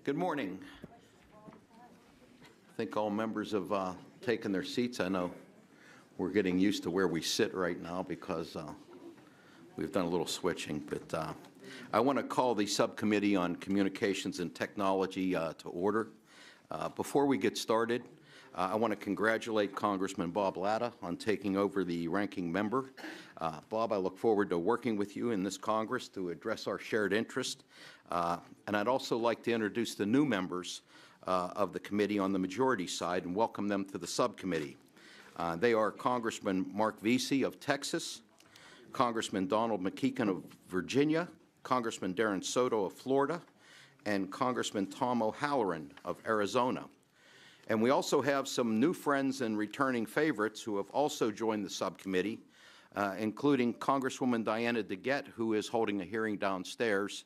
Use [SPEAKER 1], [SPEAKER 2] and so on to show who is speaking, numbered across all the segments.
[SPEAKER 1] Good morning. I think all members have taken their seats. I know we're getting used to where we sit right now because we've done a little switching. But I want to call the Subcommittee on Communications and Technology to order. Before we get started, I want to congratulate Congressman Bob Latta on taking over the ranking member. Bob, I look forward to working with you in this Congress to address our shared interest. And I'd also like to introduce the new members of the committee on the majority side and welcome them to the subcommittee. They are Congressman Mark Vesey of Texas, Congressman Donald McKeegan of Virginia, Congressman Darren Soto of Florida, and Congressman Tom O'Halloran of Arizona. And we also have some new friends and returning favorites who have also joined the subcommittee, including Congresswoman Diana DeGette, who is holding a hearing downstairs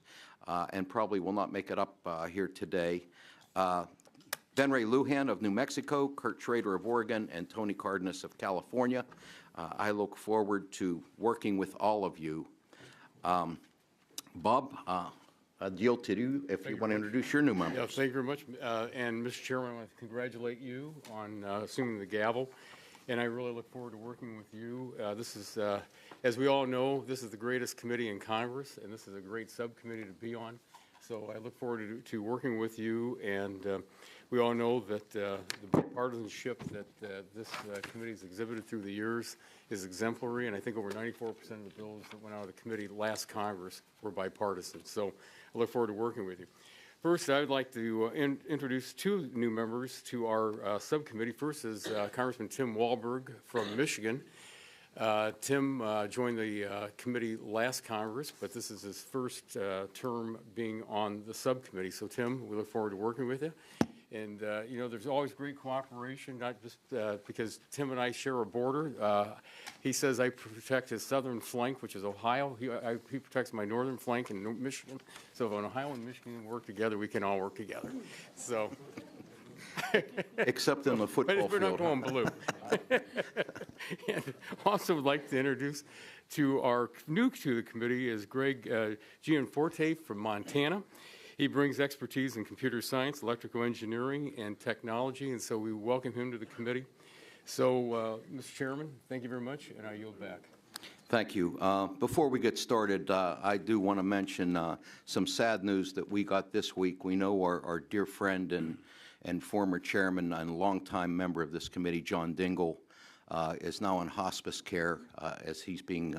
[SPEAKER 1] and probably will not make it up here today. Ben Ray Lujan of New Mexico, Kurt Schrader of Oregon, and Tony Cardenas of California. I look forward to working with all of you. Bob, I yield to you if you want to introduce your new members.
[SPEAKER 2] Yeah, thank you very much. And Mr. Chairman, I want to congratulate you on assuming the gavel. And I really look forward to working with you. This is, as we all know, this is the greatest committee in Congress, and this is a great subcommittee to be on. So I look forward to working with you. And we all know that the bipartisanship that this committee has exhibited through the years is exemplary. And I think over 94% of the bills that went out of the committee last Congress were bipartisan. So I look forward to working with you. First, I would like to introduce two new members to our subcommittee. First is Congressman Tim Walberg from Michigan. Tim joined the committee last Congress, but this is his first term being on the subcommittee. So, Tim, we look forward to working with you. And, you know, there's always great cooperation, not just because Tim and I share a border. He says I protect his southern flank, which is Ohio. He protects my northern flank in Michigan. So if Ohio and Michigan work together, we can all work together. So,
[SPEAKER 1] except in the football
[SPEAKER 2] but we're
[SPEAKER 1] field.
[SPEAKER 2] We're not going blue. And also would like to introduce to our new to the committee is Greg Gianforte from Montana. He brings expertise in computer science, electrical engineering, and technology, and so we welcome him to the committee. So, Mr. Chairman, thank you very much, and I yield back.
[SPEAKER 1] Thank you. Before we get started, I do want to mention some sad news that we got this week. We know our dear friend and former chairman and longtime member of this committee, John Dingell, is now in hospice care as he's being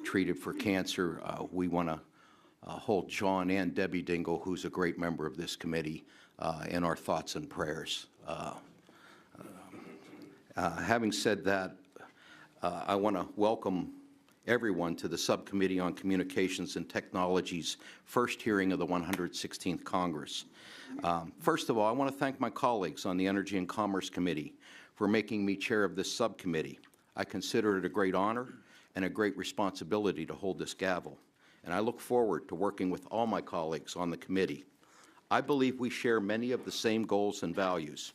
[SPEAKER 1] treated for cancer. We want to hold John and Debbie Dingell, who's a great member of this committee, in our thoughts and prayers. Having said that, I want to welcome everyone to the Subcommittee on Communications and Technology's first hearing of the 116th Congress. First of all, I want to thank my colleagues on the Energy and Commerce Committee for making me chair of this subcommittee. I consider it a great honor and a great responsibility to hold this gavel, and I look forward to working with all my colleagues on the committee. I believe we share many of the same goals and values.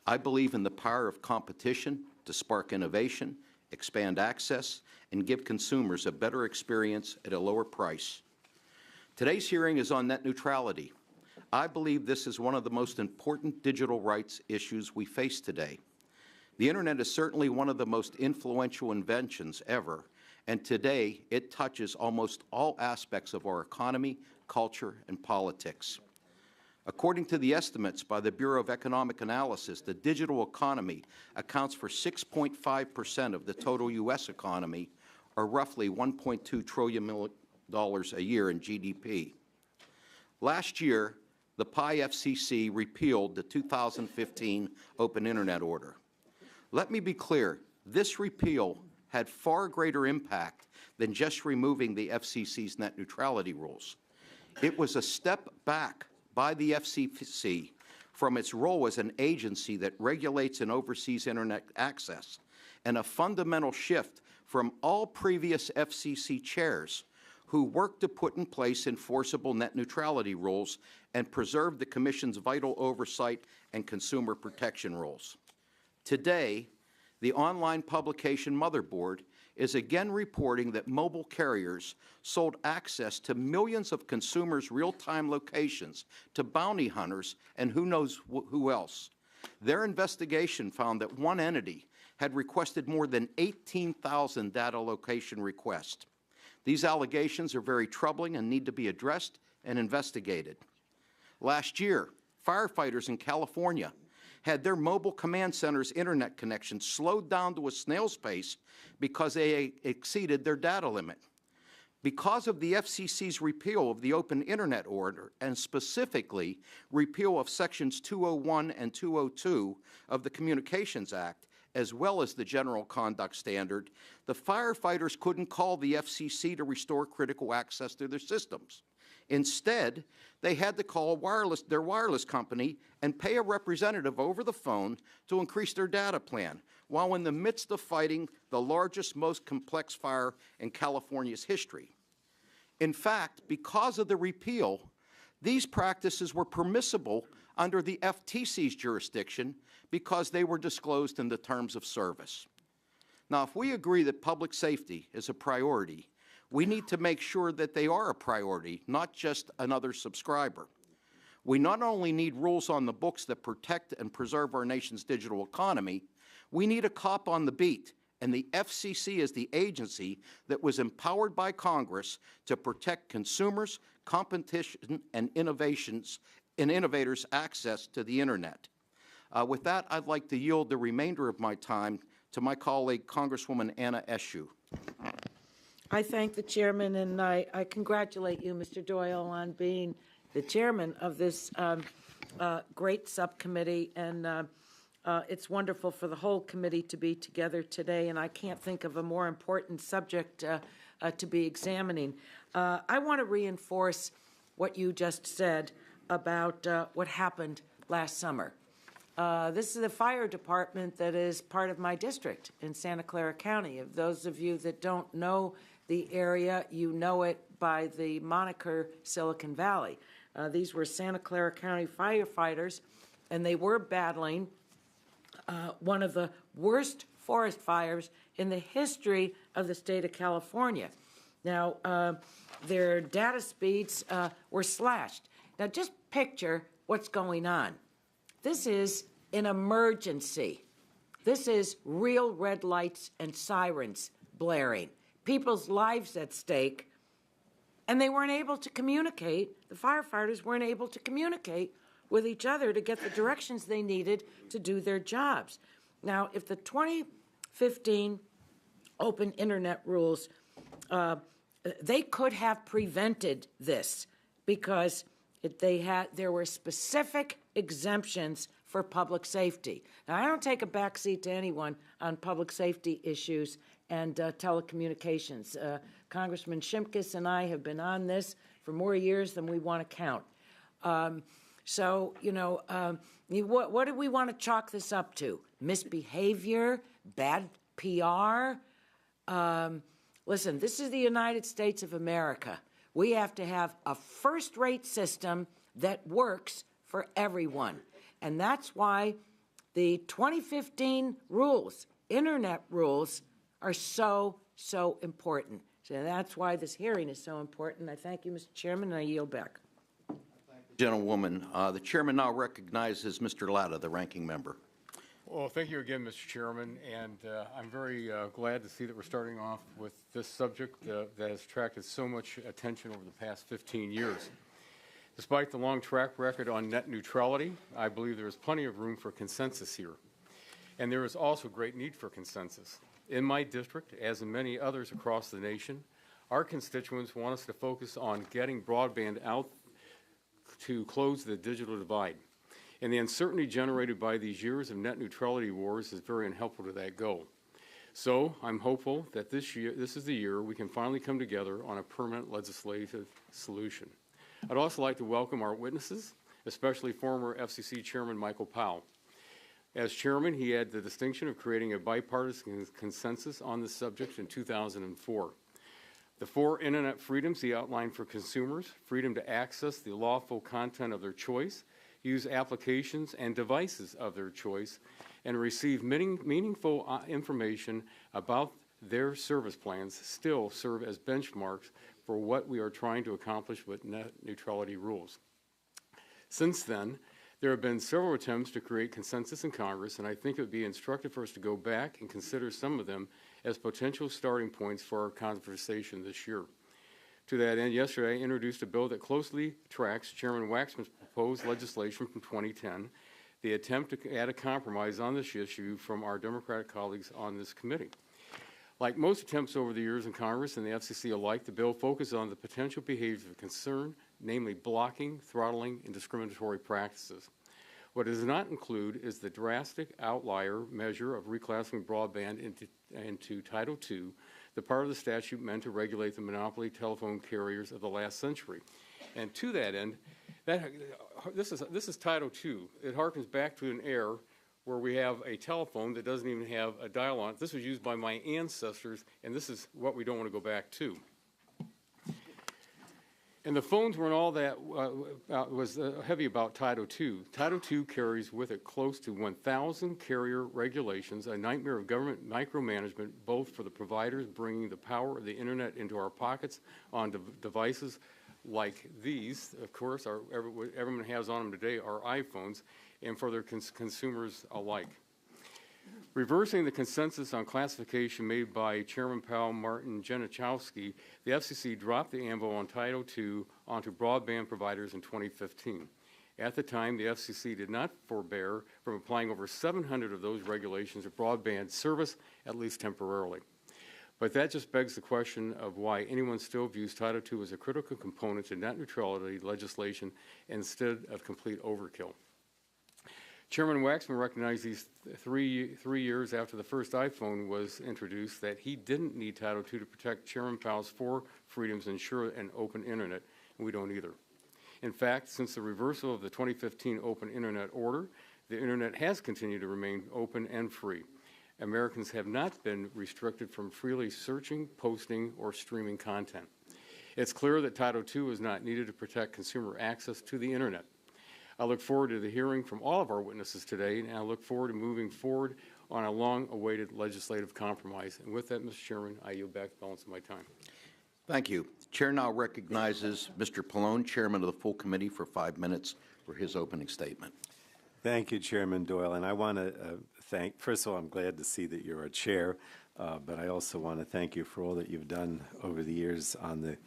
[SPEAKER 1] I believe in the power of competition to spark innovation, expand access, and give consumers a better experience at a lower price. Today's hearing is on net neutrality. I believe this is one of the most important digital rights issues we face today. The Internet is certainly one of the most influential inventions ever, and today it touches almost all aspects of our economy, culture, and politics. According to the estimates by the Bureau of Economic Analysis, the digital economy accounts for 6.5% of the total U.S. economy, or roughly $1.2 trillion a year in GDP. Last year, the FCC repealed the 2015 Open Internet Order. Let me be clear, this repeal had far greater impact than just removing the FCC's net neutrality rules. It was a step back by the FCC from its role as an agency that regulates and oversees Internet access, and a fundamental shift from all previous FCC chairs who worked to put in place enforceable net neutrality rules and preserve the Commission's vital oversight and consumer protection roles. Today, the online publication motherboard is again reporting that mobile carriers sold access to millions of consumers' real-time locations to bounty hunters and who knows who else. Their investigation found that one entity had requested more than 18,000 data location requests. These allegations are very troubling and need to be addressed and investigated. Last year, firefighters in California had their mobile command center's internet connection slowed down to a snail's pace because they exceeded their data limit. Because of the FCC's repeal of the Open Internet Order, and specifically repeal of Sections 201 and 202 of the Communications Act, as well as the General Conduct Standard, the firefighters couldn't call the FCC to restore critical access to their systems. Instead, they had to call their wireless company and pay a representative over the phone to increase their data plan, while in the midst of fighting the largest, most complex fire in California's history. In fact, because of the repeal, these practices were permissible under the FTC's jurisdiction because they were disclosed in the terms of service. Now, if we agree that public safety is a priority, we need to make sure that they are a priority, not just another subscriber. We not only need rules on the books that protect and preserve our nation's digital economy, we need a cop on the beat, and the FCC is the agency that was empowered by Congress to protect consumers, competition, and innovators' access to the Internet. With that, I'd like to yield the remainder of my time to my colleague, Congresswoman Anna Eshoo.
[SPEAKER 3] I thank the chairman, and I congratulate you, Mr. Doyle, on being the chairman of this great subcommittee. And it's wonderful for the whole committee to be together today, and I can't think of a more important subject to be examining. I want to reinforce what you just said about what happened last summer. This is a fire department that is part of my district in Santa Clara County. If those of you that don't know the area, you know it by the moniker Silicon Valley. These were Santa Clara County firefighters, and they were battling one of the worst forest fires in the history of the state of California. Now, their data speeds were slashed. Now, just picture what's going on. This is an emergency. This is real red lights and sirens blaring. People's lives at stake, and they weren't able to communicate. The firefighters weren't able to communicate with each other to get the directions they needed to do their jobs. Now, if the 2015 open internet rules, they could have prevented this because there were specific exemptions for public safety. Now, I don't take a backseat to anyone on public safety issues and telecommunications. Congressman Shimkus and I have been on this for more years than we want to count. So, what do we want to chalk this up to? Misbehavior? Bad PR? Listen, this is the United States of America. We have to have a first-rate system that works for everyone. And that's why the 2015 rules, Internet rules, are so important. So that's why this hearing is so important. I thank you, Mr. Chairman, and I yield back.
[SPEAKER 1] Gentlewoman, the chairman now recognizes Mr. Latta, the ranking member.
[SPEAKER 2] Well, thank you again, Mr. Chairman, and I'm very glad to see that we're starting off with this subject that has attracted so much attention over the past 15 years. Despite the long track record on net neutrality, I believe there is plenty of room for consensus here. And there is also great need for consensus. In my district, as in many others across the nation, our constituents want us to focus on getting broadband out to close the digital divide. And the uncertainty generated by these years of net neutrality wars is very unhelpful to that goal. So I'm hopeful that this is the year we can finally come together on a permanent legislative solution. I'd also like to welcome our witnesses, especially former FCC Chairman Michael Powell. As chairman, he had the distinction of creating a bipartisan consensus on this subject in 2004. The 4 internet freedoms he outlined for consumers: freedom to access the lawful content of their choice, use applications and devices of their choice, and receive meaningful information about their service plans still serve as benchmarks for what we are trying to accomplish with net neutrality rules. Since then, there have been several attempts to create consensus in Congress, and I think it would be instructive for us to go back and consider some of them as potential starting points for our conversation this year. To that end, yesterday I introduced a bill that closely tracks Chairman Waxman's proposed legislation from 2010, the attempt to add a compromise on this issue from our Democratic colleagues on this committee. Like most attempts over the years in Congress and the FCC alike, the bill focuses on the potential behaviors of concern, namely blocking, throttling, and discriminatory practices. What it does not include is the drastic outlier measure of reclassing broadband into Title II, the part of the statute meant to regulate the monopoly telephone carriers of the last century. And to that end, this is Title II. It harkens back to an era where we have a telephone that doesn't even have a dial on it. This was used by my ancestors, and this is what we don't want to go back to. And the phones weren't all that was heavy about Title II. Title II carries with it close to 1,000 carrier regulations, a nightmare of government micromanagement, both for the providers bringing the power of the internet into our pockets on devices like these, of course, everyone has on them today are iPhones, and for their consumers alike. Reversing the consensus on classification made by Chairman Powell, Martin Jenichowski, the FCC dropped the AMBO on Title II onto broadband providers in 2015. At the time, the FCC did not forbear from applying over 700 of those regulations to broadband service, at least temporarily. But that just begs the question of why anyone still views Title II as a critical component to net neutrality legislation instead of complete overkill. Chairman Waxman recognized these three years after the first iPhone was introduced that he didn't need Title II to protect Chairman Powell's four freedoms and ensure an open internet, and we don't either. In fact, since the reversal of the 2015 Open Internet Order, the internet has continued to remain open and free. Americans have not been restricted from freely searching, posting, or streaming content. It's clear that Title II is not needed to protect consumer access to the internet. I look forward to the hearing from all of our witnesses today, and I look forward to moving forward on a long-awaited legislative compromise. And with that, Mr. Chairman, I yield back the balance of my time.
[SPEAKER 1] Thank you. Chair now recognizes Mr. Pallone, Chairman of the full committee, for 5 minutes for his opening statement.
[SPEAKER 4] Thank you, Chairman Doyle. And I want to first of all, I'm glad to see that you're our chair, but I also want to thank you for all that you've done over the years on the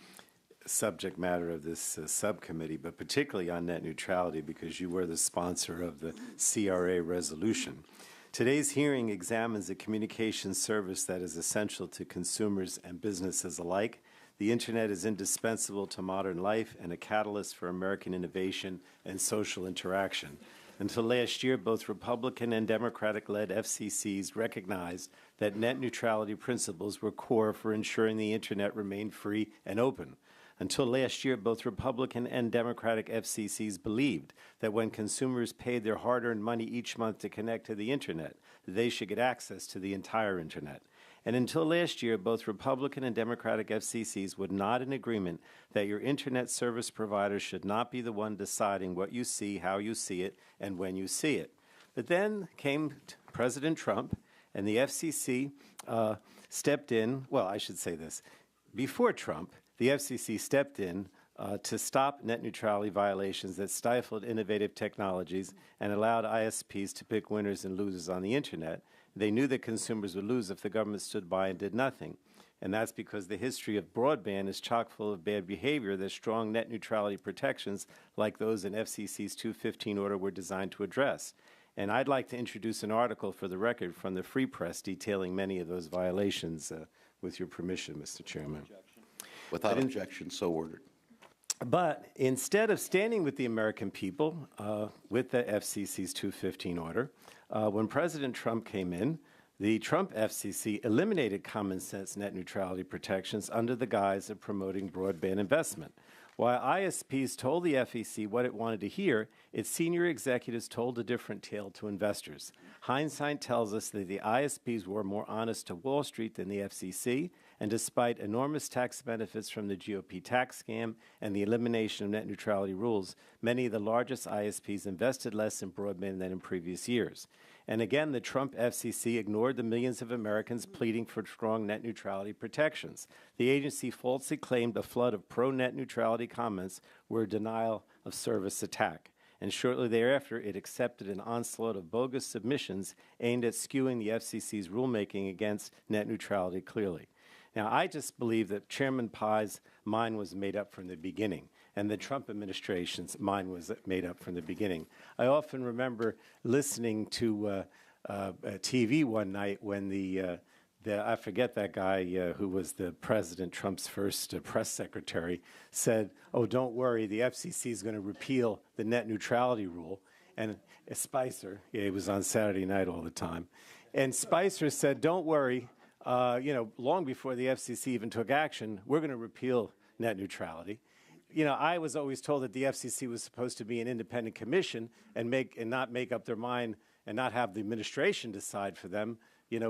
[SPEAKER 4] subject matter of this subcommittee, but particularly on net neutrality, because you were the sponsor of the CRA resolution. Today's hearing examines a communications service that is essential to consumers and businesses alike. The Internet is indispensable to modern life and a catalyst for American innovation and social interaction. Until last year, both Republican and Democratic-led FCCs recognized that net neutrality principles were core for ensuring the Internet remained free and open. Until last year, both Republican and Democratic FCCs believed that when consumers paid their hard-earned money each month to connect to the Internet, they should get access to the entire Internet. And until last year, both Republican and Democratic FCCs were not in agreement that your Internet service provider should not be the one deciding what you see, how you see it, and when you see it. But then came President Trump, and the FCC stepped in. Well, I should say this. Before Trump, the FCC stepped in to stop net neutrality violations that stifled innovative technologies and allowed ISPs to pick winners and losers on the Internet. They knew that consumers would lose if the government stood by and did nothing. And that's because the history of broadband is chock full of bad behavior that strong net neutrality protections like those in FCC's 215 order were designed to address. And I'd like to introduce an article for the record from the Free Press detailing many of those violations, with your permission, Mr. Chairman.
[SPEAKER 1] Without objection, so ordered.
[SPEAKER 4] But instead of standing with the American people with the FCC's 215 order, when President Trump came in, the Trump FCC eliminated common sense net neutrality protections under the guise of promoting broadband investment. While ISPs told the FCC what it wanted to hear, its senior executives told a different tale to investors. Hindsight tells us that the ISPs were more honest to Wall Street than the FCC, And despite enormous tax benefits from the GOP tax scam and the elimination of net neutrality rules, many of the largest ISPs invested less in broadband than in previous years. And again, the Trump FCC ignored the millions of Americans pleading for strong net neutrality protections. The agency falsely claimed a flood of pro-net neutrality comments were a denial of service attack. And shortly thereafter, it accepted an onslaught of bogus submissions aimed at skewing the FCC's rulemaking against net neutrality clearly. Now, I just believe that Chairman Pai's mind was made up from the beginning, and the Trump administration's mind was made up from the beginning. I often remember listening to TV one night when I forget that guy who was the President Trump's first press secretary, said, "Oh, don't worry, the FCC is going to repeal the net neutrality rule." And Spicer, he was on Saturday night all the time, and Spicer said, "Don't worry, long before the FCC even took action, we're going to repeal net neutrality." I was always told that the FCC was supposed to be an independent commission and not make up their mind and not have the administration decide for them,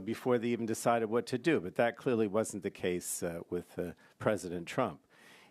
[SPEAKER 4] before they even decided what to do. But that clearly wasn't the case with President Trump.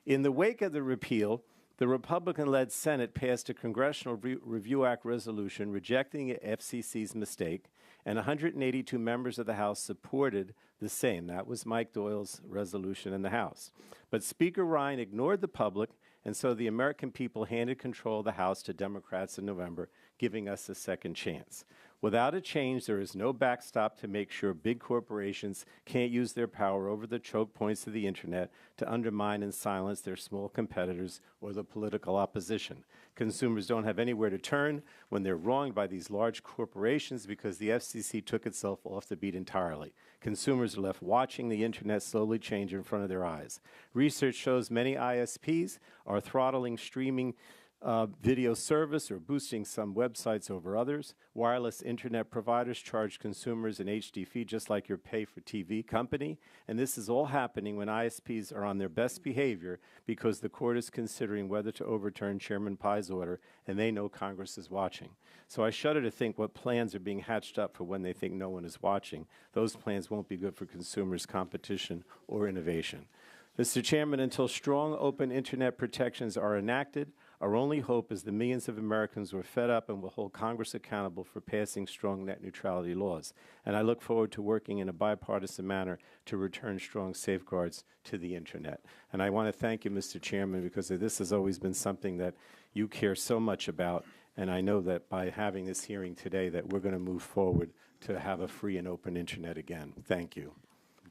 [SPEAKER 4] In the wake of the repeal, the Republican-led Senate passed a Congressional Review Act resolution rejecting the FCC's mistake, and 182 members of the House supported the same. That was Mike Doyle's resolution in the House. But Speaker Ryan ignored the public, and so the American people handed control of the House to Democrats in November, giving us a second chance. Without a change, there is no backstop to make sure big corporations can't use their power over the choke points of the Internet to undermine and silence their small competitors or the political opposition. Consumers don't have anywhere to turn when they're wronged by these large corporations because the FCC took itself off the beat entirely. Consumers are left watching the Internet slowly change in front of their eyes. Research shows many ISPs are throttling streaming video service or boosting some websites over others. Wireless internet providers charge consumers an HD fee just like your pay-for-TV company. And this is all happening when ISPs are on their best behavior because the court is considering whether to overturn Chairman Pai's order, and they know Congress is watching. So I shudder to think what plans are being hatched up for when they think no one is watching. Those plans won't be good for consumers, competition, or innovation. Mr. Chairman, until strong open Internet protections are enacted, our only hope is the millions of Americans who are fed up and will hold Congress accountable for passing strong net neutrality laws. And I look forward to working in a bipartisan manner to return strong safeguards to the Internet. And I want to thank you, Mr. Chairman, because this has always been something that you care so much about. And I know that by having this hearing today that we're going to move forward to have a free and open Internet again. Thank you.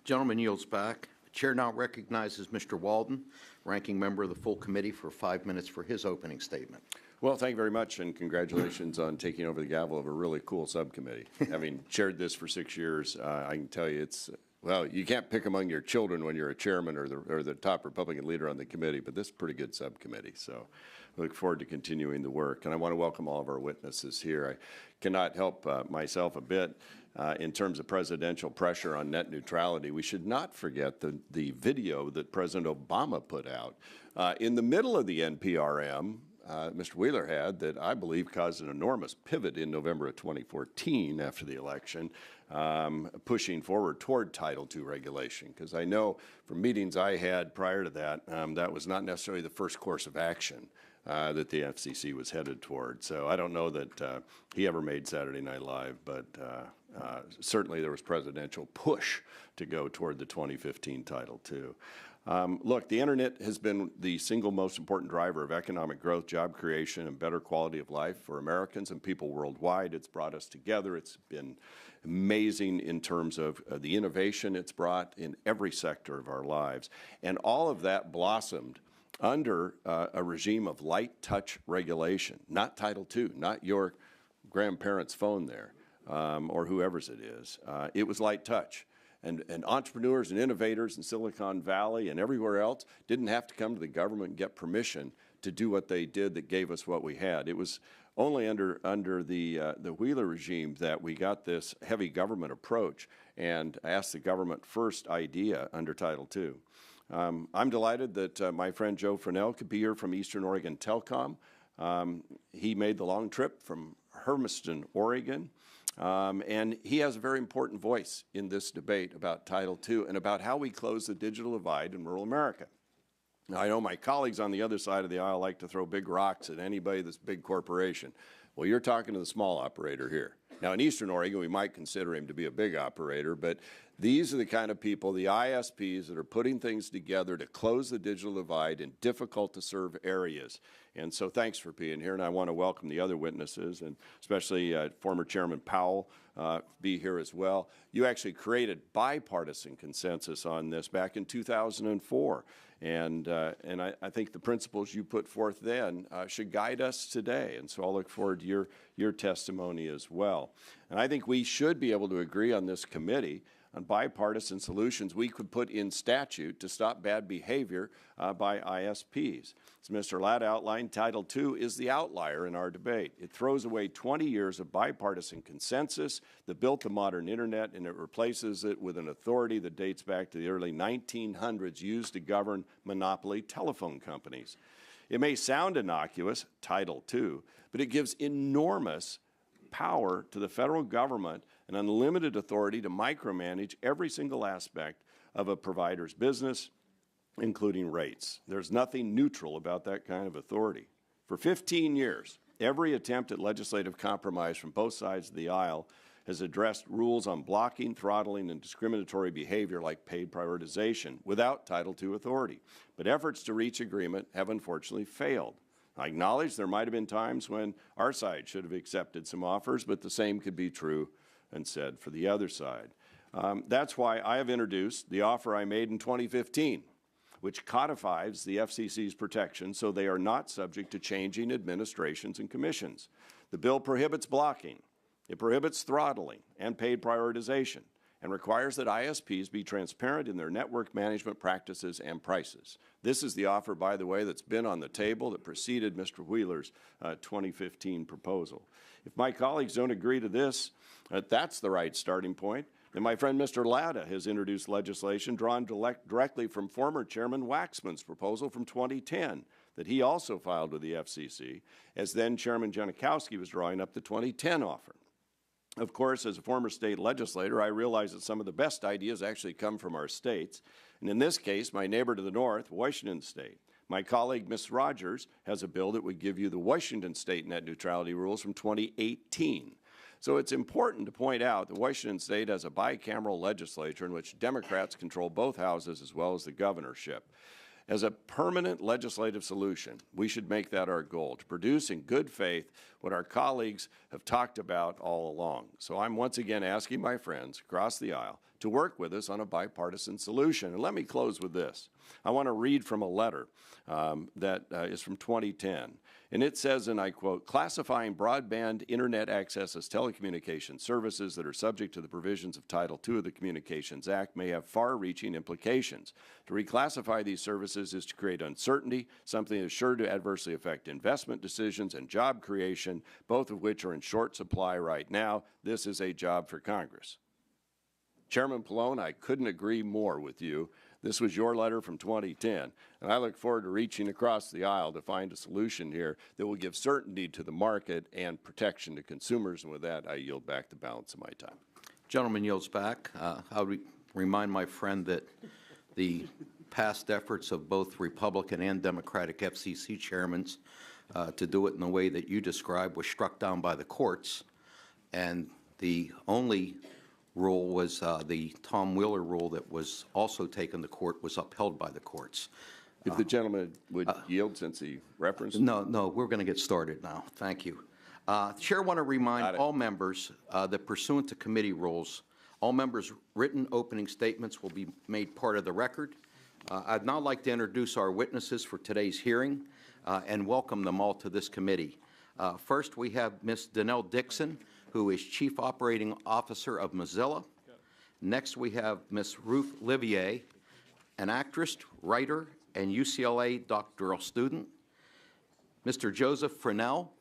[SPEAKER 1] Gentleman yields back. The chair now recognizes Mr. Walden, ranking member of the full committee, for 5 minutes for his opening statement.
[SPEAKER 5] Well, thank you very much, and congratulations on taking over the gavel of a really cool subcommittee. Having chaired this for 6 years, I can tell you it's, well, you can't pick among your children when you're a chairman or the top Republican leader on the committee, but this is a pretty good subcommittee. So I look forward to continuing the work. And I want to welcome all of our witnesses here. I cannot help myself a bit. In terms of presidential pressure on net neutrality, we should not forget the video that President Obama put out. In the middle of the NPRM, Mr. Wheeler had that I believe caused an enormous pivot in November of 2014 after the election, pushing forward toward Title II regulation. Because I know from meetings I had prior to that, that was not necessarily the first course of action that the FCC was headed toward. So I don't know that he ever made Saturday Night Live, but certainly there was presidential push to go toward the 2015 Title II. Look, the Internet has been the single most important driver of economic growth, job creation, and better quality of life for Americans and people worldwide. It's brought us together. It's been amazing in terms of the innovation it's brought in every sector of our lives. And all of that blossomed under a regime of light touch regulation, not Title II, not your grandparents' phone there or whoever's it is. It was light touch. And entrepreneurs and innovators in Silicon Valley and everywhere else didn't have to come to the government and get permission to do what they did that gave us what we had. It was only under the Wheeler regime that we got this heavy government approach and asked the government first idea under Title II. I'm delighted that my friend Joe Fresnel could be here from Eastern Oregon Telecom. He made the long trip from Hermiston, Oregon, And he has a very important voice in this debate about Title II and about how we close the digital divide in rural America. Now, I know my colleagues on the other side of the aisle like to throw big rocks at anybody that's a big corporation. Well, you're talking to the small operator here. Now, in Eastern Oregon, we might consider him to be a big operator, but these are the kind of people, the ISPs, that are putting things together to close the digital divide in difficult-to-serve areas. And so thanks for being here, and I want to welcome the other witnesses, and especially former Chairman Powell be here as well. You actually created bipartisan consensus on this back in 2004. And I think the principles you put forth then should guide us today. And so I'll look forward to your testimony as well. And I think we should be able to agree on this committee on bipartisan solutions we could put in statute to stop bad behavior by ISPs. As Mr. Ladd outlined, Title II is the outlier in our debate. It throws away 20 years of bipartisan consensus that built the modern internet, and it replaces it with an authority that dates back to the early 1900s used to govern monopoly telephone companies. It may sound innocuous, Title II, but it gives enormous power to the federal government and unlimited authority to micromanage every single aspect of a provider's business, including rates. There's nothing neutral about that kind of authority. For 15 years, every attempt at legislative compromise from both sides of the aisle has addressed rules on blocking, throttling, and discriminatory behavior like paid prioritization without Title II authority. But efforts to reach agreement have unfortunately failed. I acknowledge there might have been times when our side should have accepted some offers, but the same could be true and said for the other side. That's why I have introduced the offer I made in 2015, which codifies the FCC's protections so they are not subject to changing administrations and commissions. The bill prohibits blocking, it prohibits throttling and paid prioritization, and requires that ISPs be transparent in their network management practices and prices. This is the offer, by the way, that's been on the table that preceded Mr. Wheeler's 2015 proposal. If my colleagues don't agree to this, that's the right starting point. And my friend Mr. Latta has introduced legislation drawn directly from former Chairman Waxman's proposal from 2010 that he also filed with the FCC, as then Chairman Janikowski was drawing up the 2010 offer. Of course, as a former state legislator, I realize that some of the best ideas actually come from our states. And in this case, my neighbor to the north, Washington State. My colleague, Ms. Rogers, has a bill that would give you the Washington State net neutrality rules from 2018. So it's important to point out that Washington State has a bicameral legislature in which Democrats control both houses as well as the governorship. As a permanent legislative solution, we should make that our goal, to produce in good faith what our colleagues have talked about all along. So I'm once again asking my friends across the aisle to work with us on a bipartisan solution. And let me close with this. I want to read from a letter that is from 2010. And it says, and I quote, "Classifying broadband internet access as telecommunications services that are subject to the provisions of Title II of the Communications Act may have far-reaching implications. To reclassify these services is to create uncertainty, something that is sure to adversely affect investment decisions and job creation, both of which are in short supply right now. This is a job for Congress." Chairman Pallone, I couldn't agree more with you. This was your letter from 2010, and I look forward to reaching across the aisle to find a solution here that will give certainty to the market and protection to consumers. And with that, I yield back the balance of my time.
[SPEAKER 1] Gentleman yields back. I'll remind my friend that the past efforts of both Republican and Democratic FCC chairmen to do it in the way that you described was struck down by the courts, and the only rule was the Tom Wheeler rule that was also taken to court was upheld by the courts.
[SPEAKER 5] If the gentleman would yield, since he referenced.
[SPEAKER 1] No, we're going to get started now. Thank you. Chair, want to remind all members that pursuant to committee rules, all members' written opening statements will be made part of the record. I'd now like to introduce our witnesses for today's hearing and welcome them all to this committee. First, we have Ms. Danelle Dixon, who is Chief Operating Officer of Mozilla. Next, we have Ms. Ruth Livier, an actress, writer, and UCLA doctoral student. Mr. Joseph Fresnel,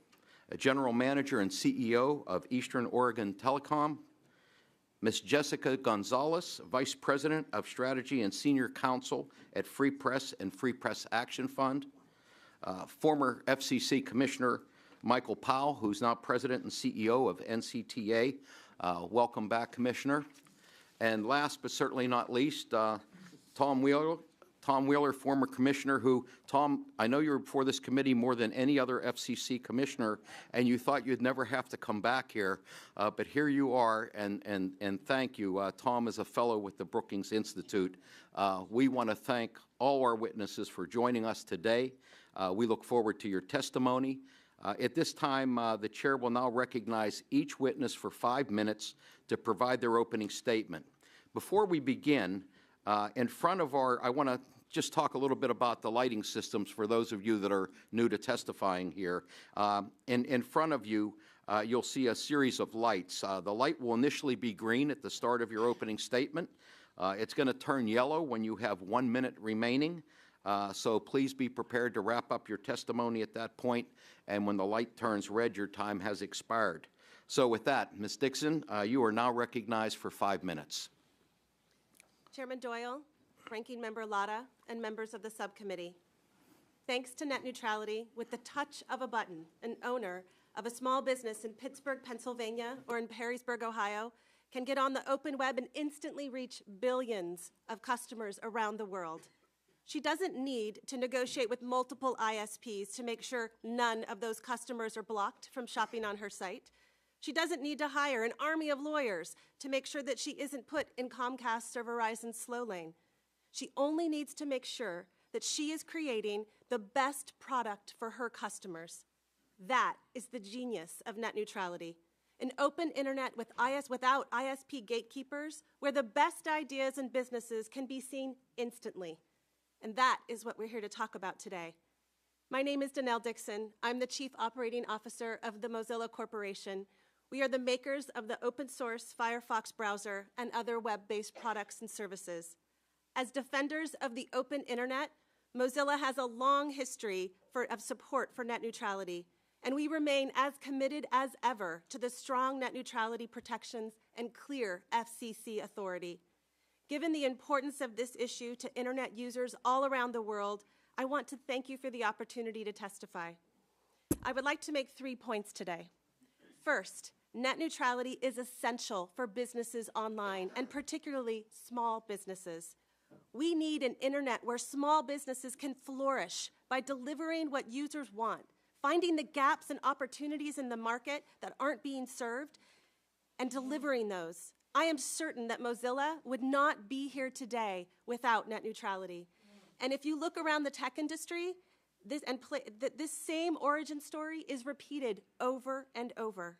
[SPEAKER 1] a General Manager and CEO of Eastern Oregon Telecom. Ms. Jessica Gonzalez, Vice President of Strategy and Senior Counsel at Free Press and Free Press Action Fund. Former FCC Commissioner Michael Powell, who's now President and CEO of NCTA, Welcome back, Commissioner. And last but certainly not least, Tom Wheeler, former commissioner who, Tom, I know you were before this committee more than any other FCC commissioner, and you thought you'd never have to come back here, but here you are, and thank you. Tom is a fellow with the Brookings Institute. We want to thank all our witnesses for joining us today. We look forward to your testimony. At this time, the chair will now recognize each witness for 5 minutes to provide their opening statement. Before we begin, in front of I want to just talk a little bit about the lighting systems for those of you that are new to testifying here. In front of you, you'll see a series of lights. The light will initially be green at the start of your opening statement. It's going to turn yellow when you have 1 minute remaining. So please be prepared to wrap up your testimony at that point. And when the light turns red, your time has expired. So with that, Ms. Dixon, you are now recognized for 5 minutes.
[SPEAKER 6] Chairman Doyle, Ranking Member Latta, and members of the subcommittee. Thanks to net neutrality, with the touch of a button, an owner of a small business in Pittsburgh, Pennsylvania, or in Perrysburg, Ohio, can get on the open web and instantly reach billions of customers around the world. She doesn't need to negotiate with multiple ISPs to make sure none of those customers are blocked from shopping on her site. She doesn't need to hire an army of lawyers to make sure that she isn't put in Comcast or Verizon's slow lane. She only needs to make sure that she is creating the best product for her customers. That is the genius of net neutrality. An open internet without ISP gatekeepers, where the best ideas and businesses can be seen instantly. And that is what we're here to talk about today. My name is Danelle Dixon. I'm the Chief Operating Officer of the Mozilla Corporation. We are the makers of the open source Firefox browser and other web-based products and services. As defenders of the open internet, Mozilla has a long history of support for net neutrality, and we remain as committed as ever to the strong net neutrality protections and clear FCC authority. Given the importance of this issue to internet users all around the world, I want to thank you for the opportunity to testify. I would like to make 3 points today. First, net neutrality is essential for businesses online, and particularly small businesses. We need an internet where small businesses can flourish by delivering what users want, finding the gaps and opportunities in the market that aren't being served, and delivering those. I am certain that Mozilla would not be here today without net neutrality. And if you look around the tech industry, this same origin story is repeated over and over.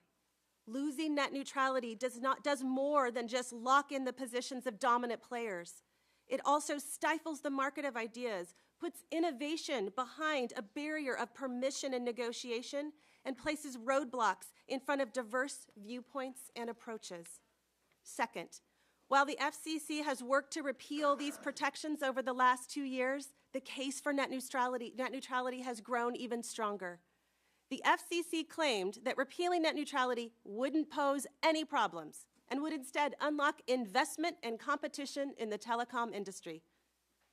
[SPEAKER 6] Losing net neutrality does more than just lock in the positions of dominant players. It also stifles the market of ideas, puts innovation behind a barrier of permission and negotiation, and places roadblocks in front of diverse viewpoints and approaches. Second, while the FCC has worked to repeal these protections over the last 2 years, the case for net neutrality has grown even stronger. The FCC claimed that repealing net neutrality wouldn't pose any problems and would instead unlock investment and competition in the telecom industry.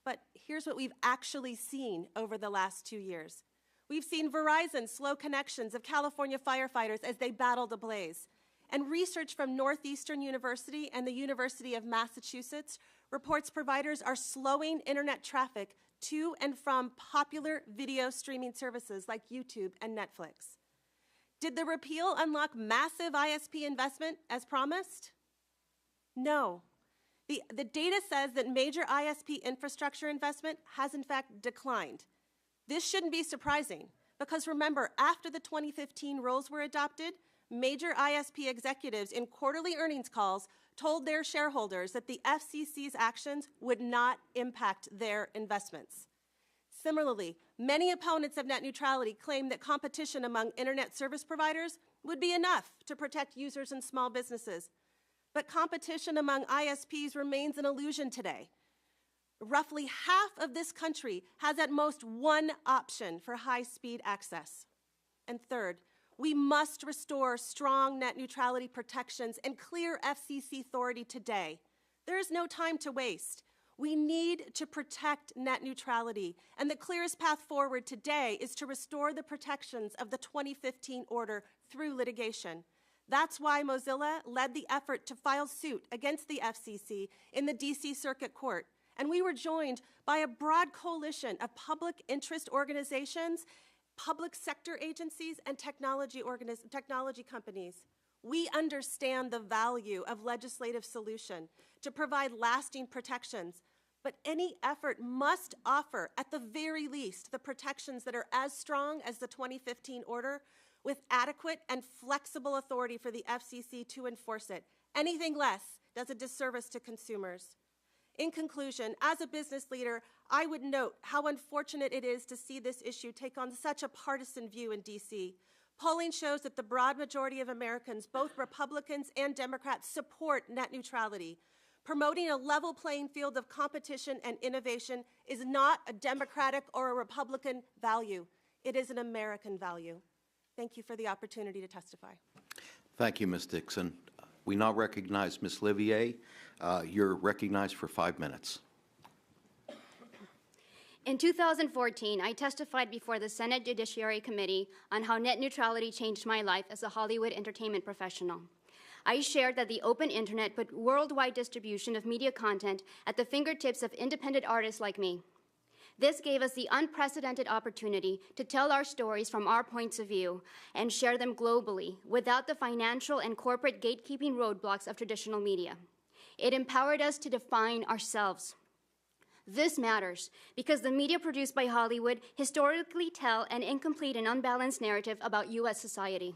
[SPEAKER 6] But here's what we've actually seen over the last 2 years. We've seen Verizon slow connections of California firefighters as they battled a blaze. And research from Northeastern University and the University of Massachusetts reports providers are slowing internet traffic to and from popular video streaming services like YouTube and Netflix. Did the repeal unlock massive ISP investment as promised? No. The data says that major ISP infrastructure investment has in fact declined. This shouldn't be surprising because remember, after the 2015 rules were adopted, major ISP executives in quarterly earnings calls told their shareholders that the FCC's actions would not impact their investments. Similarly, many opponents of net neutrality claim that competition among internet service providers would be enough to protect users and small businesses. But competition among ISPs remains an illusion today. Roughly half of this country has at most one option for high-speed access. And third, we must restore strong net neutrality protections and clear FCC authority today. There is no time to waste. We need to protect net neutrality, and the clearest path forward today is to restore the protections of the 2015 order through litigation. That's why Mozilla led the effort to file suit against the FCC in the D.C. Circuit Court. And we were joined by a broad coalition of public interest organizations, public sector agencies, and technology companies. We understand the value of legislative solution to provide lasting protections, but any effort must offer, at the very least, the protections that are as strong as the 2015 order, with adequate and flexible authority for the FCC to enforce it. Anything less does a disservice to consumers. In conclusion, as a business leader, I would note how unfortunate it is to see this issue take on such a partisan view in D.C. Polling shows that the broad majority of Americans, both Republicans and Democrats, support net neutrality. Promoting a level playing field of competition and innovation is not a Democratic or a Republican value. It is an American value. Thank you for the opportunity to testify.
[SPEAKER 1] Thank you, Ms. Dixon. We now recognize Ms. Livier. You're recognized for 5 minutes.
[SPEAKER 7] In 2014, I testified before the Senate Judiciary Committee on how net neutrality changed my life as a Hollywood entertainment professional. I shared that the open internet put worldwide distribution of media content at the fingertips of independent artists like me. This gave us the unprecedented opportunity to tell our stories from our points of view and share them globally without the financial and corporate gatekeeping roadblocks of traditional media. It empowered us to define ourselves. This matters because the media produced by Hollywood historically tell an incomplete and unbalanced narrative about U.S. society.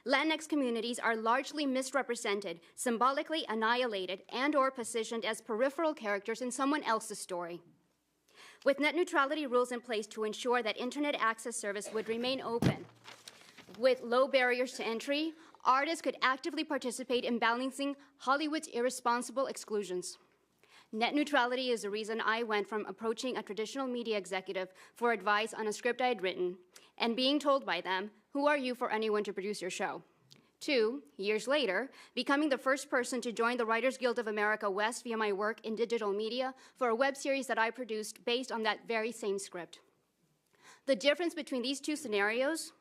[SPEAKER 7] Latinx communities are largely misrepresented, symbolically annihilated, and/or positioned as peripheral characters in someone else's story. With net neutrality rules in place to ensure that internet access service would remain open, with low barriers to entry, artists could actively participate in balancing Hollywood's irresponsible exclusions. Net neutrality is the reason I went from approaching a traditional media executive for advice on a script I had written and being told by them, "Who are you for anyone to produce your show?" 2 years later, becoming the first person to join the Writers Guild of America West via my work in digital media for a web series that I produced based on that very same script. The difference between these two scenarios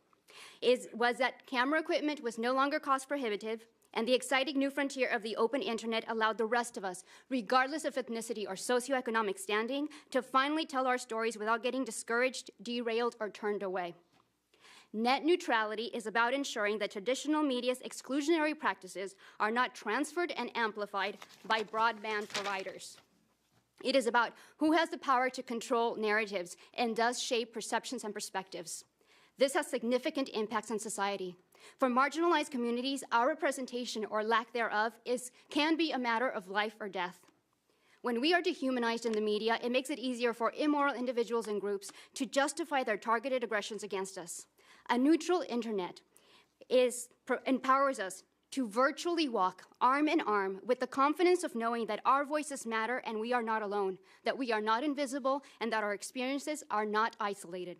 [SPEAKER 7] was that camera equipment was no longer cost prohibitive, and the exciting new frontier of the open internet allowed the rest of us, regardless of ethnicity or socioeconomic standing, to finally tell our stories without getting discouraged, derailed, or turned away. Net neutrality is about ensuring that traditional media's exclusionary practices are not transferred and amplified by broadband providers. It is about who has the power to control narratives and does shape perceptions and perspectives. This has significant impacts on society. For marginalized communities, our representation or lack thereof can be a matter of life or death. When we are dehumanized in the media, it makes it easier for immoral individuals and groups to justify their targeted aggressions against us. A neutral internet empowers us to virtually walk arm in arm with the confidence of knowing that our voices matter and we are not alone, that we are not invisible, and that our experiences are not isolated.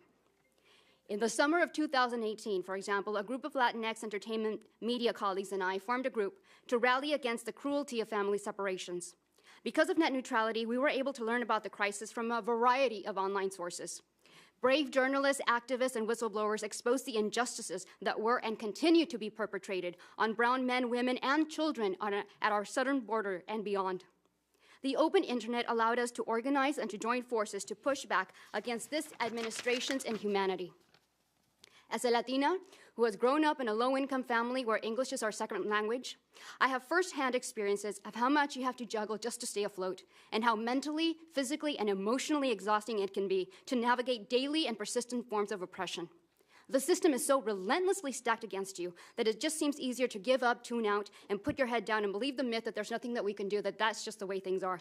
[SPEAKER 7] In the summer of 2018, for example, a group of Latinx entertainment media colleagues and I formed a group to rally against the cruelty of family separations. Because of net neutrality, we were able to learn about the crisis from a variety of online sources. Brave journalists, activists, and whistleblowers exposed the injustices that were and continue to be perpetrated on brown men, women, and children at our southern border and beyond. The open internet allowed us to organize and to join forces to push back against this administration's inhumanity. As a Latina who has grown up in a low-income family where English is our second language, I have firsthand experiences of how much you have to juggle just to stay afloat, and how mentally, physically, and emotionally exhausting it can be to navigate daily and persistent forms of oppression. The system is so relentlessly stacked against you that it just seems easier to give up, tune out, and put your head down and believe the myth that there's nothing that we can do, that that's just the way things are.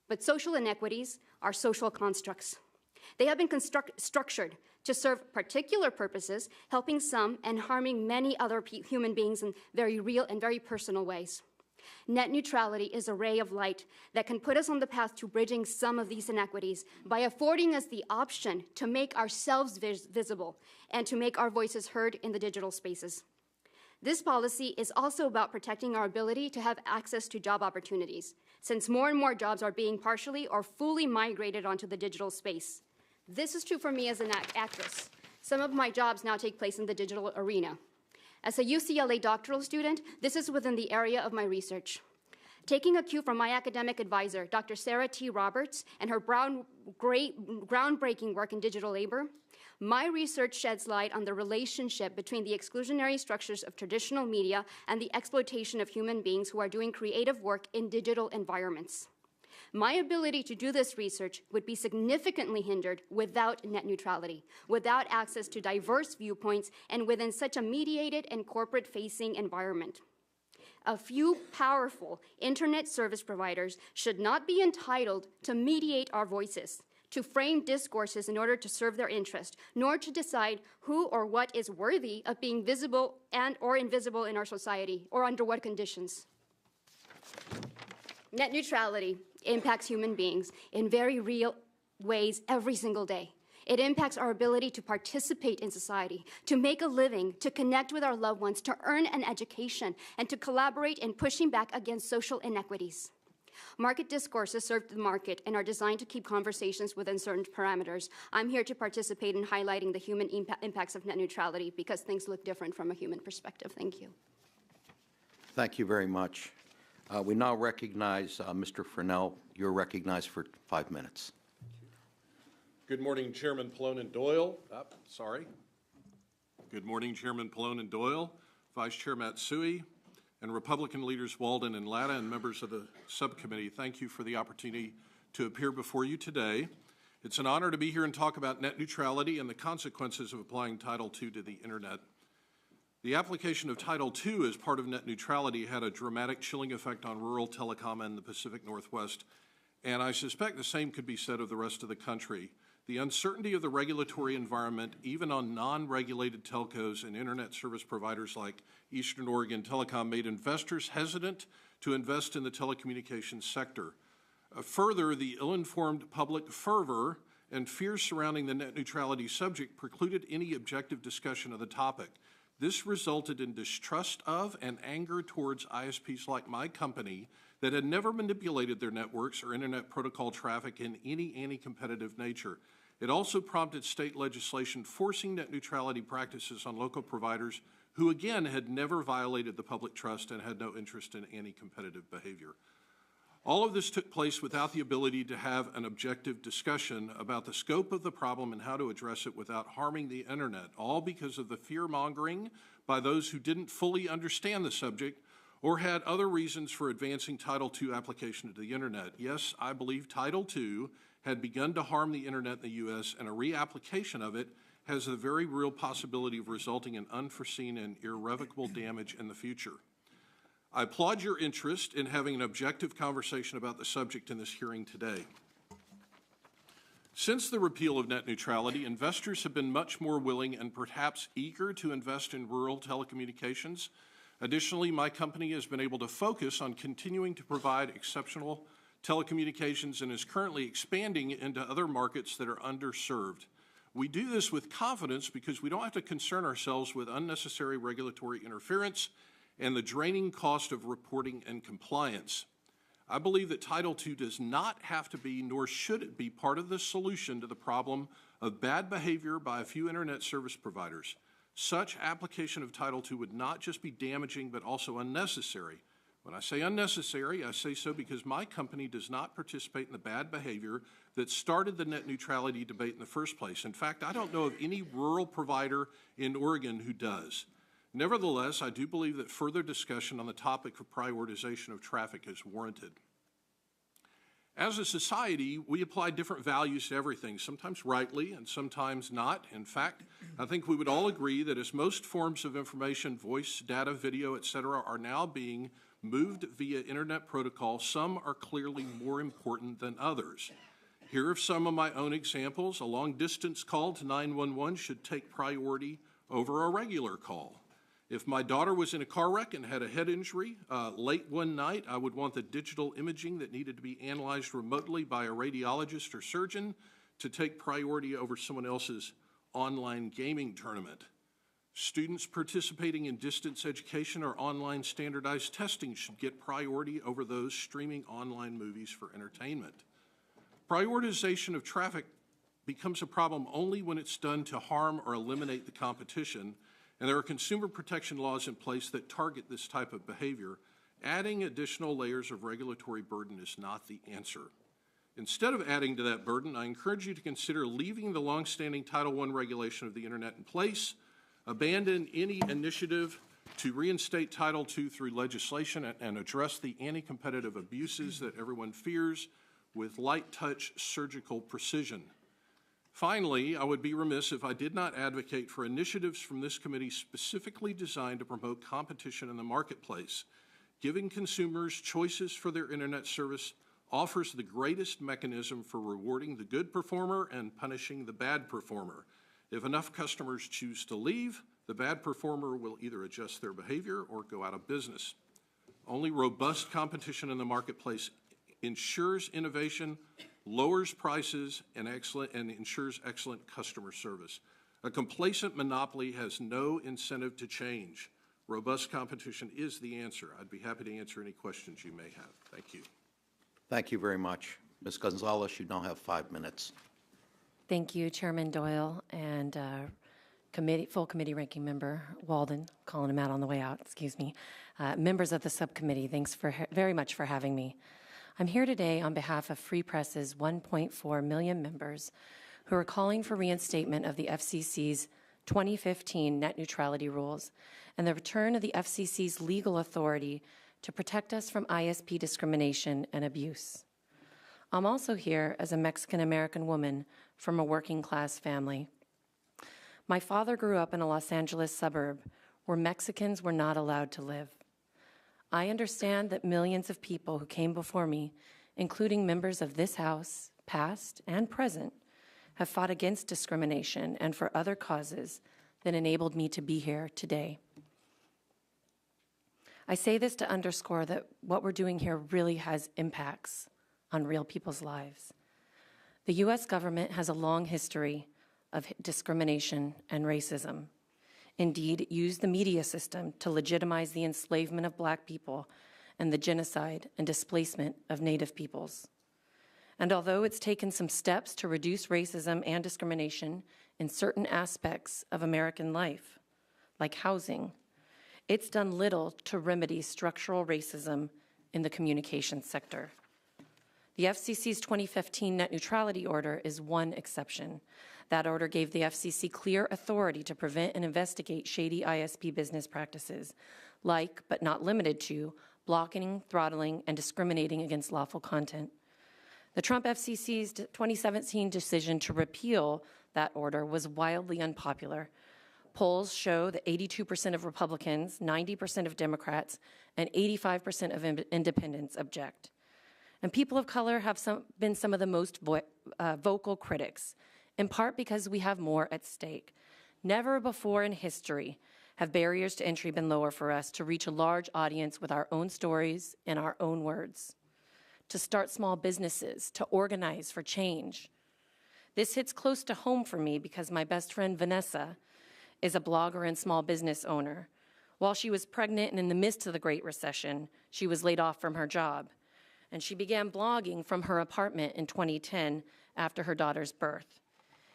[SPEAKER 7] But social inequities are social constructs. They have been structured to serve particular purposes, helping some and harming many other human beings in very real and very personal ways. Net neutrality is a ray of light that can put us on the path to bridging some of these inequities by affording us the option to make ourselves visible and to make our voices heard in the digital spaces. This policy is also about protecting our ability to have access to job opportunities, since more and more jobs are being partially or fully migrated onto the digital space. This is true for me as an actress. Some of my jobs now take place in the digital arena. As a UCLA doctoral student, this is within the area of my research. Taking a cue from my academic advisor, Dr. Sarah T. Roberts, and her groundbreaking work in digital labor, my research sheds light on the relationship between the exclusionary structures of traditional media and the exploitation of human beings who are doing creative work in digital environments. My ability to do this research would be significantly hindered without net neutrality, without access to diverse viewpoints, and within such a mediated and corporate-facing environment. A few powerful internet service providers should not be entitled to mediate our voices, to frame discourses in order to serve their interest, nor to decide who or what is worthy of being visible and or invisible in our society, or under what conditions. Net neutrality impacts human beings in very real ways every single day. It impacts our ability to participate in society, to make a living, to connect with our loved ones, to earn an education, and to collaborate in pushing back against social inequities. Market discourses serve the market and are designed to keep conversations within certain parameters. I'm here to participate in highlighting the human impacts of net neutrality because things look different from a human perspective. Thank you.
[SPEAKER 1] Thank you very much. We now recognize Mr. Fresnel. You're recognized for 5 minutes.
[SPEAKER 8] Good morning, Chairman Pallone and Doyle. Good morning, Chairman Pallone and Doyle, Vice Chair Matsui, and Republican leaders Walden and Latta, and members of the subcommittee. Thank you for the opportunity to appear before you today. It's an honor to be here and talk about net neutrality and the consequences of applying Title II to the Internet. The application of Title II as part of net neutrality had a dramatic chilling effect on rural telecom in the Pacific Northwest, and I suspect the same could be said of the rest of the country. The uncertainty of the regulatory environment, even on non-regulated telcos and internet service providers like Eastern Oregon Telecom, made investors hesitant to invest in the telecommunications sector. Further, the ill-informed public fervor and fears surrounding the net neutrality subject precluded any objective discussion of the topic. This resulted in distrust of and anger towards ISPs like my company that had never manipulated their networks or internet protocol traffic in any anti-competitive nature. It also prompted state legislation forcing net neutrality practices on local providers who, again, had never violated the public trust and had no interest in anti-competitive behavior. All of this took place without the ability to have an objective discussion about the scope of the problem and how to address it without harming the internet, all because of the fear-mongering by those who didn't fully understand the subject or had other reasons for advancing Title II application to the internet. Yes, I believe Title II had begun to harm the internet in the U.S., and a reapplication of it has the very real possibility of resulting in unforeseen and irrevocable damage in the future. I applaud your interest in having an objective conversation about the subject in this hearing today. Since the repeal of net neutrality, investors have been much more willing and perhaps eager to invest in rural telecommunications. Additionally, my company has been able to focus on continuing to provide exceptional telecommunications and is currently expanding into other markets that are underserved. We do this with confidence because we don't have to concern ourselves with unnecessary regulatory interference and the draining cost of reporting and compliance. I believe that Title II does not have to be, nor should it be, part of the solution to the problem of bad behavior by a few internet service providers. Such application of Title II would not just be damaging, but also unnecessary. When I say unnecessary, I say so because my company does not participate in the bad behavior that started the net neutrality debate in the first place. In fact, I don't know of any rural provider in Oregon who does. Nevertheless, I do believe that further discussion on the topic of prioritization of traffic is warranted. As a society, we apply different values to everything, sometimes rightly and sometimes not. In fact, I think we would all agree that as most forms of information, voice, data, video, etc., are now being moved via internet protocol, some are clearly more important than others. Here are some of my own examples. A long-distance call to 911 should take priority over a regular call. If my daughter was in a car wreck and had a head injury late one night, I would want the digital imaging that needed to be analyzed remotely by a radiologist or surgeon to take priority over someone else's online gaming tournament. Students participating in distance education or online standardized testing should get priority over those streaming online movies for entertainment. Prioritization of traffic becomes a problem only when it's done to harm or eliminate the competition, and there are consumer protection laws in place that target this type of behavior, adding additional layers of regulatory burden is not the answer. Instead of adding to that burden, I encourage you to consider leaving the longstanding Title I regulation of the Internet in place, abandon any initiative to reinstate Title II through legislation, and address the anti-competitive abuses that everyone fears with light-touch surgical precision. Finally, I would be remiss if I did not advocate for initiatives from this committee specifically designed to promote competition in the marketplace. Giving consumers choices for their Internet service offers the greatest mechanism for rewarding the good performer and punishing the bad performer. If enough customers choose to leave, the bad performer will either adjust their behavior or go out of business. Only robust competition in the marketplace ensures innovation, lowers prices, and ensures excellent customer service. A complacent monopoly has no incentive to change. Robust competition is the answer. I'd be happy to answer any questions you may have. Thank you.
[SPEAKER 1] Thank you very much. Ms. Gonzalez, you now have 5 minutes.
[SPEAKER 9] Thank you, Chairman Doyle and full committee ranking member Walden, calling him out on the way out, excuse me. Members of the subcommittee, thanks very much for having me. I'm here today on behalf of Free Press's 1.4 million members who are calling for reinstatement of the FCC's 2015 net neutrality rules and the return of the FCC's legal authority to protect us from ISP discrimination and abuse. I'm also here as a Mexican-American woman from a working-class family. My father grew up in a Los Angeles suburb where Mexicans were not allowed to live. I understand that millions of people who came before me, including members of this House, past and present, have fought against discrimination and for other causes that enabled me to be here today. I say this to underscore that what we're doing here really has impacts on real people's lives. The U.S. government has a long history of discrimination and racism. Indeed, it used the media system to legitimize the enslavement of Black people and the genocide and displacement of Native peoples. And although it's taken some steps to reduce racism and discrimination in certain aspects of American life, like housing, it's done little to remedy structural racism in the communications sector. The FCC's 2015 net neutrality order is one exception. That order gave the FCC clear authority to prevent and investigate shady ISP business practices, like, but not limited to, blocking, throttling, and discriminating against lawful content. The Trump FCC's 2017 decision to repeal that order was wildly unpopular. Polls show that 82% of Republicans, 90% of Democrats, and 85% of independents object. And people of color have been some of the most vocal critics, in part because we have more at stake. Never before in history have barriers to entry been lower for us to reach a large audience with our own stories and our own words, to start small businesses, to organize for change. This hits close to home for me because my best friend Vanessa is a blogger and small business owner. While she was pregnant and in the midst of the Great Recession, she was laid off from her job. And she began blogging from her apartment in 2010 after her daughter's birth.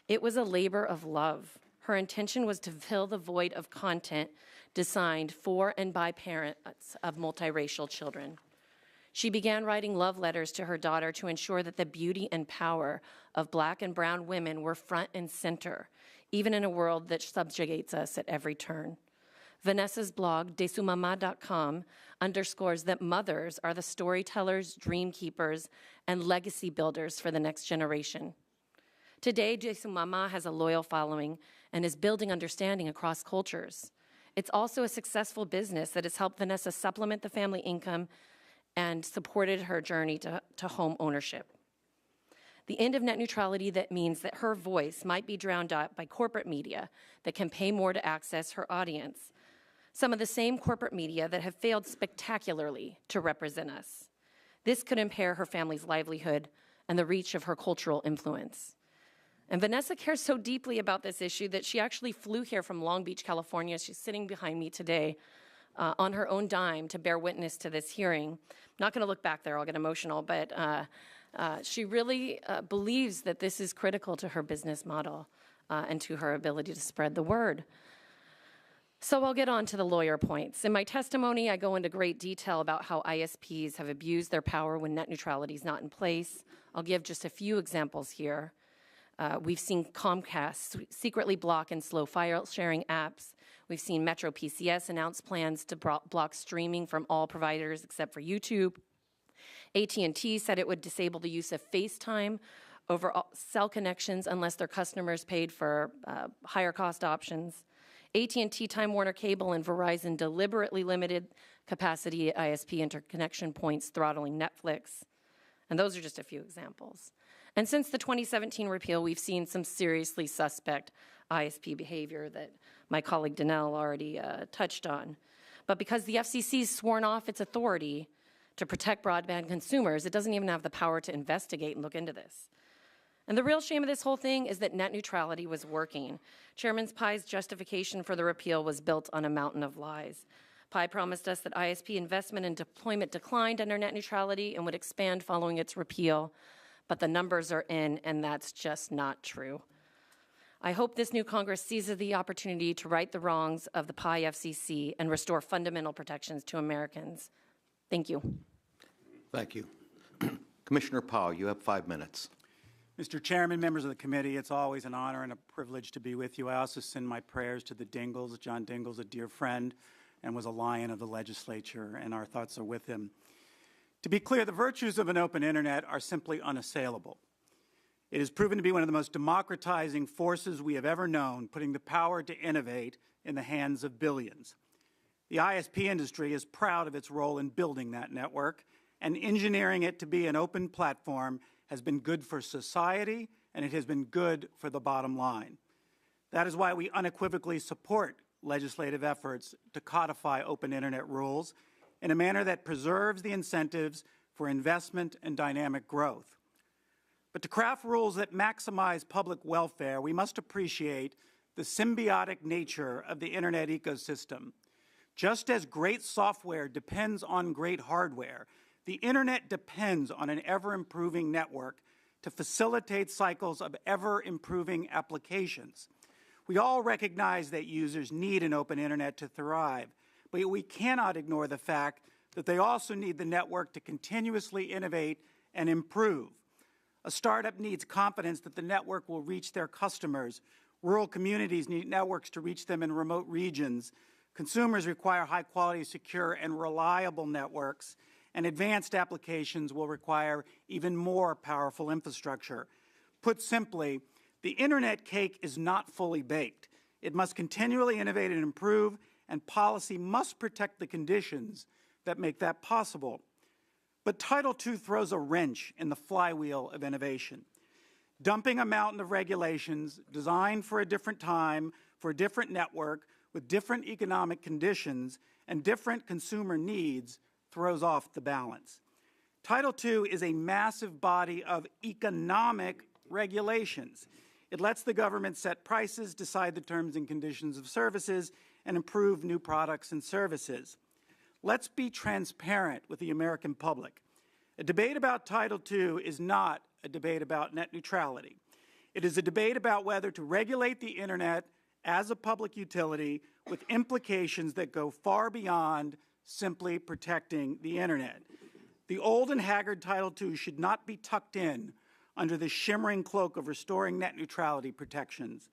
[SPEAKER 9] It was a labor of love. Her intention was to fill the void of content designed for and by parents of multiracial children. She began writing love letters to her daughter to ensure that the beauty and power of Black and brown women were front and center, even in a world that subjugates us at every turn. Vanessa's blog, desumama.com, underscores that mothers are the storytellers, dream keepers, and legacy builders for the next generation. Today, Desumama has a loyal following and is building understanding across cultures. It's also a successful business that has helped Vanessa supplement the family income and supported her journey to home ownership. The end of net neutrality that means that her voice might be drowned out by corporate media that can pay more to access her audience. Some of the same corporate media that have failed spectacularly to represent us. This could impair her family's livelihood and the reach of her cultural influence. And Vanessa cares so deeply about this issue that she actually flew here from Long Beach, California. She's sitting behind me today on her own dime to bear witness to this hearing. I'm not going to look back there, I'll get emotional, but she really believes that this is critical to her business model and to her ability to spread the word. So I'll get on to the lawyer points. In my testimony, I go into great detail about how ISPs have abused their power when net neutrality is not in place. I'll give just a few examples here. We've seen Comcast secretly block and slow file sharing apps. We've seen Metro PCS announce plans to block streaming from all providers except for YouTube. AT&T said it would disable the use of FaceTime over cell connections unless their customers paid for higher cost options. AT&T, Time Warner Cable, and Verizon deliberately limited capacity ISP interconnection points, throttling Netflix. And those are just a few examples. And since the 2017 repeal, we've seen some seriously suspect ISP behavior that my colleague Danelle already touched on. But because the FCC's sworn off its authority to protect broadband consumers, it doesn't even have the power to investigate and look into this. And the real shame of this whole thing is that net neutrality was working. Chairman Pai's justification for the repeal was built on a mountain of lies. Pai promised us that ISP investment and deployment declined under net neutrality and would expand following its repeal, but the numbers are in, and that's just not true. I hope this new Congress seizes the opportunity to right the wrongs of the Pai FCC and restore fundamental protections to Americans. Thank you.
[SPEAKER 1] Thank you. Commissioner Powell, you have 5 minutes.
[SPEAKER 10] Mr. Chairman, members of the committee, it's always an honor and a privilege to be with you. I also send my prayers to the Dingles. John Dingle's a dear friend and was a lion of the legislature, and our thoughts are with him. To be clear, the virtues of an open internet are simply unassailable. It has proven to be one of the most democratizing forces we have ever known, putting the power to innovate in the hands of billions. The ISP industry is proud of its role in building that network, and engineering it to be an open platform has been good for society, and it has been good for the bottom line. That is why we unequivocally support legislative efforts to codify open internet rules in a manner that preserves the incentives for investment and dynamic growth. But to craft rules that maximize public welfare, we must appreciate the symbiotic nature of the internet ecosystem. Just as great software depends on great hardware, the internet depends on an ever-improving network to facilitate cycles of ever-improving applications. We all recognize that users need an open internet to thrive, but we cannot ignore the fact that they also need the network to continuously innovate and improve. A startup needs confidence that the network will reach their customers. Rural communities need networks to reach them in remote regions. Consumers require high-quality, secure, and reliable networks, and advanced applications will require even more powerful infrastructure. Put simply, the internet cake is not fully baked. It must continually innovate and improve, and policy must protect the conditions that make that possible. But Title II throws a wrench in the flywheel of innovation. Dumping a mountain of regulations designed for a different time, for a different network, with different economic conditions and different consumer needs throws off the balance. Title II is a massive body of economic regulations. It lets the government set prices, decide the terms and conditions of services, and improve new products and services. Let's be transparent with the American public. A debate about Title II is not a debate about net neutrality. It is a debate about whether to regulate the internet as a public utility with implications that go far beyond simply protecting the internet. The old and haggard Title II should not be tucked in under the shimmering cloak of restoring net neutrality protections.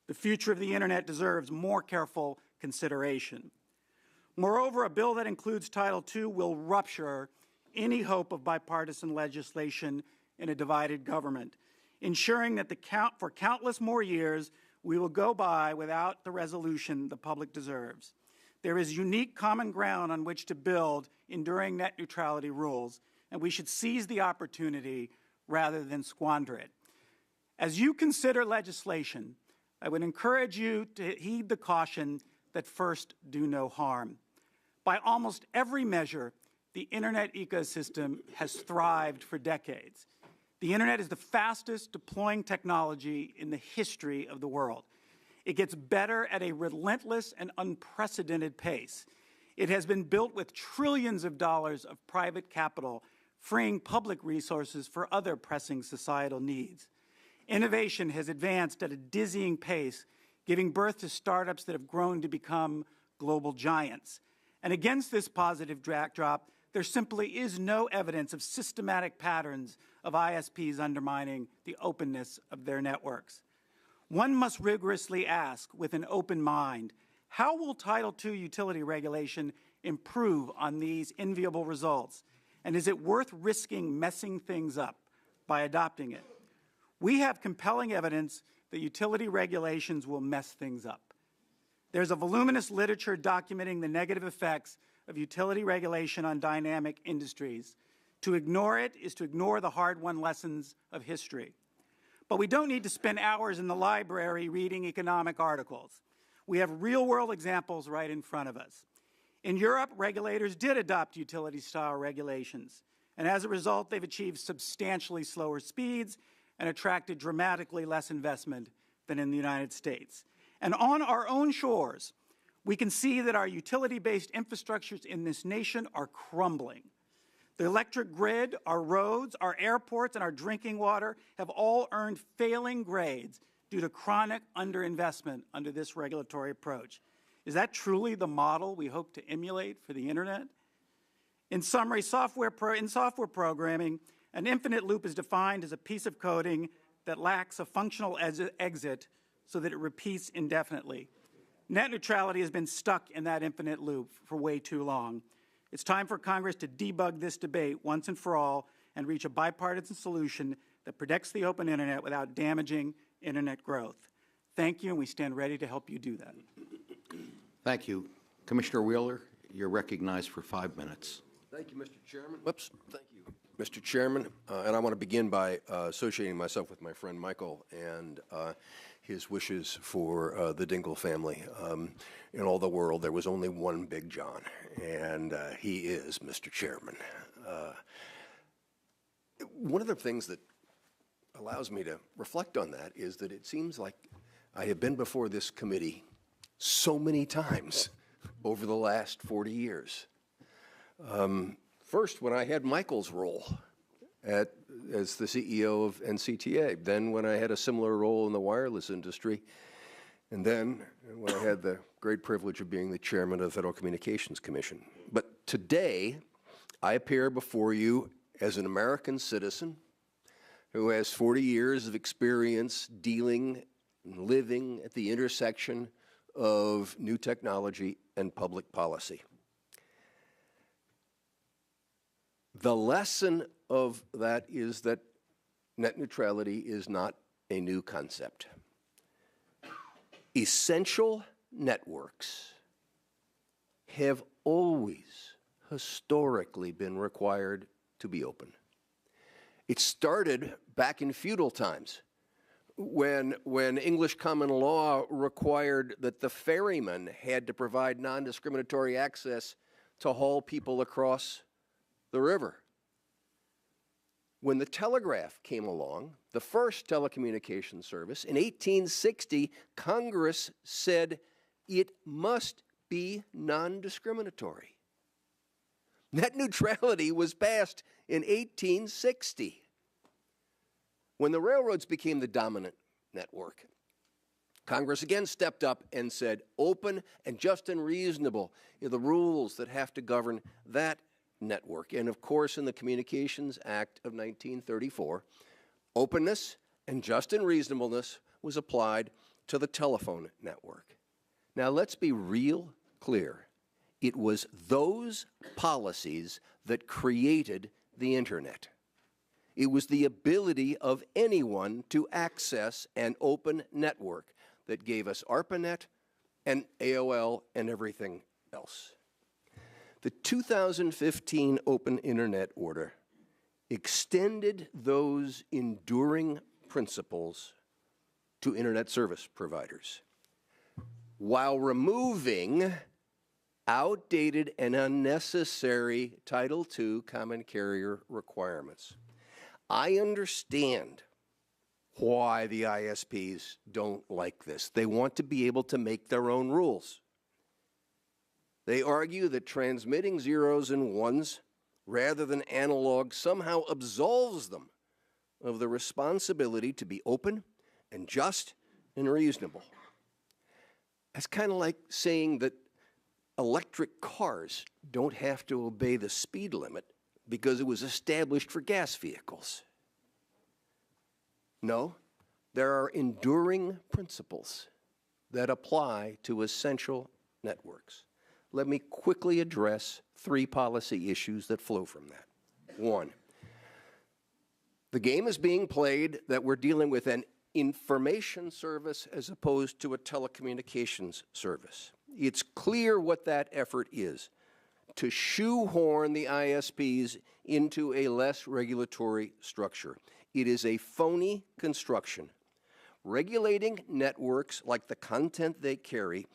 [SPEAKER 10] The future of the internet deserves more careful consideration. Moreover, a bill that includes Title II will rupture any hope of bipartisan legislation in a divided government, ensuring that for countless more years we will go by without the resolution the public deserves. There is unique common ground on which to build enduring net neutrality rules, and we should seize the opportunity rather than squander it. As you consider legislation, I would encourage you to heed the caution that first do no harm. By almost every measure, the internet ecosystem has thrived for decades. The internet is the fastest deploying technology in the history of the world. It gets better at a relentless and unprecedented pace. It has been built with trillions of dollars of private capital, freeing public resources for other pressing societal needs. Innovation has advanced at a dizzying pace, giving birth to startups that have grown to become global giants. And against this positive backdrop, there simply is no evidence of systematic patterns of ISPs undermining the openness of their networks. One must rigorously ask, with an open mind, how will Title II utility regulation improve on these enviable results? And is it worth risking messing things up by adopting it? We have compelling evidence that utility regulations will mess things up. There's a voluminous literature documenting the negative effects of utility regulation on dynamic industries. To ignore it is to ignore the hard-won lessons of history. But we don't need to spend hours in the library reading economic articles. We have real-world examples right in front of us. In Europe, regulators did adopt utility-style regulations, and as a result, they've achieved substantially slower speeds and attracted dramatically less investment than in the United States. And on our own shores, we can see that our utility-based infrastructures in this nation are crumbling. The electric grid, our roads, our airports, and our drinking water have all earned failing grades due to chronic underinvestment under this regulatory approach. Is that truly the model we hope to emulate for the Internet? In summary, in software programming, an infinite loop is defined as a piece of coding that lacks a functional exit so that it repeats indefinitely. Net neutrality has been stuck in that infinite loop for way too long. It's time for Congress to debug this debate once and for all and reach a bipartisan solution that protects the open Internet without damaging Internet growth. Thank you, and we stand ready to help you do that.
[SPEAKER 1] Thank you. Commissioner Wheeler, you're recognized for 5 minutes.
[SPEAKER 11] Thank you, Mr. Chairman. Whoops. Thank you, Mr. Chairman. And I want to begin by associating myself with my friend Michael and his wishes for the Dingell family. In all the world, there was only one Big John, and he is Mr. Chairman. One of the things that allows me to reflect on that is that it seems like I have been before this committee so many times over the last 40 years. First, when I had Michael's role as the CEO of NCTA, then when I had a similar role in the wireless industry, and then when I had the great privilege of being the chairman of the Federal Communications Commission. But today, I appear before you as an American citizen who has 40 years of experience dealing and living at the intersection of new technology and public policy. The lesson of that is that net neutrality is not a new concept. Essential networks have always historically been required to be open. It started back in feudal times when English common law required that the ferryman had to provide non-discriminatory access to haul people across the river. When the telegraph came along, the first telecommunications service, in 1860, Congress said it must be non-discriminatory. Net neutrality was passed in 1860. When the railroads became the dominant network, Congress again stepped up and said, open and just and reasonable are the rules that have to govern that network. And of course, in the Communications Act of 1934, openness and just and reasonableness was applied to the telephone network. Now, let's be real clear. It was those policies that created the Internet. It was the ability of anyone to access an open network that gave us ARPANET and AOL and everything else. The 2015 Open Internet Order extended those enduring principles to Internet service providers while removing outdated and unnecessary Title II common carrier requirements. I understand why the ISPs don't like this. They want to be able to make their own rules. They argue that transmitting zeros and ones rather than analog somehow absolves them of the responsibility to be open and just and reasonable. That's kind of like saying that electric cars don't have to obey the speed limit because it was established for gas vehicles. No, there are enduring principles that apply to essential networks. Let me quickly address 3 policy issues that flow from that. 1, the game is being played that we're dealing with an information service as opposed to a telecommunications service. It's clear what that effort is, to shoehorn the ISPs into a less regulatory structure. It is a phony construction. Regulating networks like the content they carry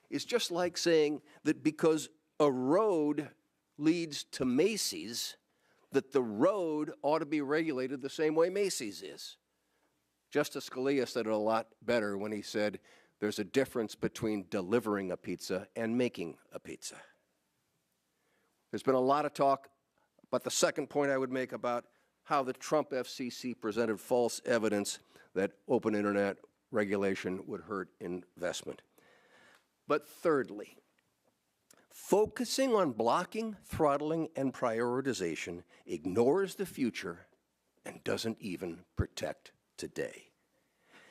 [SPEAKER 11] is just like saying that because a road leads to Macy's, that the road ought to be regulated the same way Macy's is. Justice Scalia said it a lot better when he said there's a difference between delivering a pizza and making a pizza. There's been a lot of talk about the second point I would make about how the Trump FCC presented false evidence that open internet regulation would hurt investment. But thirdly, focusing on blocking, throttling, and prioritization ignores the future and doesn't even protect today.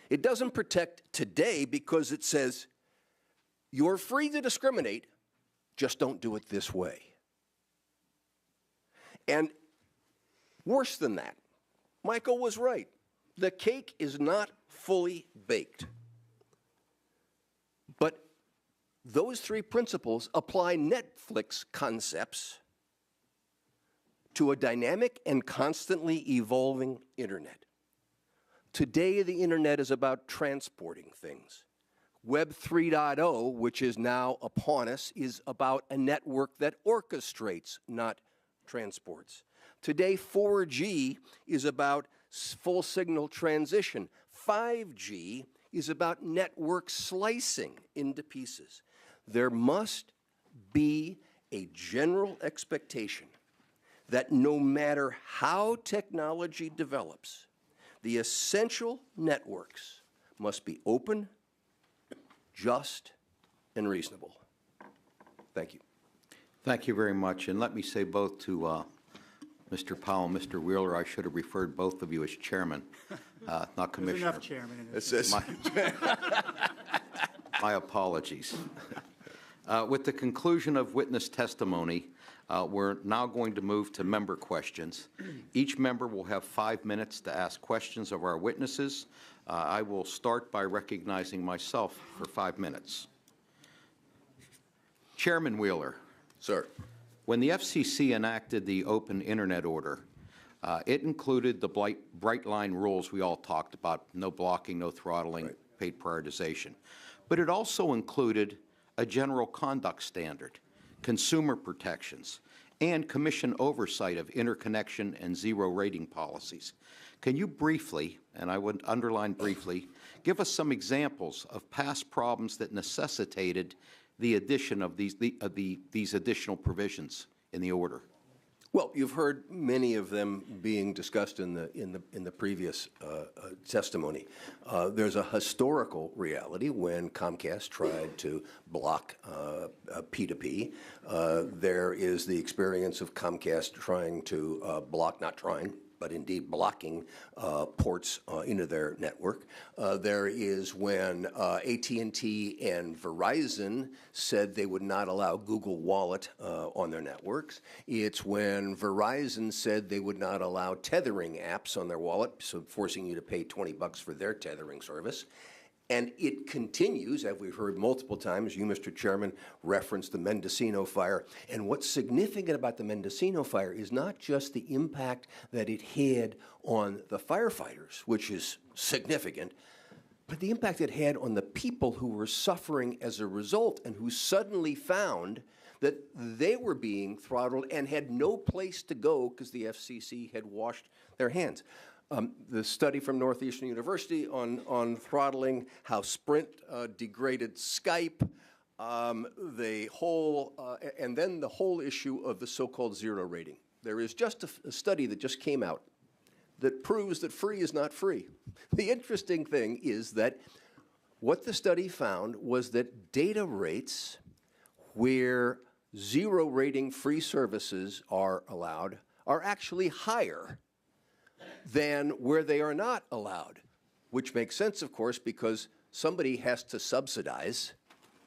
[SPEAKER 11] It doesn't protect today because it says, you're free to discriminate, just don't do it this way. And worse than that, Michael was right. The cake is not fully baked. But those 3 principles apply Netflix concepts to a dynamic and constantly evolving internet. Today, the internet is about transporting things. Web 3.0, which is now upon us, is about a network that orchestrates, not transports. Today, 4G is about full signal transition. 5G is about network slicing into pieces. There must be a general expectation that no matter how technology develops, the essential networks must be open, just, and reasonable. Thank you.
[SPEAKER 1] Thank you very much. And let me say both to Mr. Powell and Mr. Wheeler, I should have referred both of you as chairman, not commissioner.
[SPEAKER 10] There's enough chairman in this.
[SPEAKER 1] My apologies. With the conclusion of witness testimony, we're now going to move to member questions. Each member will have 5 minutes to ask questions of our witnesses. I will start by recognizing myself for 5 minutes. Chairman Wheeler.
[SPEAKER 11] Sir.
[SPEAKER 1] When the FCC enacted the open internet order, it included the bright line rules we all talked about, no blocking, no throttling, right, paid prioritization. But it also included a general conduct standard, consumer protections, and commission oversight of interconnection and zero rating policies. Can you briefly, and I would underline briefly, give us some examples of past problems that necessitated the addition of these additional provisions in the order?
[SPEAKER 11] Well, you've heard many of them being discussed in the previous testimony. There's a historical reality when Comcast tried to block P2P. There is the experience of Comcast trying to block, not trying, but indeed blocking ports into their network. There is when AT&T and Verizon said they would not allow Google Wallet on their networks. It's when Verizon said they would not allow tethering apps on their wallet, so forcing you to pay $20 for their tethering service. And it continues, as we've heard multiple times. You, Mr. Chairman, referenced the Mendocino fire. And what's significant about the Mendocino fire is not just the impact that it had on the firefighters, which is significant, but the impact it had on the people who were suffering as a result and who suddenly found that they were being throttled and had no place to go because the FCC had washed their hands. The study from Northeastern University on throttling, how Sprint degraded Skype, the whole, and then the whole issue of the so-called zero rating. There is just a study that just came out that proves that free is not free. The interesting thing is that what the study found was that data rates where 0 rating free services are allowed are actually higher than where they are not allowed, which makes sense, of course, because somebody has to subsidize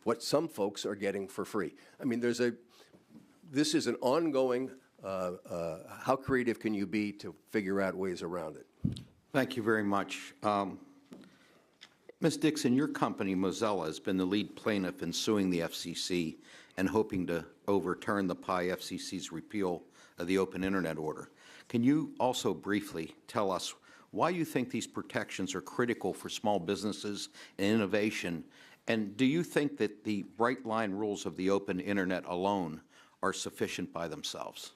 [SPEAKER 11] what some folks are getting for free. I mean, this is an ongoing, how creative can you be to figure out ways around it?
[SPEAKER 1] Thank you very much. Ms. Dixon, your company, Mozilla, has been the lead plaintiff in suing the FCC and hoping to overturn the FCC's repeal of the Open Internet Order. Can you also briefly tell us why you think these protections are critical for small businesses and innovation, and do you think that the bright line rules of the Open Internet alone are sufficient by themselves?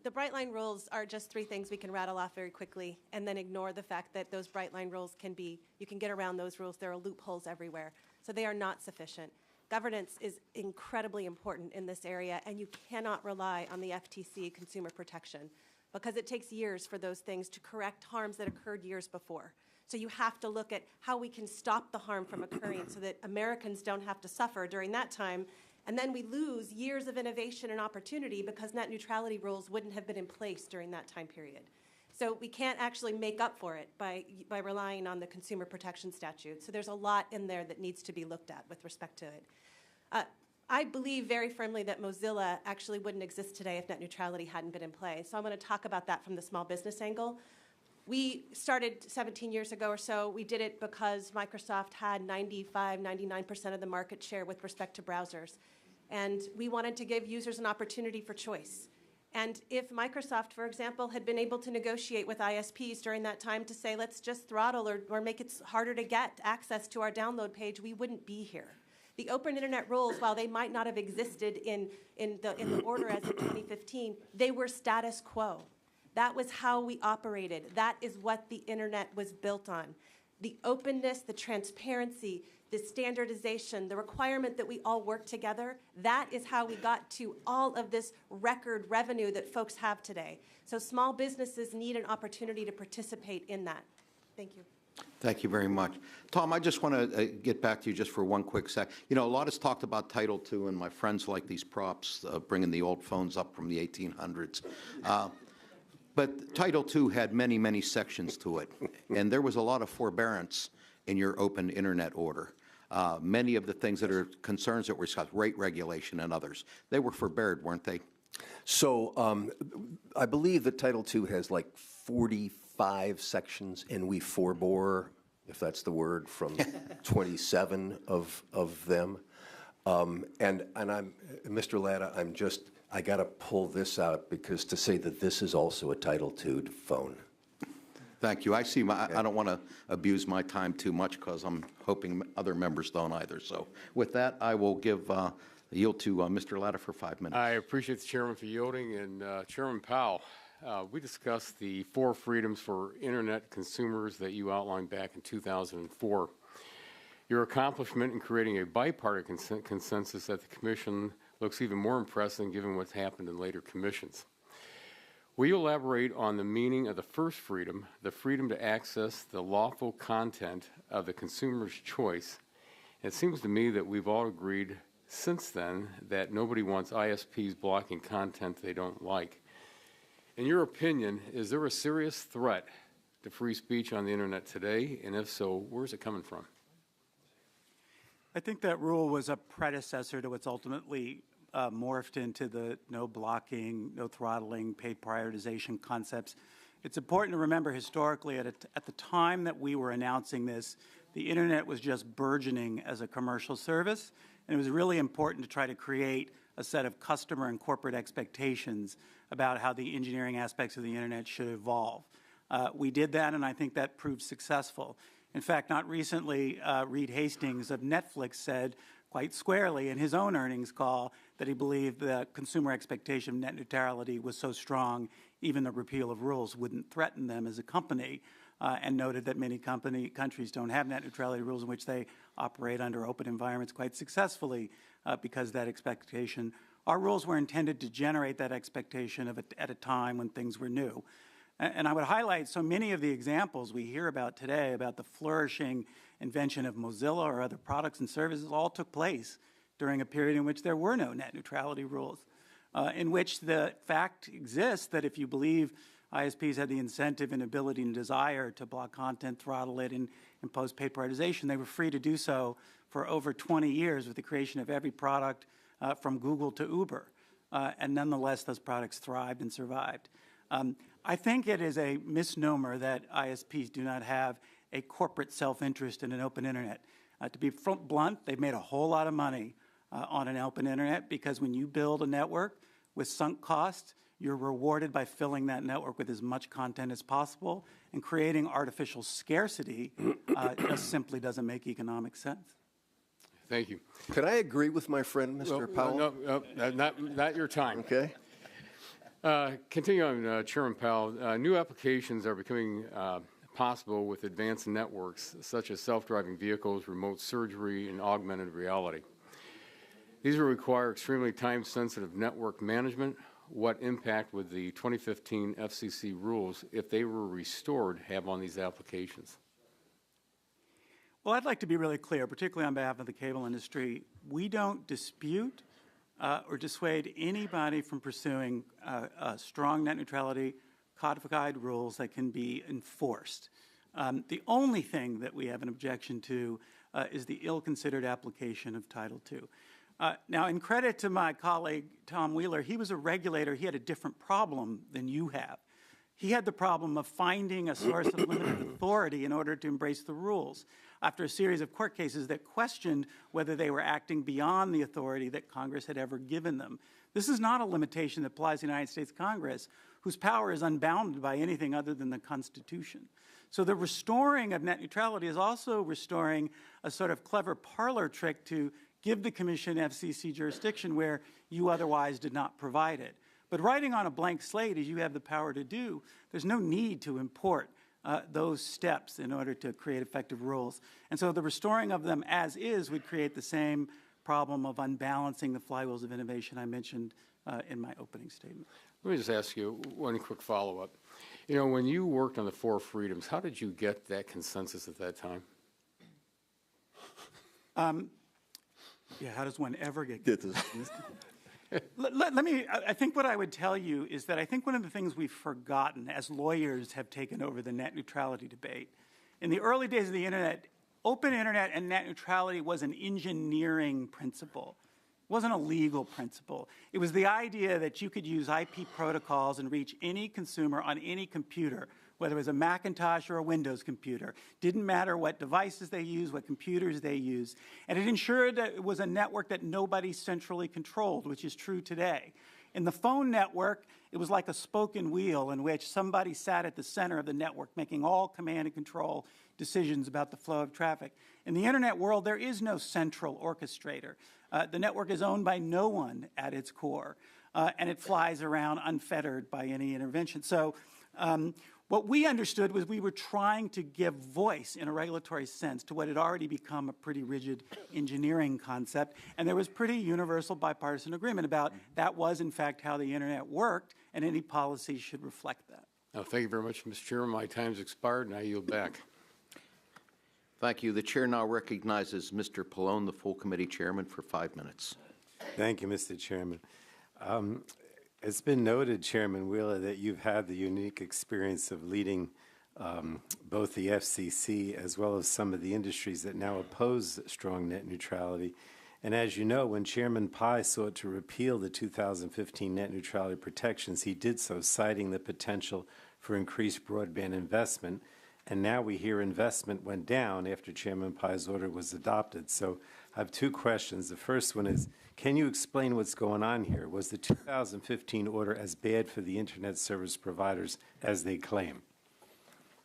[SPEAKER 6] The bright line rules are just 3 things we can rattle off very quickly and then ignore the fact that those bright line rules you can get around those rules. There are loopholes everywhere. So they are not sufficient. Governance is incredibly important in this area, and you cannot rely on the FTC consumer protection because it takes years for those things to correct harms that occurred years before. So you have to look at how we can stop the harm from occurring so that Americans don't have to suffer during that time. And then we lose years of innovation and opportunity because net neutrality rules wouldn't have been in place during that time period. So we can't actually make up for it by relying on the consumer protection statute. So there's a lot in there that needs to be looked at with respect to it. I believe very firmly that Mozilla actually wouldn't exist today if net neutrality hadn't been in play. So I'm going to talk about that from the small business angle. We started 17 years ago or so. We did it because Microsoft had 99% of the market share with respect to browsers. And we wanted to give users an opportunity for choice. And if Microsoft, for example, had been able to negotiate with ISPs during that time to say, let's just throttle or make it harder to get access to our download page, we wouldn't be here. The Open Internet rules, while they might not have existed in the order as of 2015, they were status quo. That was how we operated. That is what the Internet was built on. The openness, the transparency, the standardization, the requirement that we all work together, that is how we got to all of this record revenue that folks have today. So small businesses need an opportunity to participate in that. Thank you.
[SPEAKER 1] Thank you very much. Tom, I just want to get back to you just for one quick sec. You know, a lot is talked about Title II, and my friends like these props, bringing the old phones up from the 1800s. But Title II had many, many sections to it, and there was a lot of forbearance in your Open Internet Order. Many of the things that are concerns that were discussed, rate regulation and others, they were forbeared, weren't they?
[SPEAKER 11] So I believe that Title II has like 45 sections, and we forbore, if that's the word, from 27 of them. And I'm, Mr. Latta, I got to pull this out because to say that this is also a Title II phone.
[SPEAKER 1] Thank you. I see. I don't want to abuse my time too much because I'm hoping other members don't either. So with that, I will yield to Mr. Latta for 5 minutes.
[SPEAKER 2] I appreciate the chairman for yielding. And Chairman Powell, we discussed the 4 freedoms for Internet consumers that you outlined back in 2004. Your accomplishment in creating a bipartisan consensus at the Commission looks even more impressive given what's happened in later commissions. Will you elaborate on the meaning of the first freedom, the freedom to access the lawful content of the consumer's choice? It seems to me that we've all agreed since then that nobody wants ISPs blocking content they don't like. In your opinion, is there a serious threat to free speech on the Internet today? And if so, where's it coming from?
[SPEAKER 10] I think that rule was a predecessor to what's ultimately morphed into the no blocking, no throttling, paid prioritization concepts. It's important to remember historically at the time that we were announcing this, the Internet was just burgeoning as a commercial service, and it was really important to try to create a set of customer and corporate expectations about how the engineering aspects of the Internet should evolve. We did that, and I think that proved successful. In fact, not recently, Reed Hastings of Netflix said quite squarely in his own earnings call that he believed the consumer expectation of net neutrality was so strong, even the repeal of rules wouldn't threaten them as a company, and noted that many countries don't have net neutrality rules in which they operate under open environments quite successfully because of that expectation. Our rules were intended to generate that expectation at a time when things were new. And I would highlight so many of the examples we hear about today about the flourishing invention of Mozilla or other products and services all took place during a period in which there were no net neutrality rules, in which the fact exists that if you believe ISPs had the incentive and ability and desire to block content, throttle it, and impose paid prioritization, they were free to do so for over 20 years with the creation of every product from Google to Uber. And nonetheless, those products thrived and survived. I think it is a misnomer that ISPs do not have a corporate self-interest in an open internet. To be blunt, they've made a whole lot of money on an open internet because when you build a network with sunk costs, you're rewarded by filling that network with as much content as possible, and creating artificial scarcity just simply doesn't make economic sense.
[SPEAKER 2] Thank you.
[SPEAKER 11] Could I agree with my friend, Mr. Powell?
[SPEAKER 2] No, not your time.
[SPEAKER 11] Okay.
[SPEAKER 2] Continue on, Chairman Powell. New applications are becoming possible with advanced networks such as self-driving vehicles, remote surgery, and augmented reality. These will require extremely time-sensitive network management. What impact would the 2015 FCC rules, if they were restored, have on these applications?
[SPEAKER 10] Well, I'd like to be really clear, particularly on behalf of the cable industry. We don't dispute or dissuade anybody from pursuing strong net neutrality codified rules that can be enforced. The only thing that we have an objection to is the ill-considered application of Title II. Now, in credit to my colleague, Tom Wheeler, he was a regulator. He had a different problem than you have. He had the problem of finding a source of limited authority in order to embrace the rules after a series of court cases that questioned whether they were acting beyond the authority that Congress had ever given them. This is not a limitation that applies to the United States Congress, whose power is unbounded by anything other than the Constitution. So the restoring of net neutrality is also restoring a sort of clever parlor trick to give the Commission FCC jurisdiction where you otherwise did not provide it. But writing on a blank slate, as you have the power to do, there's no need to import those steps in order to create effective rules. And so the restoring of them as is would create the same problem of unbalancing the flywheels of innovation I mentioned in my opening statement.
[SPEAKER 2] Let me just ask you one quick follow-up. You know, when you worked on the Four Freedoms, how did you get that consensus at that time?
[SPEAKER 10] Yeah, how does one ever get consensus? I think what I would tell you is that I think one of the things we've forgotten as lawyers have taken over the net neutrality debate. In the early days of the internet, open internet and net neutrality was an engineering principle. It wasn't a legal principle. It was the idea that you could use IP protocols and reach any consumer on any computer, whether it was a Macintosh or a Windows computer. Didn't matter what devices they used, what computers they used. And it ensured that it was a network that nobody centrally controlled, which is true today. In the phone network, it was like a spoken wheel in which somebody sat at the center of the network making all command and control decisions about the flow of traffic. In the internet world, there is no central orchestrator. The network is owned by no one at its core, and it flies around unfettered by any intervention. So what we understood was we were trying to give voice in a regulatory sense to what had already become a pretty rigid engineering concept, and there was pretty universal bipartisan agreement about that was, in fact, how the internet worked, and any policy should reflect that.
[SPEAKER 2] Thank you very much, Mr. Chairman. My time's expired, and I yield back.
[SPEAKER 1] Thank you. The chair now recognizes Mr. Pallone, the full committee chairman, for 5 minutes.
[SPEAKER 4] Thank you, Mr. Chairman. It's been noted, Chairman Wheeler, that you've had the unique experience of leading both the FCC as well as some of the industries that now oppose strong net neutrality. And as you know, when Chairman Pai sought to repeal the 2015 net neutrality protections, he did so citing the potential for increased broadband investment. And now we hear investment went down after Chairman Pai's order was adopted. So I have two questions. The first one is, can you explain what's going on here? Was the 2015 order as bad for the Internet service providers as they claim?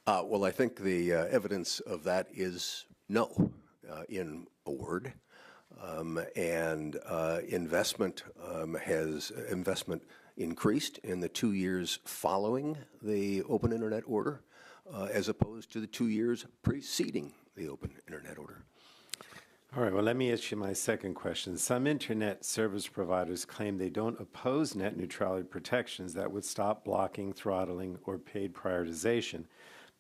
[SPEAKER 11] Well, I think the evidence of that is no, in a word. Investment investment increased in the 2 years following the Open Internet order, as opposed to the 2 years preceding the Open Internet order.
[SPEAKER 4] All right, well, let me ask you my second question. Some internet service providers claim they don't oppose net neutrality protections that would stop blocking, throttling, or paid prioritization.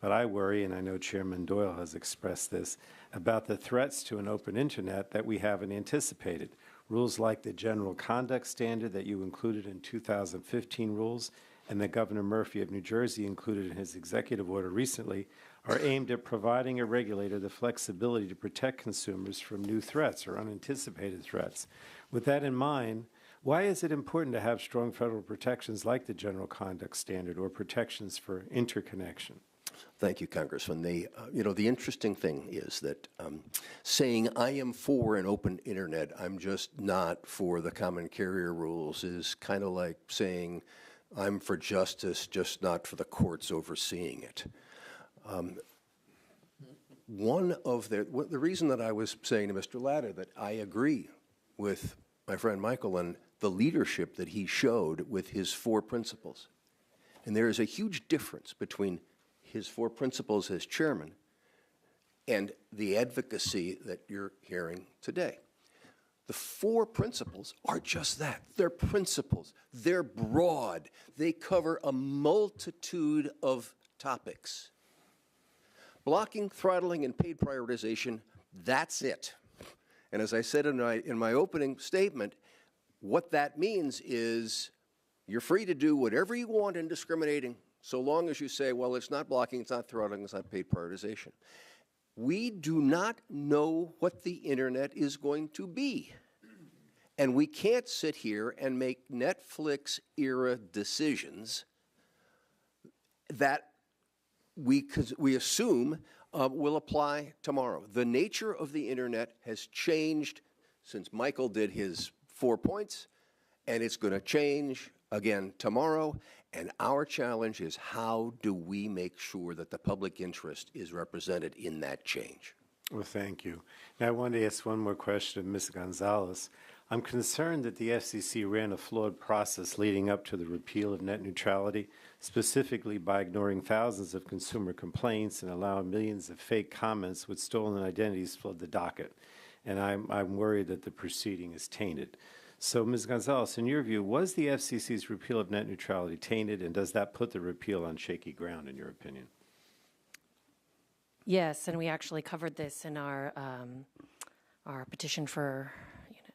[SPEAKER 4] But I worry, and I know Chairman Doyle has expressed this, about the threats to an open internet that we haven't anticipated. Rules like the General Conduct Standard that you included in 2015 rules and that Governor Murphy of New Jersey included in his executive order recently are aimed at providing a regulator the flexibility to protect consumers from new threats or unanticipated threats. With that in mind, why is it important to have strong federal protections like the General Conduct Standard or protections for interconnection?
[SPEAKER 11] Thank you, Congressman. The interesting thing is that saying I am for an open internet, I'm just not for the common carrier rules is kind of like saying I'm for justice, just not for the courts overseeing it. The reason that I was saying to Mr. Latta that I agree with my friend Michael and the leadership that he showed with his 4 principles. And there is a huge difference between his 4 principles as chairman and the advocacy that you're hearing today. The 4 principles are just that. They're principles. They're broad. They cover a multitude of topics. Blocking, throttling, and paid prioritization, that's it. And as I said in my opening statement, what that means is you're free to do whatever you want in discriminating, so long as you say, well, it's not blocking, it's not throttling, it's not paid prioritization. We do not know what the internet is going to be. And we can't sit here and make Netflix-era decisions that we assume will apply tomorrow. The nature of the internet has changed since Michael did his 4 points, and it's going to change again tomorrow. And our challenge is how do we make sure that the public interest is represented in that change?
[SPEAKER 4] Well, thank you. Now, I wanted to ask one more question of Ms. Gonzalez. I'm concerned that the FCC ran a flawed process leading up to the repeal of net neutrality, specifically by ignoring thousands of consumer complaints and allowing millions of fake comments with stolen identities flood the docket. And I'm worried that the proceeding is tainted. So, Ms. Gonzalez, in your view, was the FCC's repeal of net neutrality tainted, and does that put the repeal on shaky ground, in your opinion?
[SPEAKER 9] Yes, and we actually covered this in our petition for,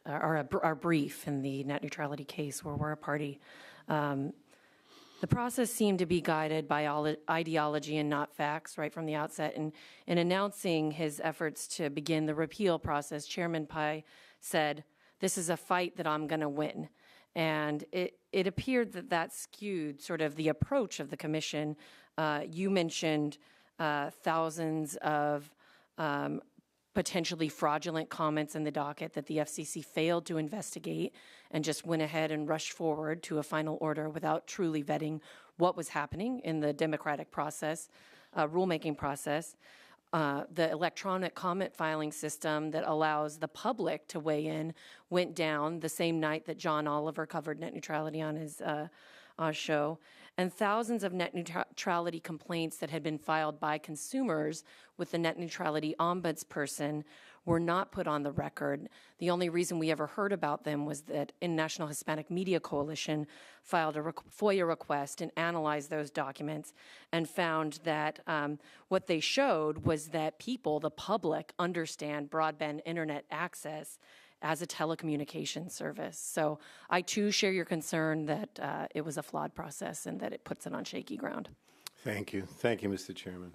[SPEAKER 9] our brief in the net neutrality case where we're a party. The process seemed to be guided by ideology and not facts right from the outset. And in announcing his efforts to begin the repeal process, Chairman Pai said, "This is a fight that I'm going to win." And it appeared that skewed sort of the approach of the commission. You mentioned thousands of potentially fraudulent comments in the docket that the FCC failed to investigate and just went ahead and rushed forward to a final order without truly vetting what was happening in the democratic process, rulemaking process. The electronic comment filing system that allows the public to weigh in went down the same night that John Oliver covered net neutrality on his show. And thousands of net neutrality complaints that had been filed by consumers with the net neutrality ombudsperson were not put on the record. The only reason we ever heard about them was that International Hispanic Media Coalition filed a FOIA request and analyzed those documents and found that what they showed was that people, the public, understand broadband internet access as a telecommunications service. So I too share your concern that it was a flawed process and that it puts it on shaky ground.
[SPEAKER 4] Thank you. Thank you, Mr. Chairman.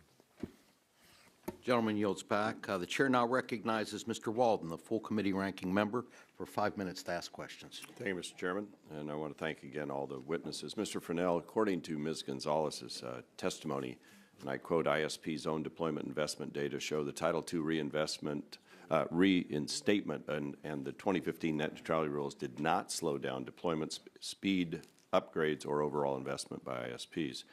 [SPEAKER 1] Gentleman yields back. The chair now recognizes Mr. Walden, the full committee ranking member, for 5 minutes to ask questions.
[SPEAKER 5] Thank you, Mr. Chairman, and I want to thank again all the witnesses. Mr. Fennell, according to Ms. Gonzalez's testimony, and I quote, ISP's own deployment investment data show the Title II reinstatement and the 2015 net neutrality rules did not slow down deployment speed, upgrades, or overall investment by ISPs.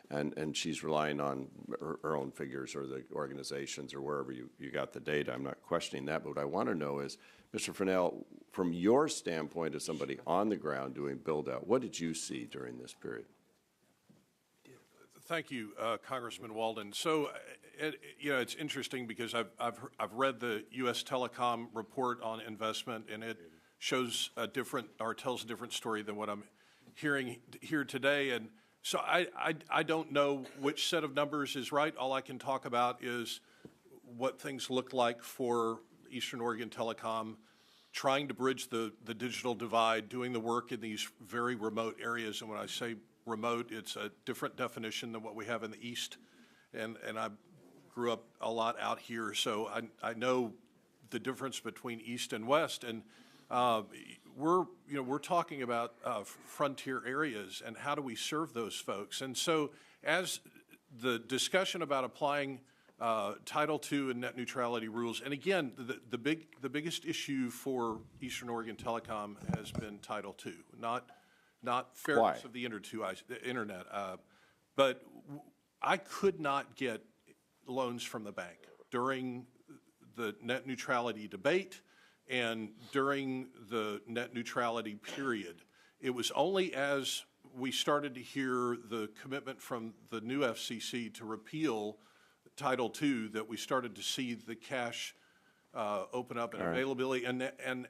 [SPEAKER 5] And she's relying on her own figures or the organizations or wherever you got the data. I'm not questioning that, but what I want to know is, Mr. Fennell, from your standpoint as somebody on the ground doing build-out, what did you see during this period?
[SPEAKER 8] Thank you, Congressman Walden. So, it's interesting because I've read the U.S. Telecom report on investment, and it shows a different, or tells a different story than what I'm hearing here today. And so I don't know which set of numbers is right. All I can talk about is what things look like for Eastern Oregon Telecom, trying to bridge the digital divide, doing the work in these very remote areas. And when I say remote, it's a different definition than what we have in the East. And I grew up a lot out here, so I know the difference between East and West. And we're talking about frontier areas and how do we serve those folks. And so as the discussion about applying Title II and net neutrality rules, and again, the biggest issue for Eastern Oregon Telecom has been Title II, not fairness of the internet. But I could not get loans from the bank during the net neutrality debate and during the net neutrality period. It was only as we started to hear the commitment from the new FCC to repeal Title II that we started to see the cash open up and availability. And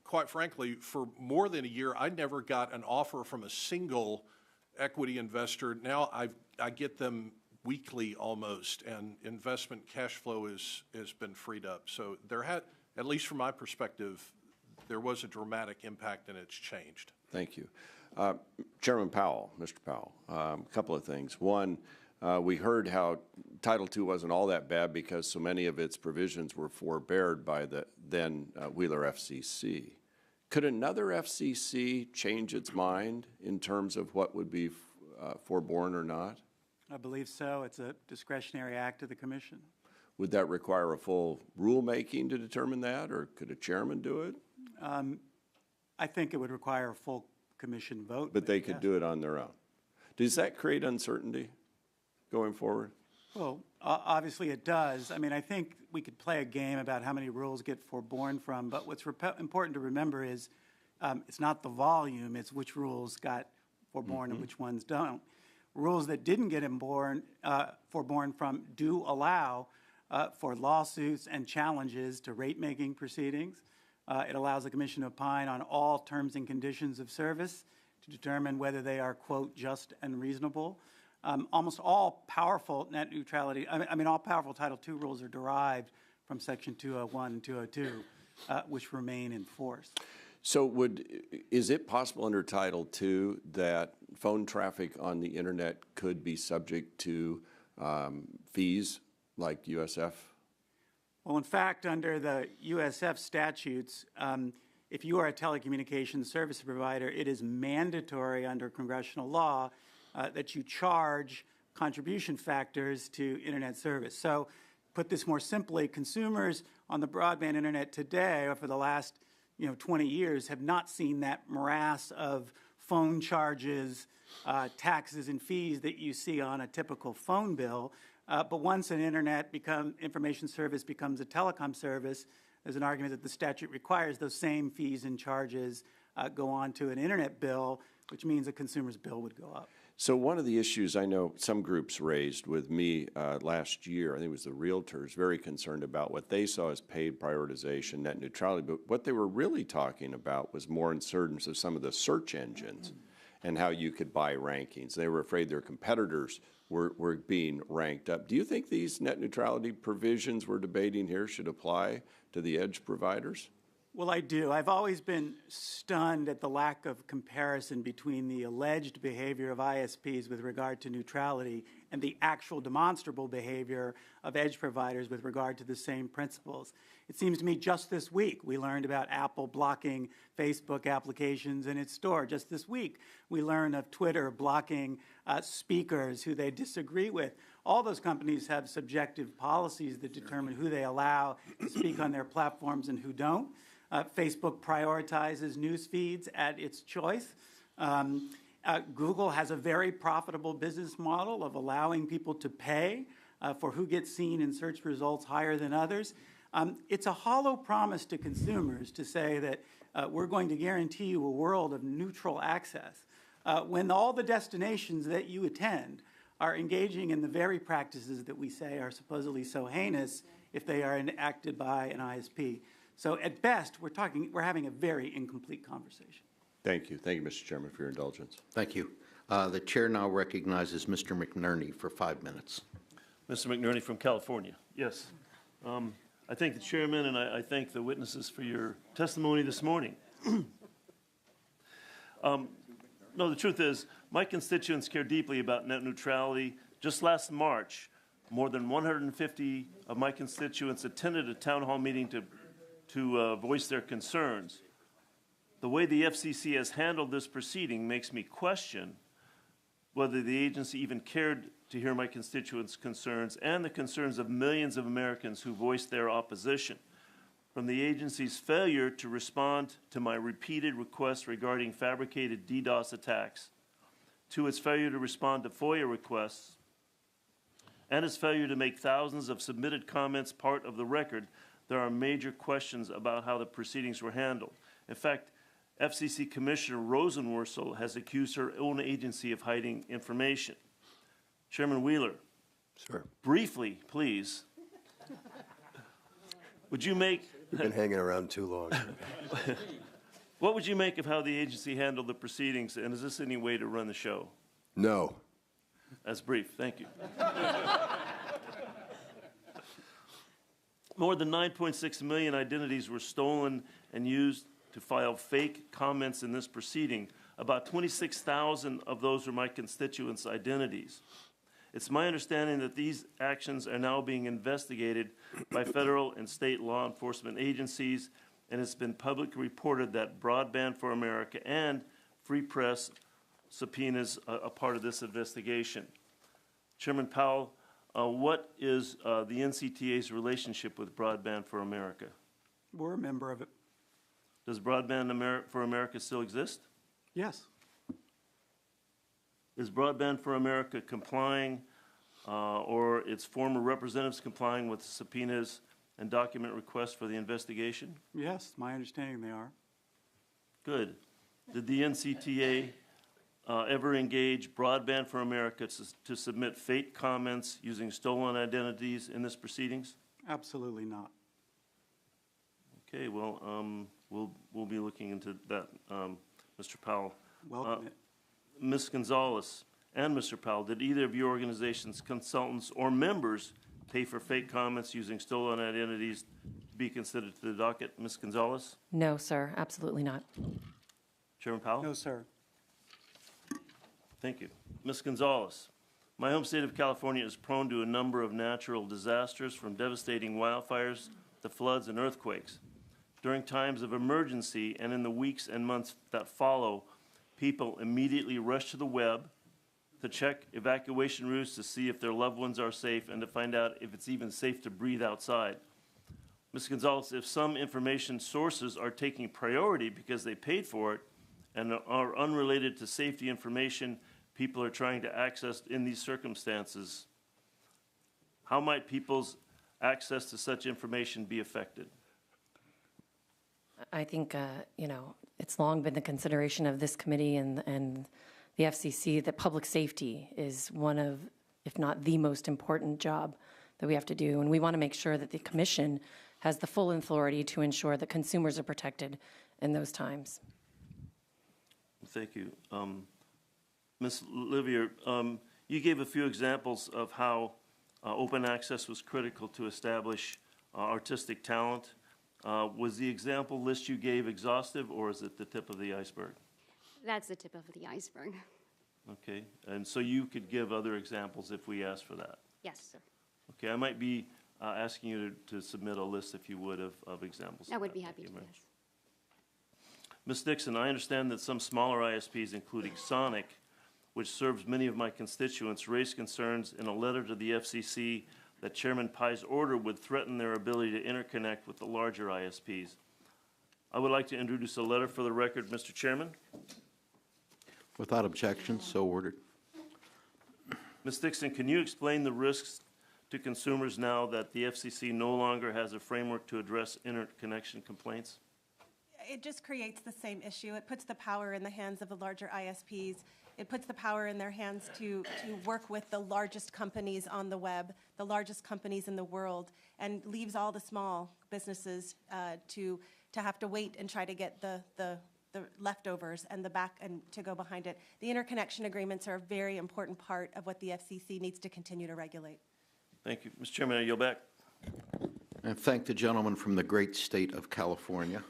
[SPEAKER 8] quite frankly, for more than a year, I never got an offer from a single equity investor. Now I get them weekly almost, and investment cash flow has been freed up. So there had, at least from my perspective, there was a dramatic impact and it's changed.
[SPEAKER 5] Thank you. Chairman Powell, Mr. Powell, a couple of things. One, we heard how Title II wasn't all that bad because so many of its provisions were forbeared by the then Wheeler FCC. Could another FCC change its mind in terms of what would be forborne or not?
[SPEAKER 10] I believe so. It's a discretionary act of the commission.
[SPEAKER 5] Would that require a full rulemaking to determine that, or could a chairman do it?
[SPEAKER 10] I think it would require a full commission vote.
[SPEAKER 5] But they could do it on their own. Does that create uncertainty going forward?
[SPEAKER 10] Well, obviously it does. I mean, I think we could play a game about how many rules get forborne from, but what's important to remember is it's not the volume, it's which rules got forborne and which ones don't. Rules that didn't get forborne from do allow for lawsuits and challenges to rate-making proceedings. It allows the commission to opine on all terms and conditions of service to determine whether they are, quote, just and reasonable. Almost all powerful net neutrality, all powerful Title II rules are derived from Section 201 and 202, which remain in force.
[SPEAKER 5] So is it possible under Title II that phone traffic on the internet could be subject to fees like USF?
[SPEAKER 10] Well, in fact, under the USF statutes, if you are a telecommunications service provider, it is mandatory under congressional law that you charge contribution factors to internet service. So, put this more simply, consumers on the broadband internet today, or for the last 20 years, have not seen that morass of phone charges, taxes, and fees that you see on a typical phone bill. But once an information service becomes a telecom service, there's an argument that the statute requires those same fees and charges go on to an internet bill, which means a consumer's bill would go up.
[SPEAKER 5] So one of the issues I know some groups raised with me last year, I think it was the realtors, very concerned about what they saw as paid prioritization, net neutrality, but what they were really talking about was more in terms of some of the search engines and how you could buy rankings. They were afraid their competitors were being ranked up. Do you think these net neutrality provisions we're debating here should apply to the edge providers?
[SPEAKER 10] Well, I do. I've always been stunned at the lack of comparison between the alleged behavior of ISPs with regard to neutrality and the actual demonstrable behavior of edge providers with regard to the same principles. It seems to me just this week we learned about Apple blocking Facebook applications in its store. Just this week we learned of Twitter blocking speakers who they disagree with. All those companies have subjective policies that determine who they allow to speak on their platforms and who don't. Facebook prioritizes news feeds at its choice. Google has a very profitable business model of allowing people to pay for who gets seen in search results higher than others. It's a hollow promise to consumers to say that we're going to guarantee you a world of neutral access when all the destinations that you attend are engaging in the very practices that we say are supposedly so heinous if they are enacted by an ISP. So at best, we're having a very incomplete conversation.
[SPEAKER 5] Thank you. Thank you, Mr. Chairman, for your indulgence.
[SPEAKER 1] Thank you. The chair now recognizes Mr. McNerney for 5 minutes.
[SPEAKER 12] Mr. McNerney from California. Yes. I thank the chairman and I thank the witnesses for your testimony this morning. No, the truth is, my constituents care deeply about net neutrality. Just last March, more than 150 of my constituents attended a town hall meeting to voice their concerns. The way the FCC has handled this proceeding makes me question whether the agency even cared to hear my constituents' concerns and the concerns of millions of Americans who voiced their opposition. From the agency's failure to respond to my repeated requests regarding fabricated DDoS attacks, to its failure to respond to FOIA requests, and its failure to make thousands of submitted comments part of the record, there are major questions about how the proceedings were handled. In fact, FCC Commissioner Rosenworcel has accused her own agency of hiding information. Chairman Wheeler.
[SPEAKER 11] Sir.
[SPEAKER 12] Briefly, please. Would you make...
[SPEAKER 11] You've been hanging around too long.
[SPEAKER 12] What would you make of how the agency handled the proceedings, and is this any way to run the show?
[SPEAKER 11] No.
[SPEAKER 12] That's brief. Thank you. More than 9.6 million identities were stolen and used to file fake comments in this proceeding. About 26,000 of those are my constituents' identities. It's my understanding that these actions are now being investigated by federal and state law enforcement agencies, and it's been publicly reported that Broadband for America and Free Press subpoenas are part of this investigation. Chairman Powell, what is the NCTA's relationship with Broadband for America?
[SPEAKER 10] We're a member of it.
[SPEAKER 12] Does Broadband for America still exist?
[SPEAKER 10] Yes.
[SPEAKER 12] Is Broadband for America complying or its former representatives complying with subpoenas and document requests for the investigation?
[SPEAKER 10] Yes, my understanding they are.
[SPEAKER 12] Good. Did the NCTA ever engage Broadband for America to submit fake comments using stolen identities in this proceedings?
[SPEAKER 10] Absolutely not.
[SPEAKER 12] Okay, well, we'll be looking into that, Mr. Powell.
[SPEAKER 10] Welcome it.
[SPEAKER 12] Ms. Gonzalez and Mr. Powell, did either of your organization's consultants or members pay for fake comments using stolen identities to be considered to the docket? Ms. Gonzalez?
[SPEAKER 9] No, sir, absolutely not.
[SPEAKER 12] Chairman Powell?
[SPEAKER 10] No, sir.
[SPEAKER 12] Thank you. Ms. Gonzalez, my home state of California is prone to a number of natural disasters, from devastating wildfires to floods and earthquakes. During times of emergency and in the weeks and months that follow, people immediately rush to the web to check evacuation routes to see if their loved ones are safe and to find out if it's even safe to breathe outside. Ms. Gonzalez, if some information sources are taking priority because they paid for it and are unrelated to safety information people are trying to access in these circumstances, how might people's access to such information be affected?
[SPEAKER 9] I think, it's long been the consideration of this committee and the FCC that public safety is one of, if not the most important job that we have to do. And we want to make sure that the commission has the full authority to ensure that consumers are protected in those times.
[SPEAKER 12] Thank you. Ms. Livier, you gave a few examples of how open access was critical to establish artistic talent. Was the example list you gave exhaustive, or is it the tip of the iceberg?
[SPEAKER 7] That's the tip of the iceberg.
[SPEAKER 12] Okay, and so you could give other examples if we asked for that?
[SPEAKER 7] Yes, sir.
[SPEAKER 12] Okay, I might be asking you to submit a list, if you would, of examples.
[SPEAKER 7] I would be happy to, yes.
[SPEAKER 12] Ms. Dixon, I understand that some smaller ISPs, including Sonic, which serves many of my constituents, raised concerns in a letter to the FCC that Chairman Pai's order would threaten their ability to interconnect with the larger ISPs. I would like to introduce a letter for the record, Mr. Chairman.
[SPEAKER 1] Without objection, so ordered.
[SPEAKER 12] Ms. Dixon, can you explain the risks to consumers now that the FCC no longer has a framework to address interconnection complaints?
[SPEAKER 6] It just creates the same issue. It puts the power in the hands of the larger ISPs. It puts the power in their hands to work with the largest companies on the web, the largest companies in the world, and leaves all the small businesses to have to wait and try to get the leftovers and the back and to go behind it. The interconnection agreements are a very important part of what the FCC needs to continue to regulate.
[SPEAKER 12] Thank you. Mr. Chairman, I yield back.
[SPEAKER 1] And thank the gentleman from the great state of California.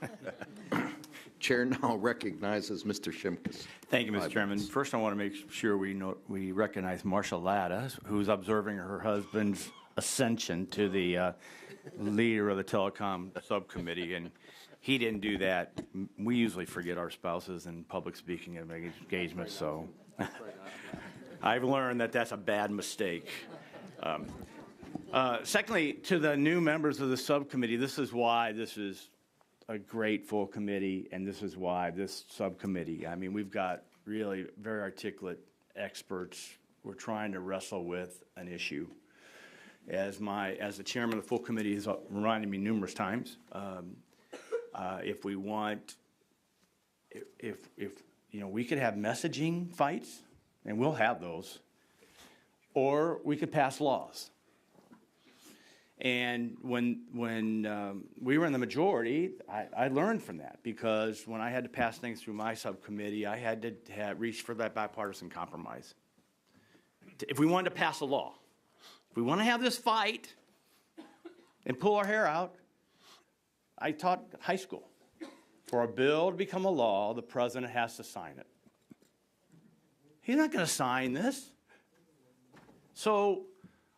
[SPEAKER 1] Chair now recognizes Mr. Shimkus.
[SPEAKER 13] Thank you, Mr. Chairman. First, I want to make sure we recognize Marsha Latta, who's observing her husband's ascension to the leader of the telecom subcommittee, and he didn't do that. We usually forget our spouses in public speaking engagements, so I've learned that that's a bad mistake. Secondly, to the new members of the subcommittee, this is why this is a great full committee, and this is why this subcommittee, I mean, we've got really very articulate experts. We're trying to wrestle with an issue. As the chairman of the full committee has reminded me numerous times, if we want, if you know, we could have messaging fights, and we'll have those, or we could pass laws. And when we were in the majority, I learned from that, because when I had to pass things through my subcommittee, I had to reach for that bipartisan compromise. If we wanted to pass a law, if we want to have this fight and pull our hair out, I taught high school. For a bill to become a law, the president has to sign it. He's not going to sign this. So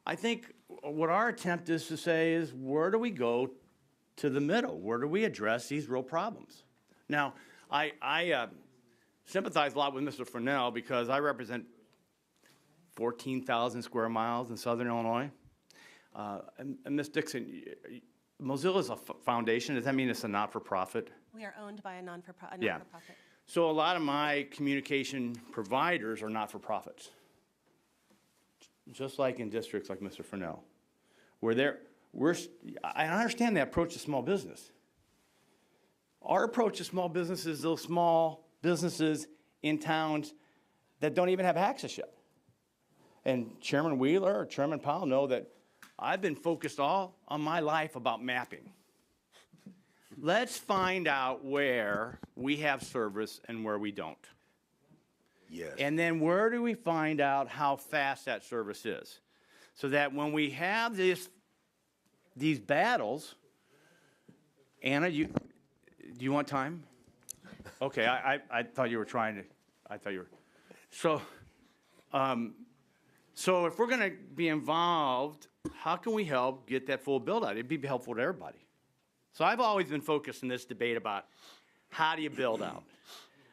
[SPEAKER 13] I think what our attempt is to say is, where do we go to the middle? Where do we address these real problems? Now, I sympathize a lot with Mr. Furnell, because I represent 14,000 square miles in southern Illinois. And Ms. Dixon, Mozilla is a foundation. Does that mean it's a not-for-profit?
[SPEAKER 6] We are owned by a non-for-profit.
[SPEAKER 13] Yeah. So a lot of my communication providers are not-for-profits, just like in districts like Mr. Furnell, where I understand the approach to small business. Our approach to small business is those small businesses in towns that don't even have access yet. And Chairman Wheeler or Chairman Powell know that I've been focused all on my life about mapping. Let's find out where we have service and where we don't.
[SPEAKER 11] Yes.
[SPEAKER 13] And then where do we find out how fast that service is? So that when we have these battles, Anna, do you want time? Okay, I thought you were trying to, I thought you were. So if we're going to be involved, how can we help get that full build out? It'd be helpful to everybody. So I've always been focused in this debate about how do you build out?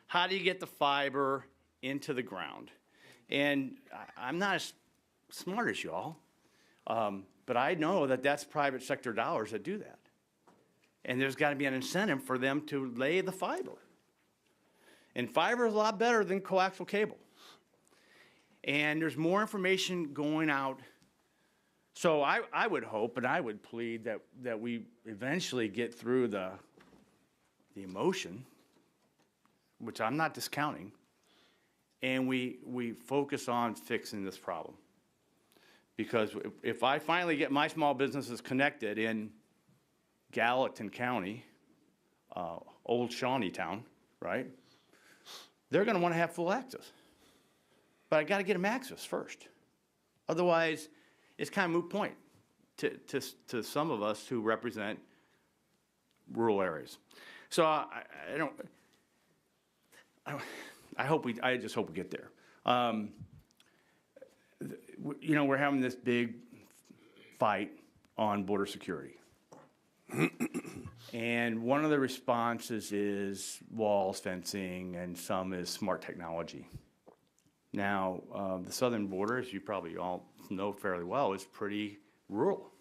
[SPEAKER 13] How do you get the fiber into the ground? And I'm not as smart as y'all, but I know that that's private sector dollars that do that. And there's got to be an incentive for them to lay the fiber. And fiber is a lot better than coaxial cable. And there's more information going out. So I would hope and I would plead that we eventually get through the emotion, which I'm not discounting, and we focus on fixing this problem. Because if I finally get my small businesses connected in Gallatin County, old Shawneetown, right, they're going to want to have full access. But I got to get them access first. Otherwise, it's kind of moot point to some of us who represent rural areas. So I just hope we get there. You know, we're having this big fight on border security. And one of the responses is walls, fencing, and some is smart technology. Now, the southern border, as you probably all know fairly well, is pretty rural.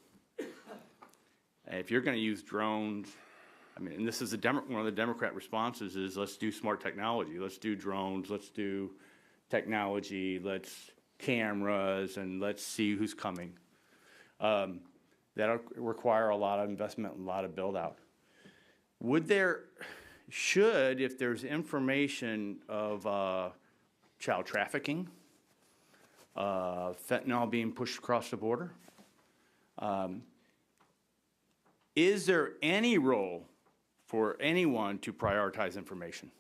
[SPEAKER 13] If you're going to use drones, I mean, and this is one of the Democrat responses is, let's do smart technology, let's do drones, let's do technology, let's cameras, and let's see who's coming. That'll require a lot of investment and a lot of build out. If there's information of child trafficking, fentanyl being pushed across the border. Is there any role for anyone to prioritize information?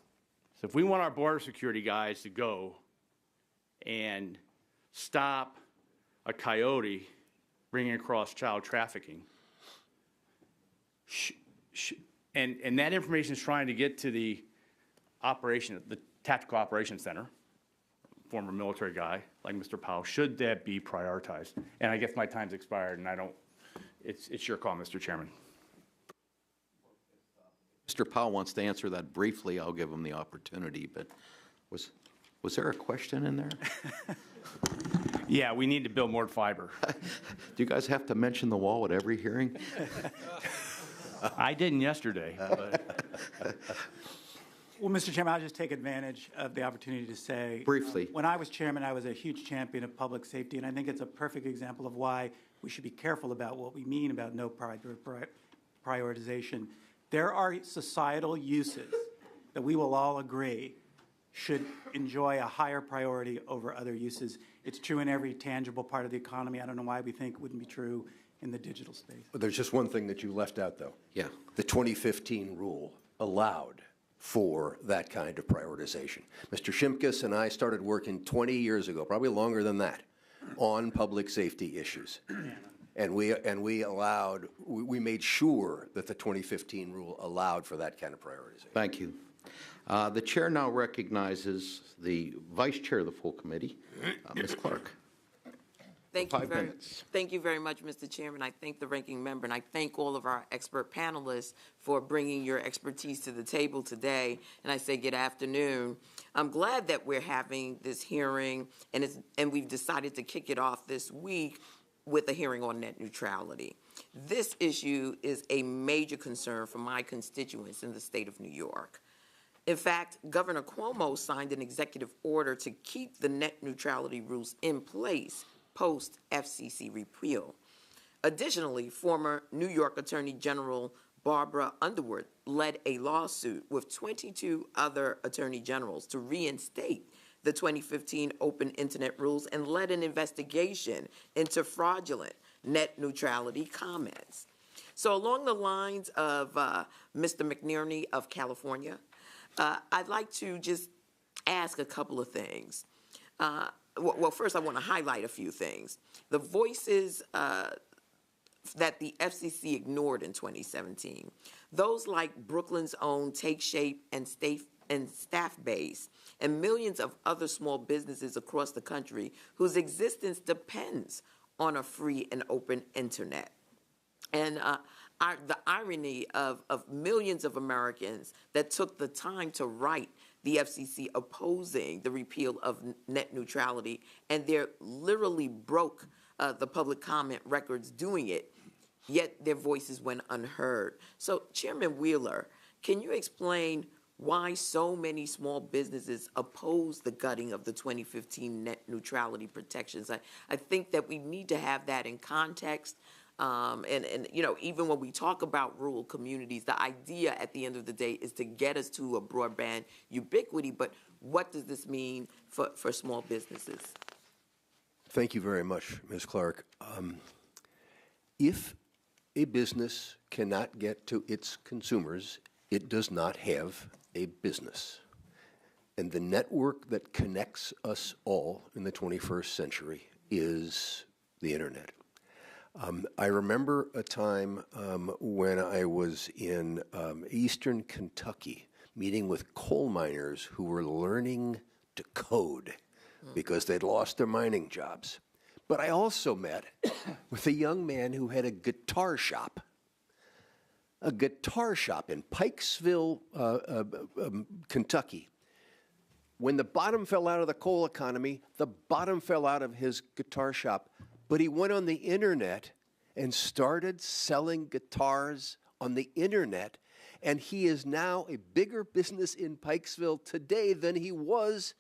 [SPEAKER 13] So if we want our border security guys to go and stop a coyote bringing across child trafficking, and that information is trying to get to the Tactical Operations Center, former military guy like Mr. Powell, should that be prioritized? And I guess my time's expired, and it's your call, Mr. Chairman.
[SPEAKER 1] Mr. Powell wants to answer that briefly. I'll give him the opportunity, but was there a question in there?
[SPEAKER 13] Yeah, we need to build more fiber.
[SPEAKER 1] Do you guys have to mention the wall at every hearing?
[SPEAKER 13] I didn't yesterday. But.
[SPEAKER 10] Well, Mr. Chairman, I'll just take advantage of the opportunity to say,
[SPEAKER 1] briefly,
[SPEAKER 10] when I was chairman, I was a huge champion of public safety, and I think it's a perfect example of why we should be careful about what we mean about no prioritization. There are societal uses that we will all agree should enjoy a higher priority over other uses. It's true in every tangible part of the economy. I don't know why we think it wouldn't be true in the digital space.
[SPEAKER 11] But there's just one thing that you left out, though.
[SPEAKER 1] Yeah.
[SPEAKER 11] The 2015 rule allowed for that kind of prioritization. Mr. Shimkus and I started working 20 years ago, probably longer than that, on public safety issues. And we made sure that the 2015 rule allowed for that kind of prioritization.
[SPEAKER 1] Thank you. The chair now recognizes the vice chair of the full committee, Ms. Clark.
[SPEAKER 14] Thank you very much, Mr. Chairman. I thank the ranking member, and I thank all of our expert panelists for bringing your expertise to the table today. And I say good afternoon. I'm glad that we're having this hearing, and we've decided to kick it off this week with a hearing on net neutrality. This issue is a major concern for my constituents in the state of New York. In fact, Governor Cuomo signed an executive order to keep the net neutrality rules in place post FCC repeal. Additionally, former New York Attorney General Barbara Underwood led a lawsuit with 22 other attorney generals to reinstate the 2015 open internet rules and led an investigation into fraudulent net neutrality comments. So along the lines of Mr. McNerney of California, I'd like to just ask a couple of things. Well, first I want to highlight a few things. The voices that the FCC ignored in 2017, those like Brooklyn's own Take Shape and Staff Base, and millions of other small businesses across the country whose existence depends on a free and open internet. And the irony of millions of Americans that took the time to write the FCC opposing the repeal of net neutrality, and they're literally broke the public comment records doing it, yet their voices went unheard. So, Chairman Wheeler, can you explain why so many small businesses oppose the gutting of the 2015 net neutrality protections? I think that we need to have that in context. And you know, even when we talk about rural communities, the idea at the end of the day is to get us to a broadband ubiquity. But what does this mean for small businesses?
[SPEAKER 11] Thank you very much, Ms. Clark. If a business cannot get to its consumers, it does not have a business. And the network that connects us all in the 21st century is the internet. I remember a time when I was in eastern Kentucky meeting with coal miners who were learning to code because they'd lost their mining jobs. But I also met with a young man who had a guitar shop in Pikesville, Kentucky. When the bottom fell out of the coal economy, the bottom fell out of his guitar shop. But he went on the internet and started selling guitars on the internet, and he is now a bigger business in Pikesville today than he was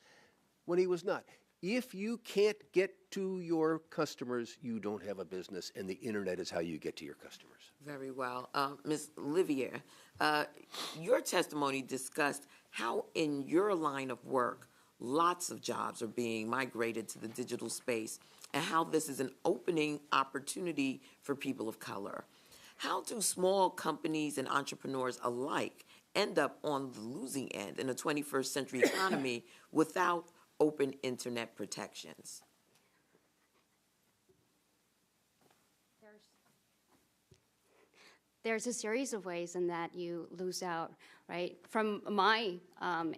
[SPEAKER 11] when he was not. If you can't get to your customers, you don't have a business, and the internet is how you get to your customers.
[SPEAKER 14] Very well. Ms. Olivier, your testimony discussed how in your line of work, lots of jobs are being migrated to the digital space, and how this is an opening opportunity for people of color. How do small companies and entrepreneurs alike end up on the losing end in a 21st century economy without open internet protections?
[SPEAKER 7] There's a series of ways in that you lose out, right? From my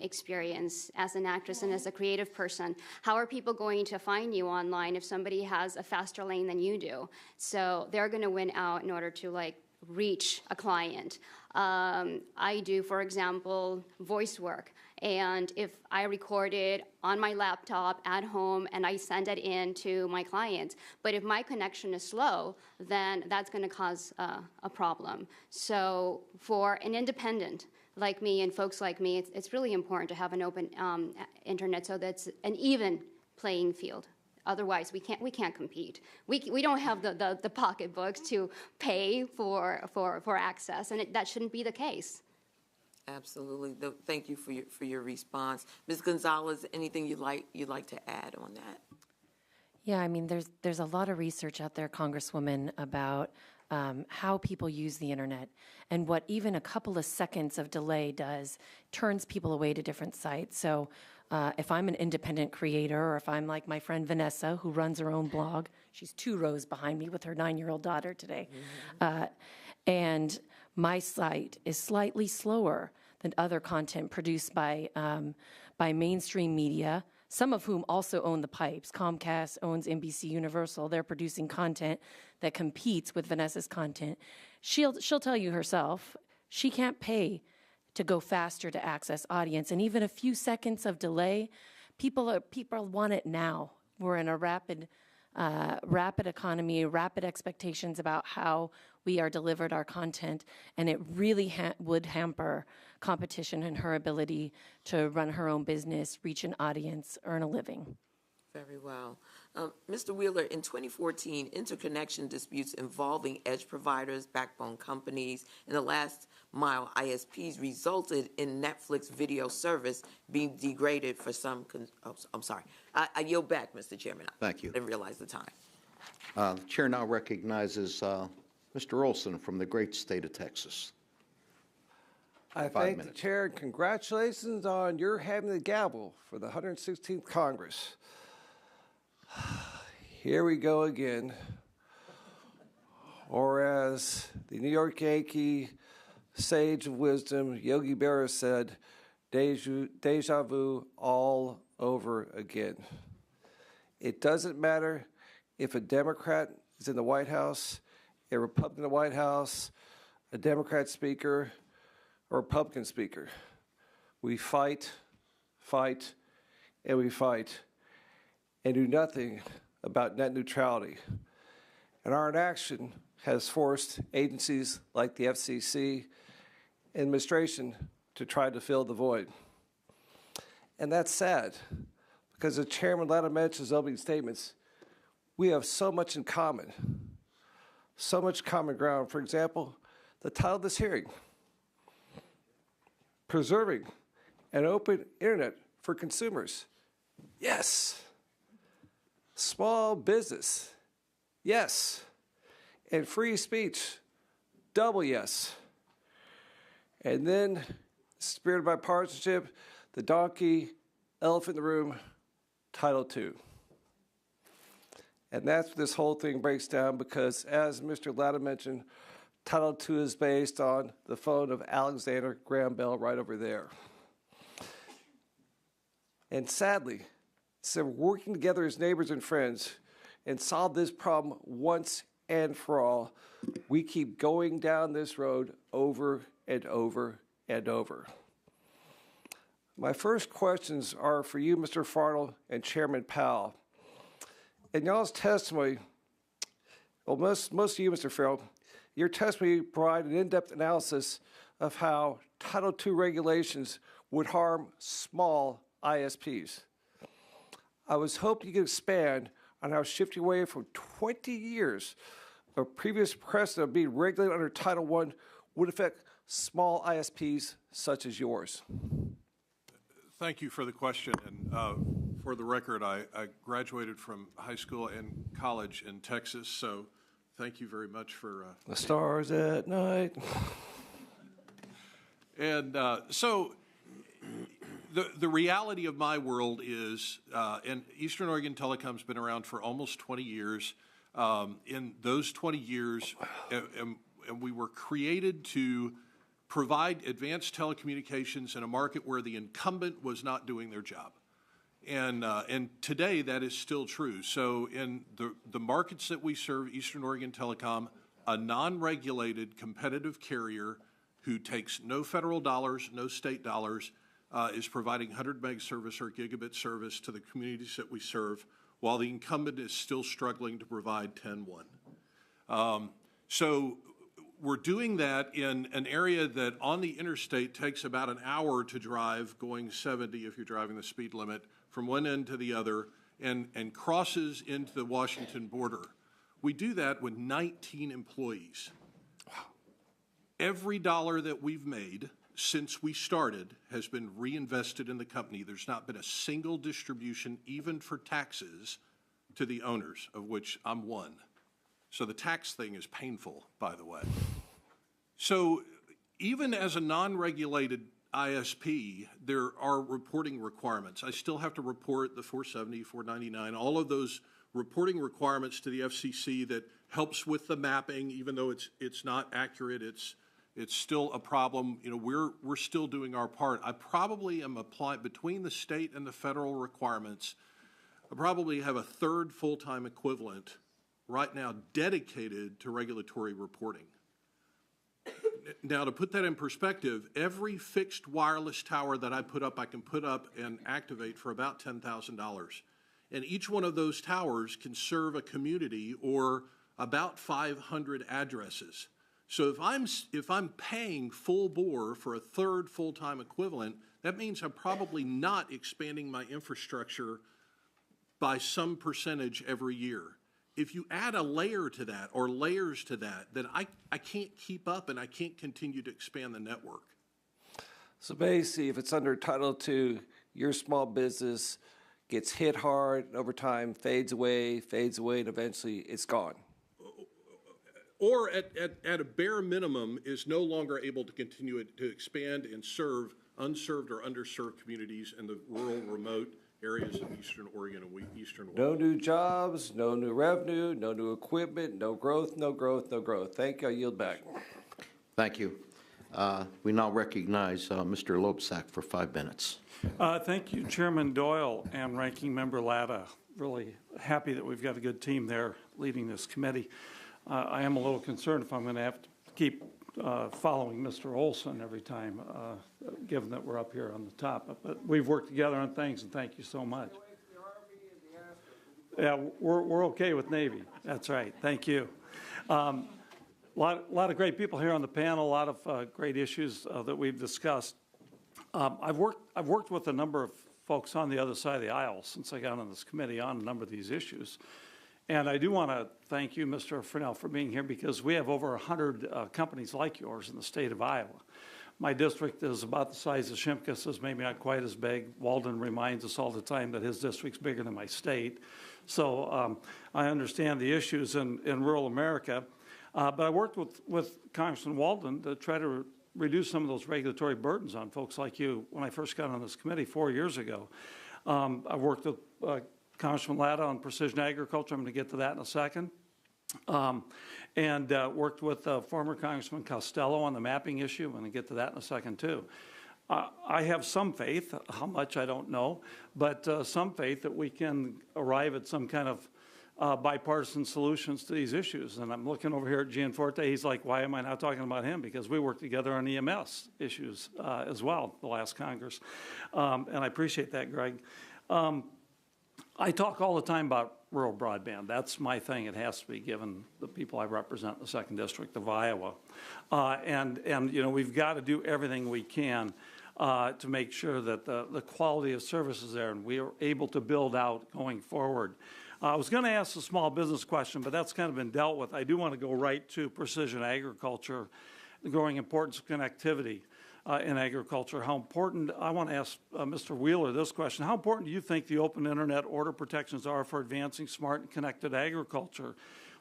[SPEAKER 7] experience as an actress and as a creative person, how are people going to find you online if somebody has a faster lane than you do? So they're going to win out in order to reach a client. I do, for example, voice work. And if I record it on my laptop at home and I send it in to my clients, but if my connection is slow, then that's going to cause a problem. So for an independent like me and folks like me, it's really important to have an open internet so that's an even playing field. Otherwise, we can't compete. We don't have the pocketbooks to pay for access, and that shouldn't be the case.
[SPEAKER 14] Absolutely. Thank you for your response. Ms. Gonzalez, anything you'd like to add on that?
[SPEAKER 9] Yeah, I mean, there's a lot of research out there, Congresswoman, about how people use the internet and what even a couple of seconds of delay does turns people away to different sites. So if I'm an independent creator, or if I'm like my friend Vanessa, who runs her own blog, she's 2 rows behind me with her 9-year-old daughter today, and my site is slightly slower than other content produced by mainstream media, some of whom also own the pipes. Comcast owns NBC Universal. They're producing content that competes with Vanessa's content. She'll tell you herself, she can't pay to go faster to access audience. And even a few seconds of delay, people want it now. We're in a rapid economy, rapid expectations about how we are delivered our content, and it really would hamper competition and her ability to run her own business, reach an audience, earn a living.
[SPEAKER 14] Very well. Mr. Wheeler, in 2014, interconnection disputes involving edge providers, backbone companies, and the last mile ISPs resulted in Netflix video service being degraded for some. I'm sorry. I yield back, Mr. Chairman.
[SPEAKER 1] Thank you.
[SPEAKER 14] I didn't realize the time.
[SPEAKER 1] The chair now recognizes Mr. Olson from the great state of Texas.
[SPEAKER 15] I thank the chair and congratulations on your having the gavel for the 116th Congress. Here we go again. Or as the New York Yankee sage of wisdom, Yogi Berra said, deja vu all over again. It doesn't matter if a Democrat is in the White House, a Republican in the White House, a Democrat speaker, or a Republican speaker. We fight, and we fight, and do nothing about net neutrality. And our inaction has forced agencies like the FCC and administration to try to fill the void. And that's sad, because as Chairman Latta mentioned in his opening statements, we have so much in common, so much common ground. For example, the title of this hearing, Preserving an Open Internet for Consumers. Yes. Small business. Yes. And free speech. Double yes. And then, spirit of bipartisanship, the donkey, elephant in the room, Title II. And that's what this whole thing breaks down, because as Mr. Latta mentioned, Title II is based on the phone of Alexander Graham Bell right over there. And sadly, instead of working together as neighbors and friends and solve this problem once and for all, we keep going down this road over and over and over. My first questions are for you, Mr. Farnell, and Chairman Powell. In y'all's testimony, well, most of you, Mr. Farrell, your testimony provided an in-depth analysis of how Title II regulations would harm small ISPs. I was hoping you could expand on how shifting away from 20 years of previous precedent of being regulated under Title I would affect small ISPs such as yours.
[SPEAKER 8] Thank you for the question. And for the record, I graduated from high school and college in Texas, so thank you very much for...
[SPEAKER 15] the stars at night.
[SPEAKER 8] And so the reality of my world is, and Eastern Oregon Telecom's been around for almost 20 years. In those 20 years, and we were created to provide advanced telecommunications in a market where the incumbent was not doing their job. And today that is still true. So in the markets that we serve, Eastern Oregon Telecom, a non-regulated competitive carrier who takes no federal dollars, no state dollars, is providing 100 meg service or gigabit service to the communities that we serve, while the incumbent is still struggling to provide 10-1. So we're doing that in an area that on the interstate takes about an hour to drive, going 70 if you're driving the speed limit, from one end to the other, and crosses into the Washington border. We do that with 19 employees. Wow. Every dollar that we've made since we started has been reinvested in the company. There's not been a single distribution, even for taxes, to the owners, of which I'm one. So the tax thing is painful, by the way. So even as a non-regulated ISP, there are reporting requirements. I still have to report the 470, 499, all of those reporting requirements to the FCC that helps with the mapping, even though it's not accurate, it's still a problem. You know, we're still doing our part. I probably am applying, between the state and the federal requirements, I probably have a third full-time equivalent right now dedicated to regulatory reporting. Now, to put that in perspective, every fixed wireless tower that I put up, I can put up and activate for about $10,000. And each one of those towers can serve a community or about 500 addresses. So if I'm paying full bore for a third full-time equivalent, that means I'm probably not expanding my infrastructure by some percentage every year. If you add a layer to that or layers to that, then I can't keep up and I can't continue to expand the network.
[SPEAKER 15] So basically, if it's under Title II, your small business gets hit hard, and over time fades away, and eventually it's gone.
[SPEAKER 8] Or at a bare minimum is no longer able to continue to expand and serve unserved or underserved communities in the rural, remote areas of Eastern Oregon and Eastern Oregon.
[SPEAKER 15] No new jobs, no new revenue, no new equipment, no growth. Thank you. I yield back.
[SPEAKER 1] Thank you. We now recognize Mr. Loebsack for 5 minutes.
[SPEAKER 16] Thank you, Chairman Doyle and Ranking Member Latta. Really happy that we've got a good team there leading this committee. I am a little concerned if I'm going to have to keep following Mr. Olson every time, given that we're up here on the top. But we've worked together on things, and thank you so much. Yeah, we're okay with Navy. That's right. Thank you. A lot of great people here on the panel. A lot of great issues that we've discussed. I've worked with a number of folks on the other side of the aisle since I got on this committee on a number of these issues. And I do want to thank you, Mr. Fresnel, for being here, because we have over 100 companies like yours in the state of Iowa. My district is about the size of Shimkus, maybe not quite as big. Walden reminds us all the time that his district's bigger than my state. So I understand the issues in rural America. But I worked with Congressman Walden to try to reduce some of those regulatory burdens on folks like you when I first got on this committee 4 years ago. I worked with Congressman Latta on precision agriculture. I'm going to get to that in a second. And worked with former Congressman Costello on the mapping issue. I'm going to get to that in a second, too. I have some faith, how much I don't know, but some faith that we can arrive at some kind of bipartisan solutions to these issues. And I'm looking over here at Gianforte. He's like, why am I not talking about him? Because we worked together on EMS issues as well, the last Congress. And I appreciate that, Greg. I talk all the time about rural broadband. That's my thing. It has to be, given the people I represent in the 2nd District of Iowa. And you know, we've got to do everything we can to make sure that the quality of service is there and we are able to build out going forward. I was going to ask a small business question, but that's kind of been dealt with. I do want to go right to precision agriculture, the growing importance of connectivity. in agriculture. How important, I want to ask Mr. Wheeler this question, how important do you think the open internet order protections are for advancing smart and connected agriculture?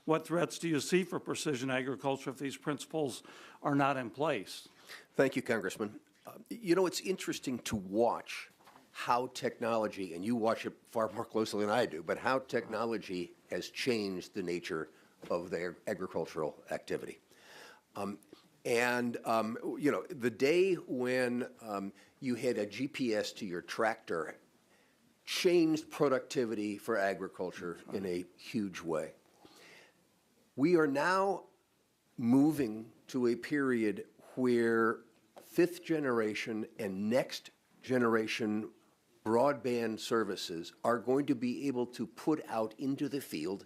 [SPEAKER 16] What threats do you see for precision agriculture if these principles are not in place?
[SPEAKER 11] Thank you, Congressman. You know, it's interesting to watch how technology, and you watch it far more closely than I do, but how technology has changed the nature of their agricultural activity. You know, the day when you had a GPS to your tractor changed productivity for agriculture in a huge way. We are now moving to a period where fifth generation and next generation broadband services are going to be able to put out into the field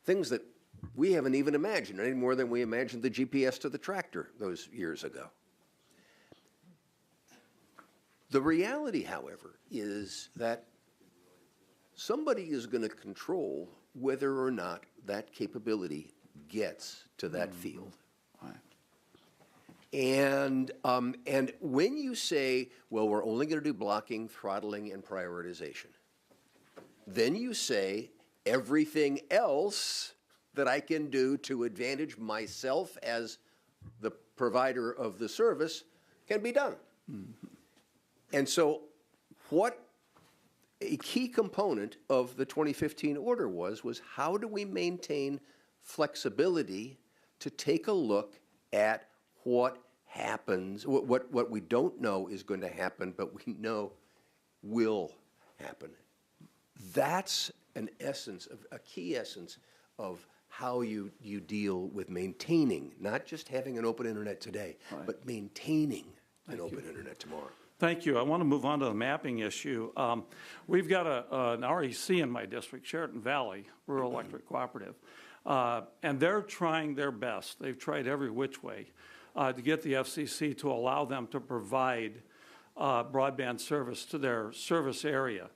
[SPEAKER 11] things that we haven't even imagined any more than we imagined the GPS to the tractor those years ago. The reality, however, is that somebody is going to control whether or not that capability gets to that field. And when you say, well, we're only going to do blocking, throttling, and prioritization, then you say everything else that I can do to advantage myself as the provider of the service can be done. Mm-hmm. And so what a key component of the 2015 order was how do we maintain flexibility to take a look at what happens, what we don't know is going to happen, but we know will happen. That's an essence, a key essence of how you deal with maintaining, not just having an open internet today, but maintaining an open internet tomorrow.
[SPEAKER 16] Thank you. I want to move on to the mapping issue. We've got an REC in my district, Sheraton Valley, Rural Electric Cooperative, and they're trying their best. They've tried every which way to get the FCC to allow them to provide broadband service to their service area.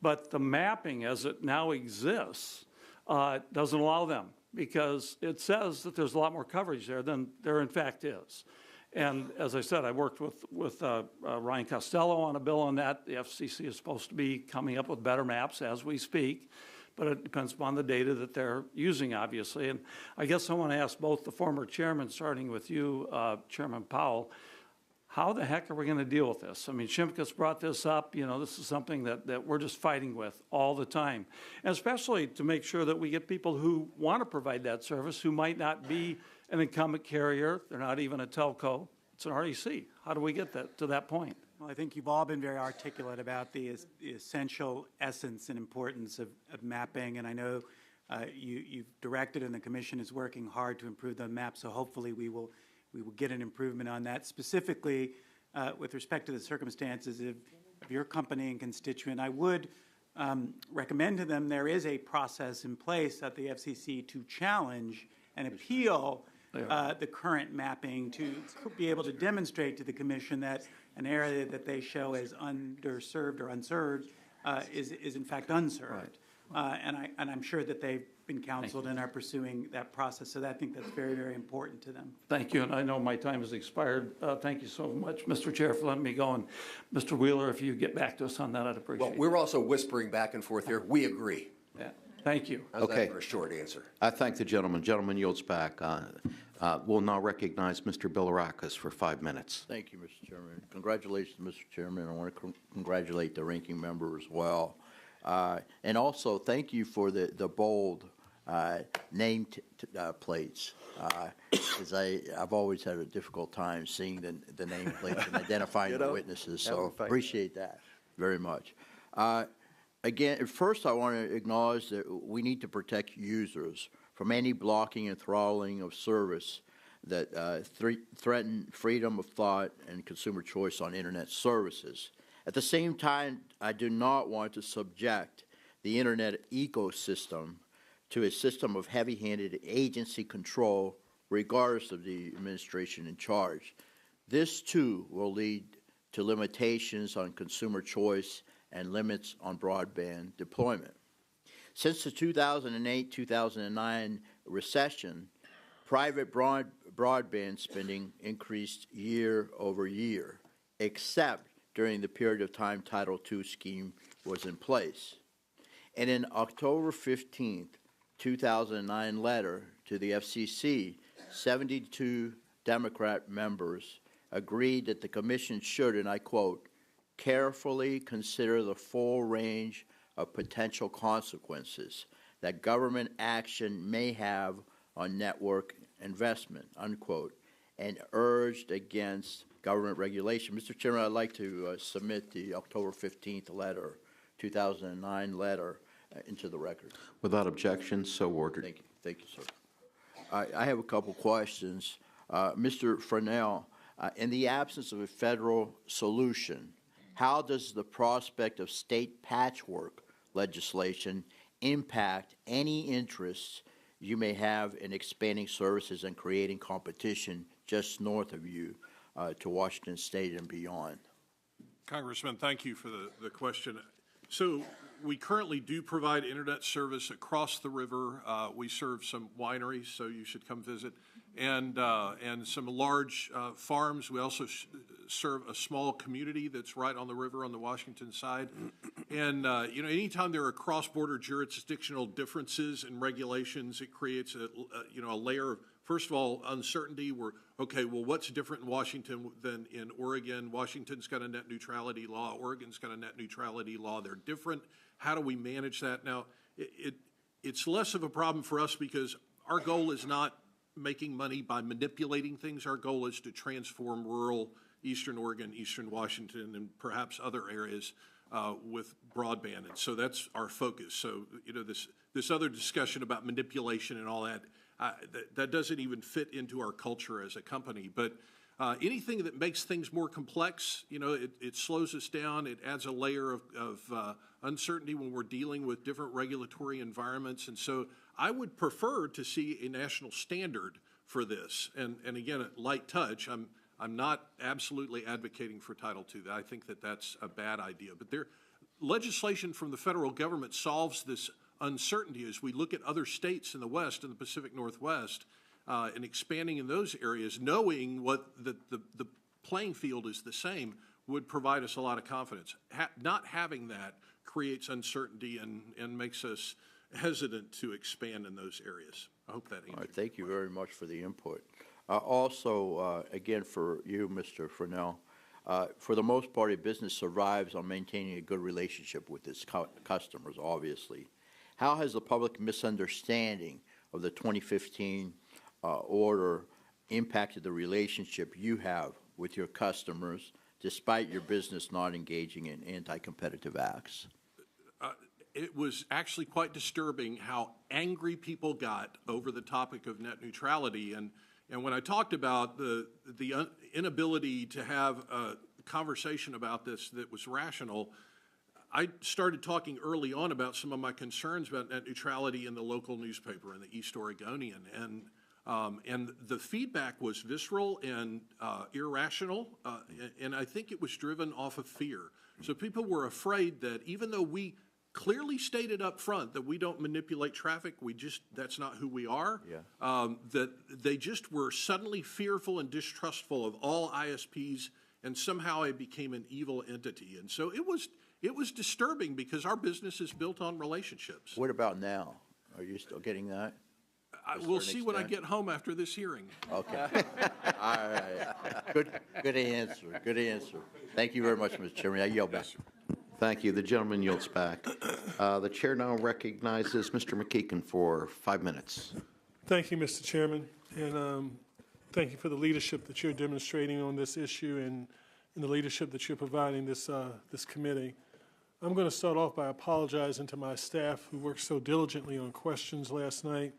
[SPEAKER 16] But the mapping as it now exists doesn't allow them because it says that there's a lot more coverage there than there in fact is. And as I said, I worked with Ryan Costello on a bill on that. The FCC is supposed to be coming up with better maps as we speak, but it depends upon the data that they're using, obviously. And I guess I want to ask both the former chairman, starting with you, Chairman Powell, how the heck are we going to deal with this? I mean, Shimkus brought this up. You know, this is something that we're just fighting with all the time, and especially to make sure that we get people who want to provide that service who might not be an incumbent carrier. They're not even a telco. It's an REC. How do we get that to that point?
[SPEAKER 10] Well, I think you've all been very articulate about the essential essence and importance of mapping, and I know you've directed and the Commission is working hard to improve the map, so hopefully we will get an improvement on that. Specifically, with respect to the circumstances of your company and constituent, I would recommend to them there is a process in place at the FCC to challenge and appeal the current mapping to be able to demonstrate to the Commission that an area that they show as underserved or unserved is in fact unserved. Right. And I'm sure that they've been counseled and are pursuing that process. So I think that's very, very important to them.
[SPEAKER 16] Thank you. And I know my time has expired. Thank you so much, Mr. Chair, for letting me go. And Mr. Wheeler, if you get back to us on that, I'd appreciate it.
[SPEAKER 11] Well, we're also whispering back and forth here. We agree.
[SPEAKER 16] Yeah. Thank you.
[SPEAKER 11] How's
[SPEAKER 1] Okay.
[SPEAKER 11] that for a short answer?
[SPEAKER 1] I thank the gentleman. Gentleman yields back. We'll now recognize Mr. Bilirakis for 5 minutes.
[SPEAKER 17] Thank you, Mr. Chairman. Congratulations, Mr. Chairman. I want to congratulate the ranking member as well. And also, thank you for the bold name plates, because I've always had a difficult time seeing the name plates and identifying the witnesses, so appreciate that very much. Again, first I want to acknowledge that we need to protect users from any blocking and throttling of service that threaten freedom of thought and consumer choice on Internet services. At the same time, I do not want to subject the Internet ecosystem to a system of heavy-handed agency control regardless of the administration in charge. This, too, will lead to limitations on consumer choice and limits on broadband deployment. Since the 2008-2009 recession, Private broadband spending increased year over year, except during the period of time Title II scheme was in place. In an October 15th, 2009 letter to the FCC, 72 Democrat members agreed that the Commission should, and I quote, carefully consider the full range of potential consequences that government action may have on network investment, unquote, and urged against government regulation. Mr. Chairman, I'd like to submit the October 15th letter, 2009 letter, into the record.
[SPEAKER 1] Without objection, so ordered.
[SPEAKER 17] Thank you, sir. I have a couple questions. Mr. Fresnel, in the absence of a federal solution, how does the prospect of state patchwork legislation impact any interests you may have in expanding services and creating competition just north of you to Washington State and beyond?
[SPEAKER 8] Congressman, thank you for the question. So we currently do provide internet service across the river. We serve some wineries, so you should come visit, and some large farms. We also serve a small community that's right on the river on the Washington side. And you know, anytime there are cross-border jurisdictional differences in regulations, it creates a layer of, first of all, uncertainty. We're okay. Well, what's different in Washington than in Oregon? Washington's got a net neutrality law. Oregon's got a net neutrality law. They're different. How do we manage that? Now, it's less of a problem for us because our goal is not making money by manipulating things. Our goal is to transform rural Eastern Oregon, Eastern Washington, and perhaps other areas with broadband. And so that's our focus. So, you know, this other discussion about manipulation and all that, that doesn't even fit into our culture as a company. But anything that makes things more complex, you know, it slows us down. It adds a layer of uncertainty when we're dealing with different regulatory environments. And so I would prefer to see a national standard for this. And again, at light touch, I'm not absolutely advocating for Title II. I think that that's a bad idea. But legislation from the federal government solves this uncertainty as we look at other states in the West and the Pacific Northwest and expanding in those areas, knowing what the playing field is the same would provide us a lot of confidence. Not having that creates uncertainty and makes us hesitant to expand in those areas. I hope that answers.
[SPEAKER 17] All right, thank you very much for the input. Also, again, for you, Mr. Fresnel, for the most part, a business survives on maintaining a good relationship with its customers, obviously. How has the public misunderstanding of the 2015 order impacted the relationship you have with your customers, despite your business not engaging in anti-competitive acts?
[SPEAKER 8] It was actually quite disturbing how angry people got over the topic of net neutrality. And when I talked about the inability to have a conversation about this that was rational, I started talking early on about some of my concerns about net neutrality in the local newspaper, in the East Oregonian. And the feedback was visceral and irrational, and I think it was driven off of fear. So people were afraid that even though we clearly stated up front that we don't manipulate traffic, that's not who we are, that they just were suddenly fearful and distrustful of all ISPs, and somehow it became an evil entity. And so it was disturbing because our business is built on relationships.
[SPEAKER 17] What about now? Are you still getting that?
[SPEAKER 8] We'll see when I get home after this hearing.
[SPEAKER 17] Okay. All right. Good answer. Good answer. Thank you very much, Mr. Chairman. I yield back.
[SPEAKER 1] Thank you. The gentleman yields back. The chair now recognizes Mr. McKeegan for 5 minutes.
[SPEAKER 18] Thank you, Mr. Chairman, and thank you for the leadership that you're demonstrating on this issue and the leadership that you're providing this committee. I'm going to start off by apologizing to my staff who worked so diligently on questions last night,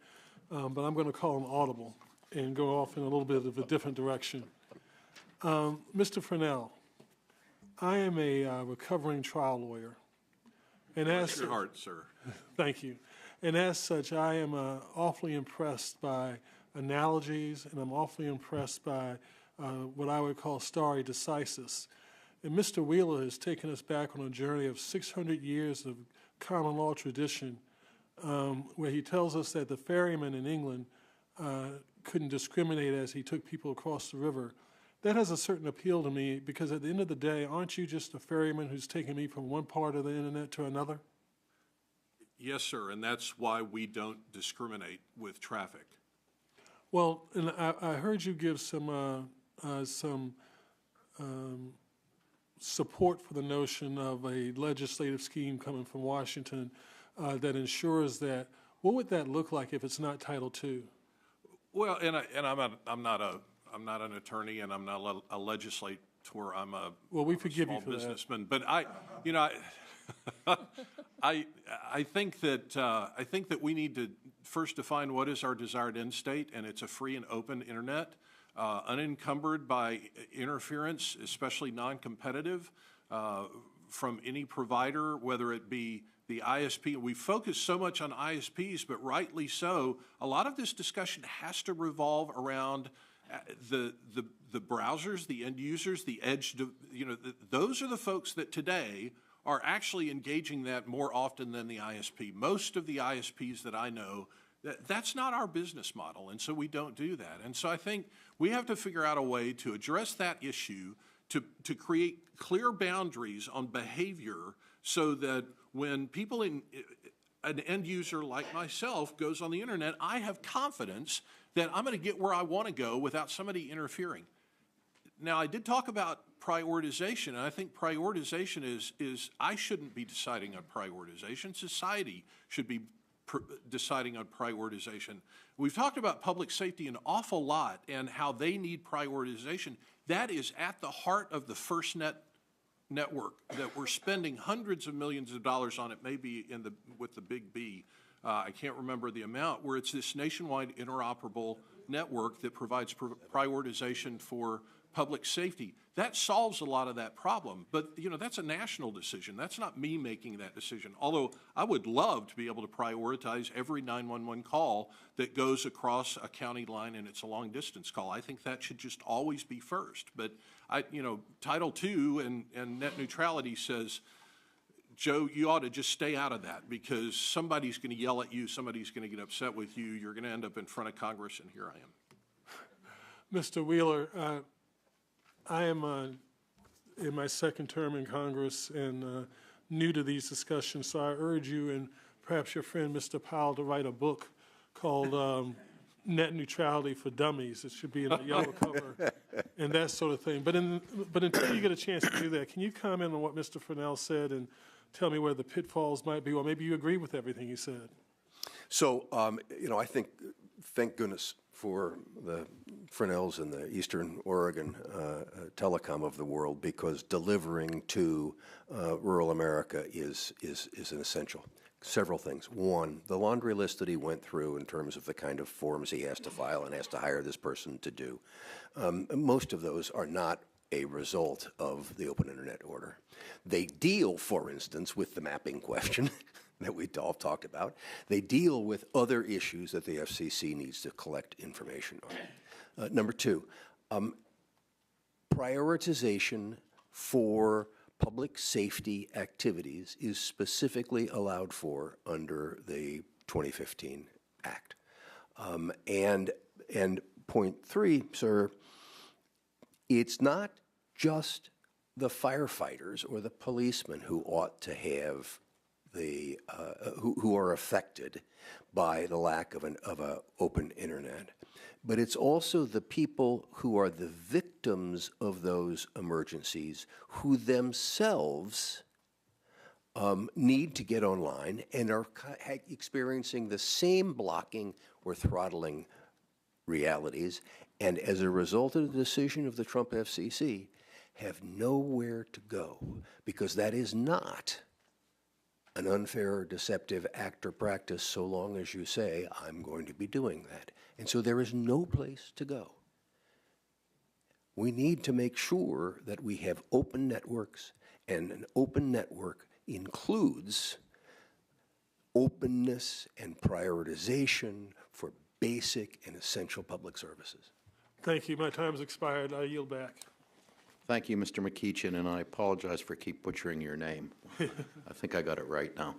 [SPEAKER 18] but I'm going to call them audible and go off in a little bit of a different direction. Mr. Fresnel, I am a recovering trial lawyer. And
[SPEAKER 8] Bless your heart, sir.
[SPEAKER 18] Thank you. And as such, I am awfully impressed by analogies, and I'm awfully impressed by what I would call stare decisis. And Mr. Wheeler has taken us back on a journey of 600 years of common law tradition, where he tells us that the ferryman in England couldn't discriminate as he took people across the river. That has a certain appeal to me because at the end of the day, aren't you just a ferryman who's taking me from one part of the internet to another?
[SPEAKER 8] Yes, sir, and that's why we don't discriminate with traffic.
[SPEAKER 18] Well, and I heard you give some support for the notion of a legislative scheme coming from Washington that ensures that. What would that look like if it's not Title II?
[SPEAKER 8] Well, I'm not an attorney, and I'm not a legislator. I'm a
[SPEAKER 18] we forgive
[SPEAKER 8] small
[SPEAKER 18] you for
[SPEAKER 8] businessman. But I think that we need to first define what is our desired end state, and it's a free and open internet, unencumbered by interference, especially non-competitive, from any provider, whether it be the ISP. We focus so much on ISPs, but rightly so. A lot of this discussion has to revolve around the browsers, the end users, the edge. Those are the folks that today are actually engaging that more often than the ISP. Most of the ISPs that I know, that's not our business model, and so we don't do that. And so I think we have to figure out a way to address that issue, to create clear boundaries on behavior so that when people an end user like myself goes on the internet, I have confidence that I'm going to get where I want to go without somebody interfering. Now, I did talk about prioritization, and I think prioritization is I shouldn't be deciding on prioritization. Society should be deciding on prioritization. We've talked about public safety an awful lot and how they need prioritization. That is at the heart of the FirstNet network that we're spending hundreds of millions of dollars on. It maybe with the big B. I can't remember the amount, where it's this nationwide interoperable network that provides prioritization for public safety. That solves a lot of that problem. But, that's a national decision. That's not me making that decision. Although I would love to be able to prioritize every 911 call that goes across a county line and it's a long distance call. I think that should just always be first. But Title II and net neutrality says, Joe, you ought to just stay out of that because somebody's going to yell at you, somebody's going to get upset with you, you're going to end up in front of Congress, and here I am.
[SPEAKER 18] Mr. Wheeler, I am in my second term in Congress and new to these discussions, so I urge you and perhaps your friend Mr. Powell to write a book called Net Neutrality for Dummies. It should be in a yellow cover and that sort of thing. But until you get a chance to do that, can you comment on what Mr. Furnell said and tell me where the pitfalls might be, or maybe you agree with everything he said?
[SPEAKER 11] So, I think, thank goodness for the Fresnels and the Eastern Oregon telecom of the world, because delivering to rural America is an essential. Several things. One, the laundry list that he went through in terms of the kind of forms he has to file and has to hire this person to do, most of those are not a result of the Open Internet Order. They deal, for instance, with the mapping question that we all talked about. They deal with other issues that the FCC needs to collect information on. Number two, prioritization for public safety activities is specifically allowed for under the 2015 Act. And point three, sir, it's not just the firefighters or the policemen who ought to have who are affected by the lack of an open internet, but it's also the people who are the victims of those emergencies who themselves need to get online and are experiencing the same blocking or throttling realities, and as a result of the decision of the Trump FCC, have nowhere to go, because that is not an unfair or deceptive act or practice so long as you say, I'm going to be doing that. And so there is no place to go. We need to make sure that we have open networks, and an open network includes openness and prioritization for basic and essential public services.
[SPEAKER 18] Thank you. My time's expired. I yield back.
[SPEAKER 1] Thank you, Mr. McEachin, and I apologize for keep butchering your name. I think I got it right now.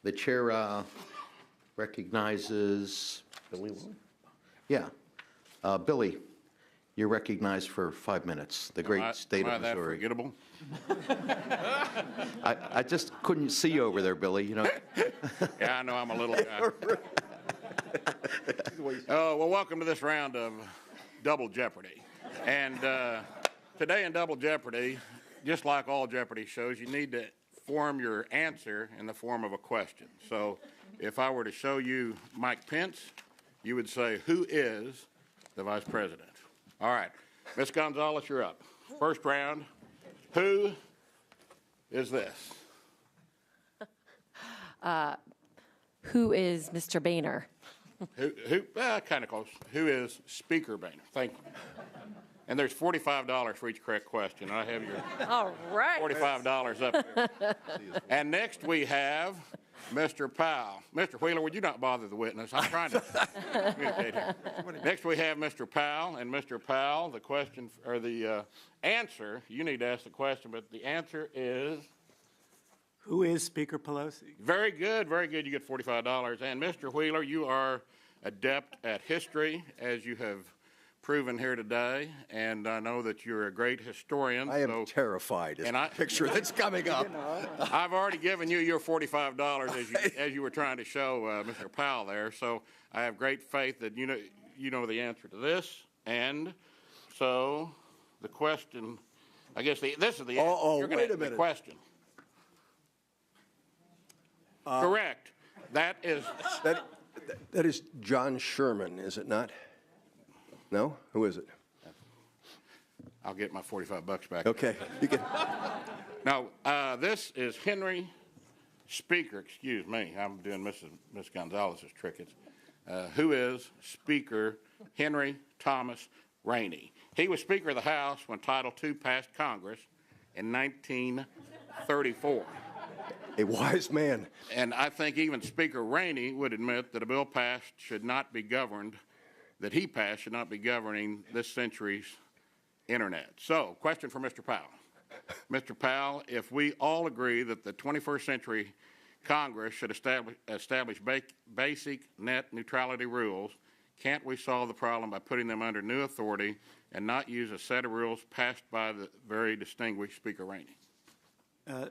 [SPEAKER 1] The chair recognizes Yeah. Billy, you're recognized for 5 minutes. The great state of Missouri.
[SPEAKER 19] Am I that forgettable?
[SPEAKER 1] I just couldn't see you over there, Billy, you know.
[SPEAKER 19] Yeah, I know I'm a little guy. Well, welcome to this round of Double Jeopardy. And today in Double Jeopardy, just like all Jeopardy shows, you need to form your answer in the form of a question. So if I were to show you Mike Pence, you would say, who is the vice president? All right. Ms. Gonzalez, you're up. First round. Who is this?
[SPEAKER 9] Who is Mr. Boehner?
[SPEAKER 19] Kind of close. Who is Speaker Boehner? Thank you. And there's $45 for each correct question. I have your
[SPEAKER 3] All right.
[SPEAKER 19] $45 up there. And next we have Mr. Powell. Mr. Wheeler, would you not bother the witness? I'm trying to communicate here. Next we have Mr. Powell. And Mr. Powell, the question, or the answer, you need to ask the question, but the answer is?
[SPEAKER 10] Who is Speaker Pelosi?
[SPEAKER 19] Very good, very good. You get $45. And Mr. Wheeler, you are adept at history, as you have proven here today, and I know that you're a great historian.
[SPEAKER 11] I am terrified at the picture that's coming up.
[SPEAKER 19] I've already given you your $45 as you were trying to show Mr. Powell there, so I have great faith that you know the answer to this. And so the question, I guess this is the answer.
[SPEAKER 11] Wait a minute.
[SPEAKER 19] The question. Correct. That is
[SPEAKER 11] John Sherman, is it not? No? Who is it?
[SPEAKER 19] I'll get my $45 back.
[SPEAKER 11] Okay. You can.
[SPEAKER 19] No, this is Henry Speaker. Excuse me. I'm doing Miss Gonzalez's trick. It's who is Speaker Henry Thomas Rainey. He was Speaker of the House when Title II passed Congress in 1934.
[SPEAKER 11] A wise man.
[SPEAKER 19] And I think even Speaker Rainey would admit that a bill passed should not be governed, that he passed should not be governing this century's internet. So, question for Mr. Powell. Mr. Powell, if we all agree that the 21st century Congress should establish basic net neutrality rules, can't we solve the problem by putting them under new authority and not use a set of rules passed by the very distinguished Speaker Rainey?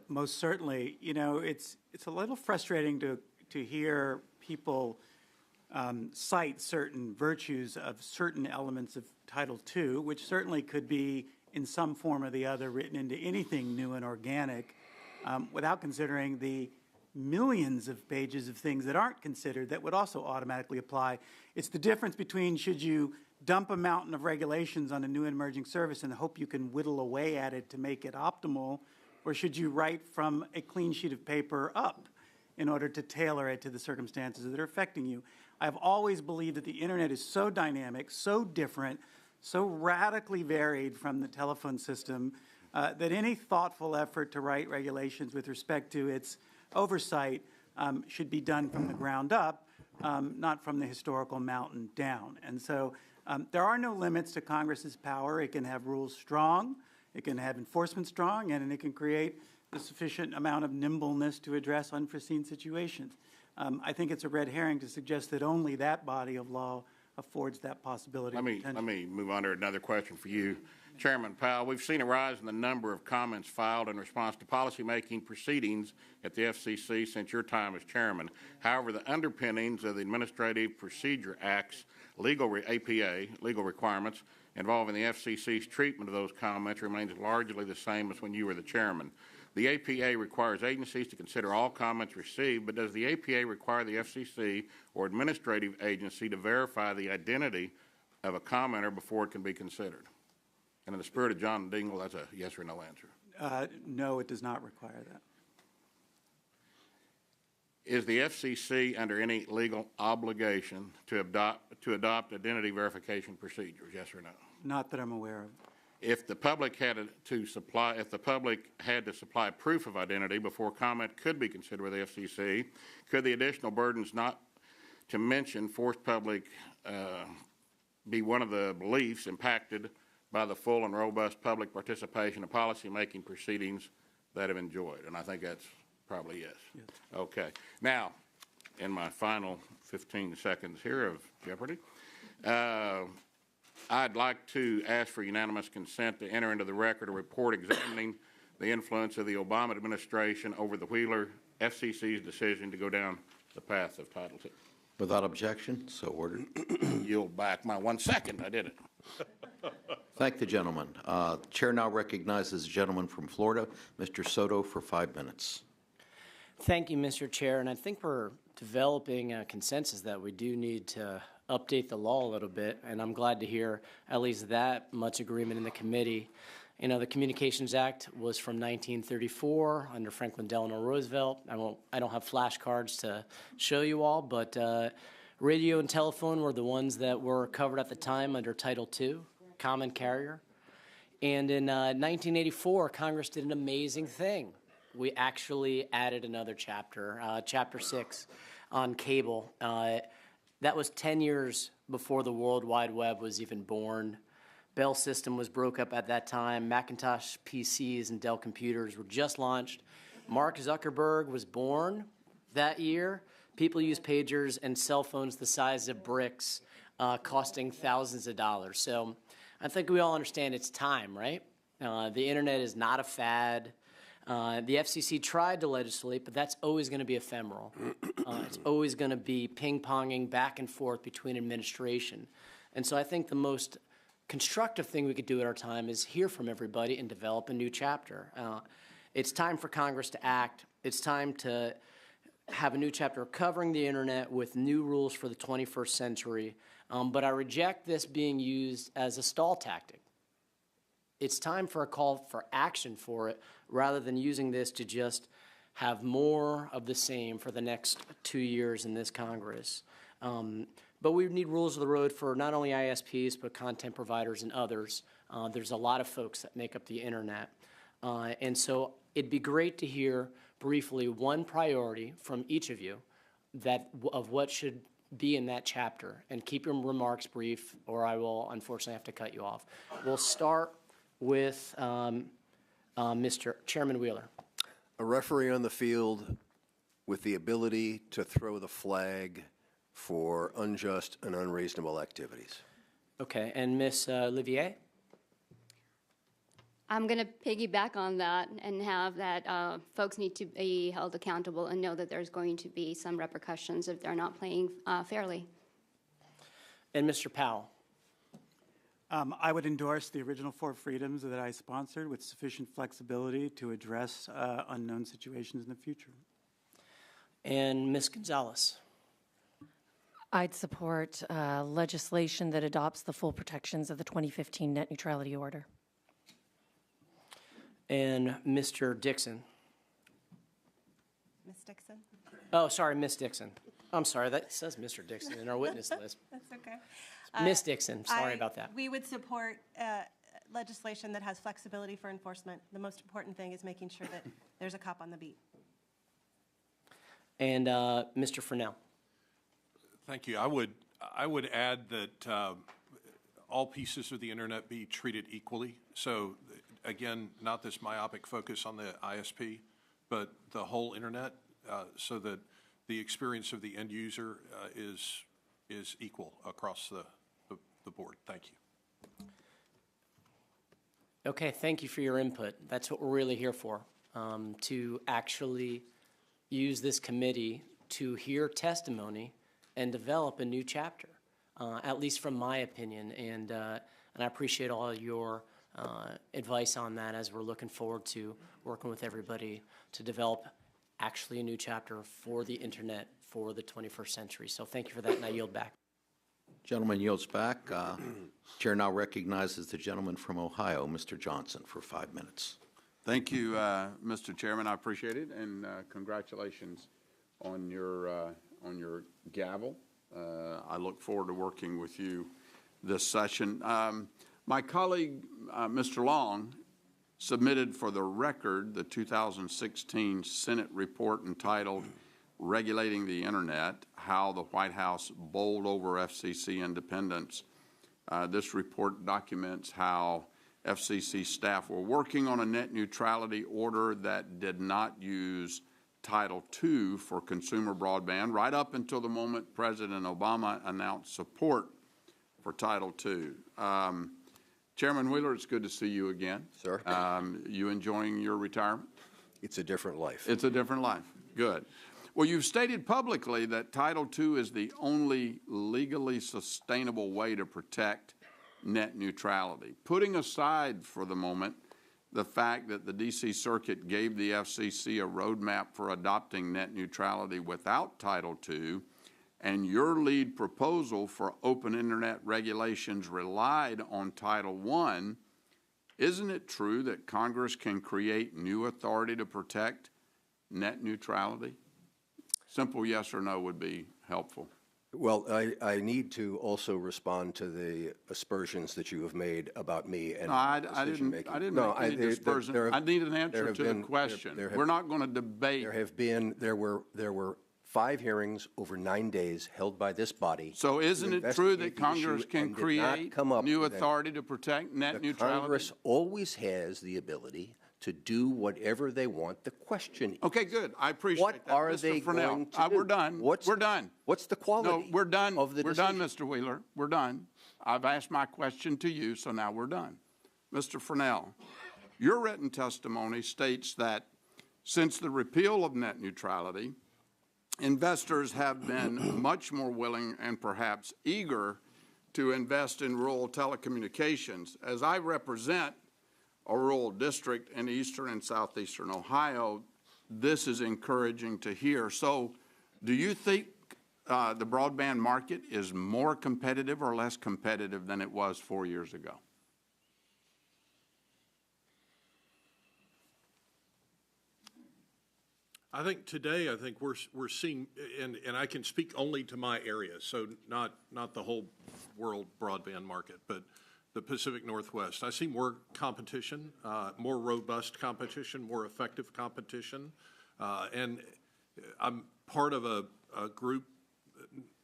[SPEAKER 10] Most certainly. You know, it's a little frustrating to hear people cite certain virtues of certain elements of Title II, which certainly could be in some form or the other written into anything new and organic, without considering the millions of pages of things that aren't considered that would also automatically apply. It's the difference between should you dump a mountain of regulations on a new and emerging service and hope you can whittle away at it to make it optimal, or should you write from a clean sheet of paper up in order to tailor it to the circumstances that are affecting you? I've always believed that the internet is so dynamic, so different, so radically varied from the telephone system that any thoughtful effort to write regulations with respect to its oversight should be done from the ground up, not from the historical mountain down. And so there are no limits to Congress's power. It can have rules strong, it can have enforcement strong, and it can create the sufficient amount of nimbleness to address unforeseen situations. I think it's a red herring to suggest that only that body of law affords that possibility.
[SPEAKER 19] Let me move on to another question for you. Chairman Powell, we've seen a rise in the number of comments filed in response to policymaking proceedings at the FCC since your time as chairman. However, the underpinnings of the Administrative Procedure Act's APA, legal requirements involving the FCC's treatment of those comments remains largely the same as when you were the chairman. The APA requires agencies to consider all comments received, but does the APA require the FCC or administrative agency to verify the identity of a commenter before it can be considered? And in the spirit of John Dingell, that's a yes or no answer.
[SPEAKER 10] No, it does not require that.
[SPEAKER 19] Is the FCC under any legal obligation to adopt identity verification procedures, yes or no?
[SPEAKER 10] Not that I'm aware of.
[SPEAKER 19] If the public had to supply proof of identity before comment could be considered with the FCC, could the additional burdens not to mention forced public be one of the beliefs impacted by the full and robust public participation in policymaking proceedings that have enjoyed? And I think that's probably yes. Okay. Now, in my final 15 seconds here of Jeopardy, I'd like to ask for unanimous consent to enter into the record a report examining the influence of the Obama administration over the Wheeler FCC's decision to go down the path of Title II.
[SPEAKER 1] Without objection, so ordered.
[SPEAKER 19] Yield back my 1 second. I did it.
[SPEAKER 1] Thank the gentleman. Chair now recognizes the gentleman from Florida, Mr. Soto, for 5 minutes.
[SPEAKER 20] Thank you, Mr. Chair. And I think we're developing a consensus that we do need to update the law a little bit, and I'm glad to hear at least that much agreement in the committee. You know, the Communications Act was from 1934 under Franklin Delano Roosevelt. I don't have flashcards to show you all, but radio and telephone were the ones that were covered at the time under Title II, common carrier. And in 1984, Congress did an amazing thing. We actually added another chapter, Chapter 6 on cable. That was 10 years before the World Wide Web was even born. Bell System was broke up at that time. Macintosh PCs and Dell computers were just launched. Mark Zuckerberg was born that year. People used pagers and cell phones the size of bricks, costing thousands of dollars. So I think we all understand it's time, right? The internet is not a fad. The FCC tried to legislate, but that's always going to be ephemeral. It's always going to be ping-ponging back and forth between administration. And so I think the most constructive thing we could do at our time is hear from everybody and develop a new chapter. It's time for Congress to act. It's time to have a new chapter covering the internet with new rules for the 21st century. But I reject this being used as a stall tactic. It's time for a call for action for it rather than using this to just have more of the same for the next 2 years in this Congress. But we need rules of the road for not only ISPs, but content providers and others. There's a lot of folks that make up the internet. And so it'd be great to hear briefly one priority from each of you of what should be in that chapter. And keep your remarks brief, or I will unfortunately have to cut you off. We'll start with Mr. Chairman Wheeler.
[SPEAKER 11] A referee on the field with the ability to throw the flag for unjust and unreasonable activities.
[SPEAKER 20] Okay, and Ms. Olivier?
[SPEAKER 7] I'm going to piggyback on that and have that folks need to be held accountable and know that there's going to be some repercussions if they're not playing fairly.
[SPEAKER 20] And Mr. Powell?
[SPEAKER 10] I would endorse the original 4 freedoms that I sponsored with sufficient flexibility to address unknown situations in the future.
[SPEAKER 20] And Ms. Gonzalez?
[SPEAKER 9] I'd support legislation that adopts the full protections of the 2015 net neutrality order.
[SPEAKER 20] And Mr. Dixon?
[SPEAKER 6] Ms. Dixon?
[SPEAKER 20] Oh, sorry, Ms. Dixon. I'm sorry, that says Mr. Dixon in our witness list.
[SPEAKER 6] That's okay.
[SPEAKER 20] Ms. Dixon, sorry about that.
[SPEAKER 6] We would support legislation that has flexibility for enforcement. The most important thing is making sure that there's a cop on the beat.
[SPEAKER 20] And Mr. Furnell?
[SPEAKER 8] Thank you. I would add that all pieces of the internet be treated equally. So again, not this myopic focus on the ISP, but the whole internet, so that the experience of the end user is equal across the board. Thank you.
[SPEAKER 20] Okay, thank you for your input. That's what we're really here for, to actually use this committee to hear testimony and develop a new chapter, at least from my opinion. And I appreciate all your advice on that as we're looking forward to working with everybody to develop actually a new chapter for the internet for the 21st century. So thank you for that, and I yield back.
[SPEAKER 1] Gentleman yields back. Chair now recognizes the gentleman from Ohio, Mr. Johnson, for 5 minutes.
[SPEAKER 21] Thank you, Mr. Chairman. I appreciate it, and congratulations on your gavel. I look forward to working with you this session. My colleague, Mr. Long, submitted for the record the 2016 Senate report entitled Regulating the Internet, How the White House Bowled Over FCC Independence. This report documents how FCC staff were working on a net neutrality order that did not use Title II for consumer broadband right up until the moment President Obama announced support for Title II. Chairman Wheeler, it's good to see you again.
[SPEAKER 11] Sir.
[SPEAKER 21] You enjoying your retirement?
[SPEAKER 11] It's a different life.
[SPEAKER 21] It's a different life. Good. Well, you've stated publicly that Title II is the only legally sustainable way to protect net neutrality. Putting aside for the moment the fact that the D.C. Circuit gave the FCC a roadmap for adopting net neutrality without Title II, and your lead proposal for open internet regulations relied on Title I, isn't it true that Congress can create new authority to protect net neutrality? Simple yes or no would be helpful.
[SPEAKER 11] Well, I need to also respond to the aspersions that you have made about me and decision making.
[SPEAKER 21] I didn't make any aspersions. I need an answer to the question. We're not going to debate.
[SPEAKER 11] There were 5 hearings over 9 days held by this body.
[SPEAKER 21] So isn't it true that Congress can create new authority to protect net neutrality?
[SPEAKER 11] Congress always has the ability to do whatever they want. The question is,
[SPEAKER 21] okay, good. I appreciate that.
[SPEAKER 11] What are
[SPEAKER 21] Mr.
[SPEAKER 11] they
[SPEAKER 21] Fresnel,
[SPEAKER 11] going to do?
[SPEAKER 21] We're done. We're done.
[SPEAKER 11] What's the quality?
[SPEAKER 21] No, we're done.
[SPEAKER 11] Of the
[SPEAKER 21] we're
[SPEAKER 11] decision?
[SPEAKER 21] done, Mr. Wheeler. We're done. I've asked my question to you, so now we're done. Mr. Fresnel, your written testimony states that since the repeal of net neutrality, investors have been much more willing and perhaps eager to invest in rural telecommunications. As I represent a rural district in eastern and southeastern Ohio, this is encouraging to hear. So do you think the broadband market is more competitive or less competitive than it was 4 years ago?
[SPEAKER 8] I think today, we're seeing, and I can speak only to my area, so not the whole world broadband market, but the Pacific Northwest. I see more competition, more robust competition, more effective competition, and I'm part of a group,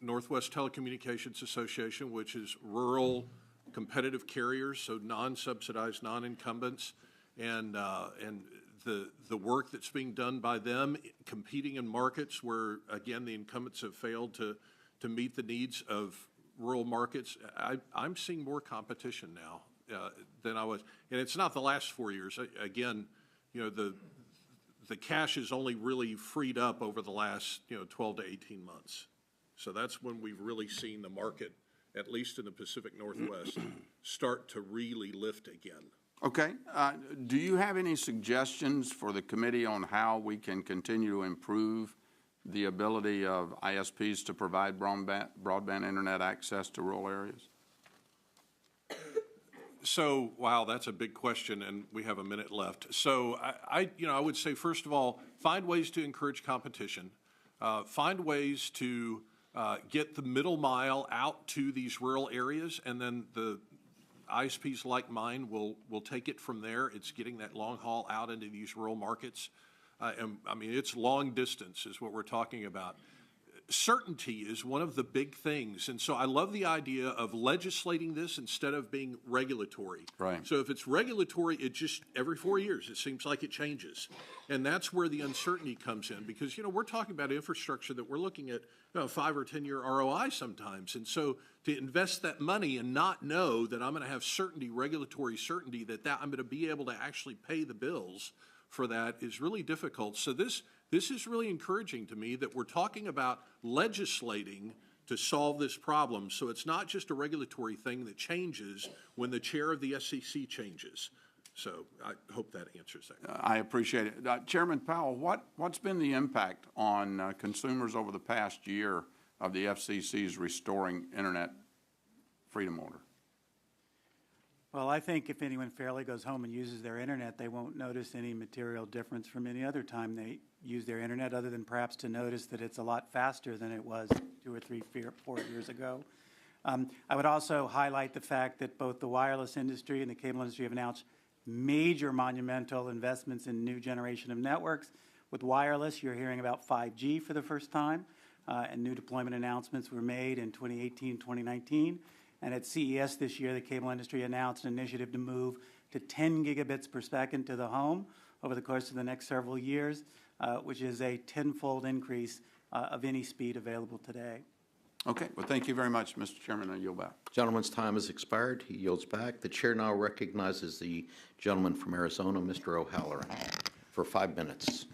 [SPEAKER 8] Northwest Telecommunications Association, which is rural competitive carriers, so non-subsidized, non-incumbents, and the work that's being done by them competing in markets where, again, the incumbents have failed to meet the needs of rural markets. I'm seeing more competition now than I was, and it's not the last 4 years. Again, the cash is only really freed up over the last 12 to 18 months. So that's when we've really seen the market, at least in the Pacific Northwest, start to really lift again.
[SPEAKER 21] Okay. Do you have any suggestions for the committee on how we can continue to improve the ability of ISPs to provide broadband internet access to rural areas?
[SPEAKER 8] So, wow, that's a big question, and we have a minute left. So, I would say, first of all, find ways to encourage competition. Find ways to get the middle mile out to these rural areas, and then the ISPs like mine will take it from there. It's getting that long haul out into these rural markets. And I mean, it's long distance is what we're talking about. Certainty is one of the big things. And so I love the idea of legislating this instead of being regulatory.
[SPEAKER 21] Right.
[SPEAKER 8] So if it's regulatory, it just every 4 years, it seems like it changes. And that's where the uncertainty comes in because, we're talking about infrastructure that we're looking at 5 or 10 year ROI sometimes. And so to invest that money and not know that I'm going to have certainty, regulatory certainty, that I'm going to be able to actually pay the bills for that is really difficult. So this is really encouraging to me that we're talking about legislating to solve this problem. So it's not just a regulatory thing that changes when the chair of the FCC changes. So I hope that answers that.
[SPEAKER 21] I appreciate it. Chairman Powell, what's been the impact on consumers over the past year of the FCC's Restoring Internet Freedom Order?
[SPEAKER 10] Well, I think if anyone fairly goes home and uses their internet, they won't notice any material difference from any other time they use their internet, other than perhaps to notice that it's a lot faster than it was 2 or 3, 4 years ago. I would also highlight the fact that both the wireless industry and the cable industry have announced major monumental investments in new generation of networks. With wireless, you're hearing about 5G for the first time, and new deployment announcements were made in 2018, 2019. And at CES this year, the cable industry announced an initiative to move to 10 gigabits per second to the home over the course of the next several years, which is a tenfold increase of any speed available today.
[SPEAKER 21] Okay, well, thank you very much, Mr. Chairman. I yield back.
[SPEAKER 1] Gentleman's time has expired. He yields back. The chair now recognizes the gentleman from Arizona, Mr. O'Halloran, for 5 minutes.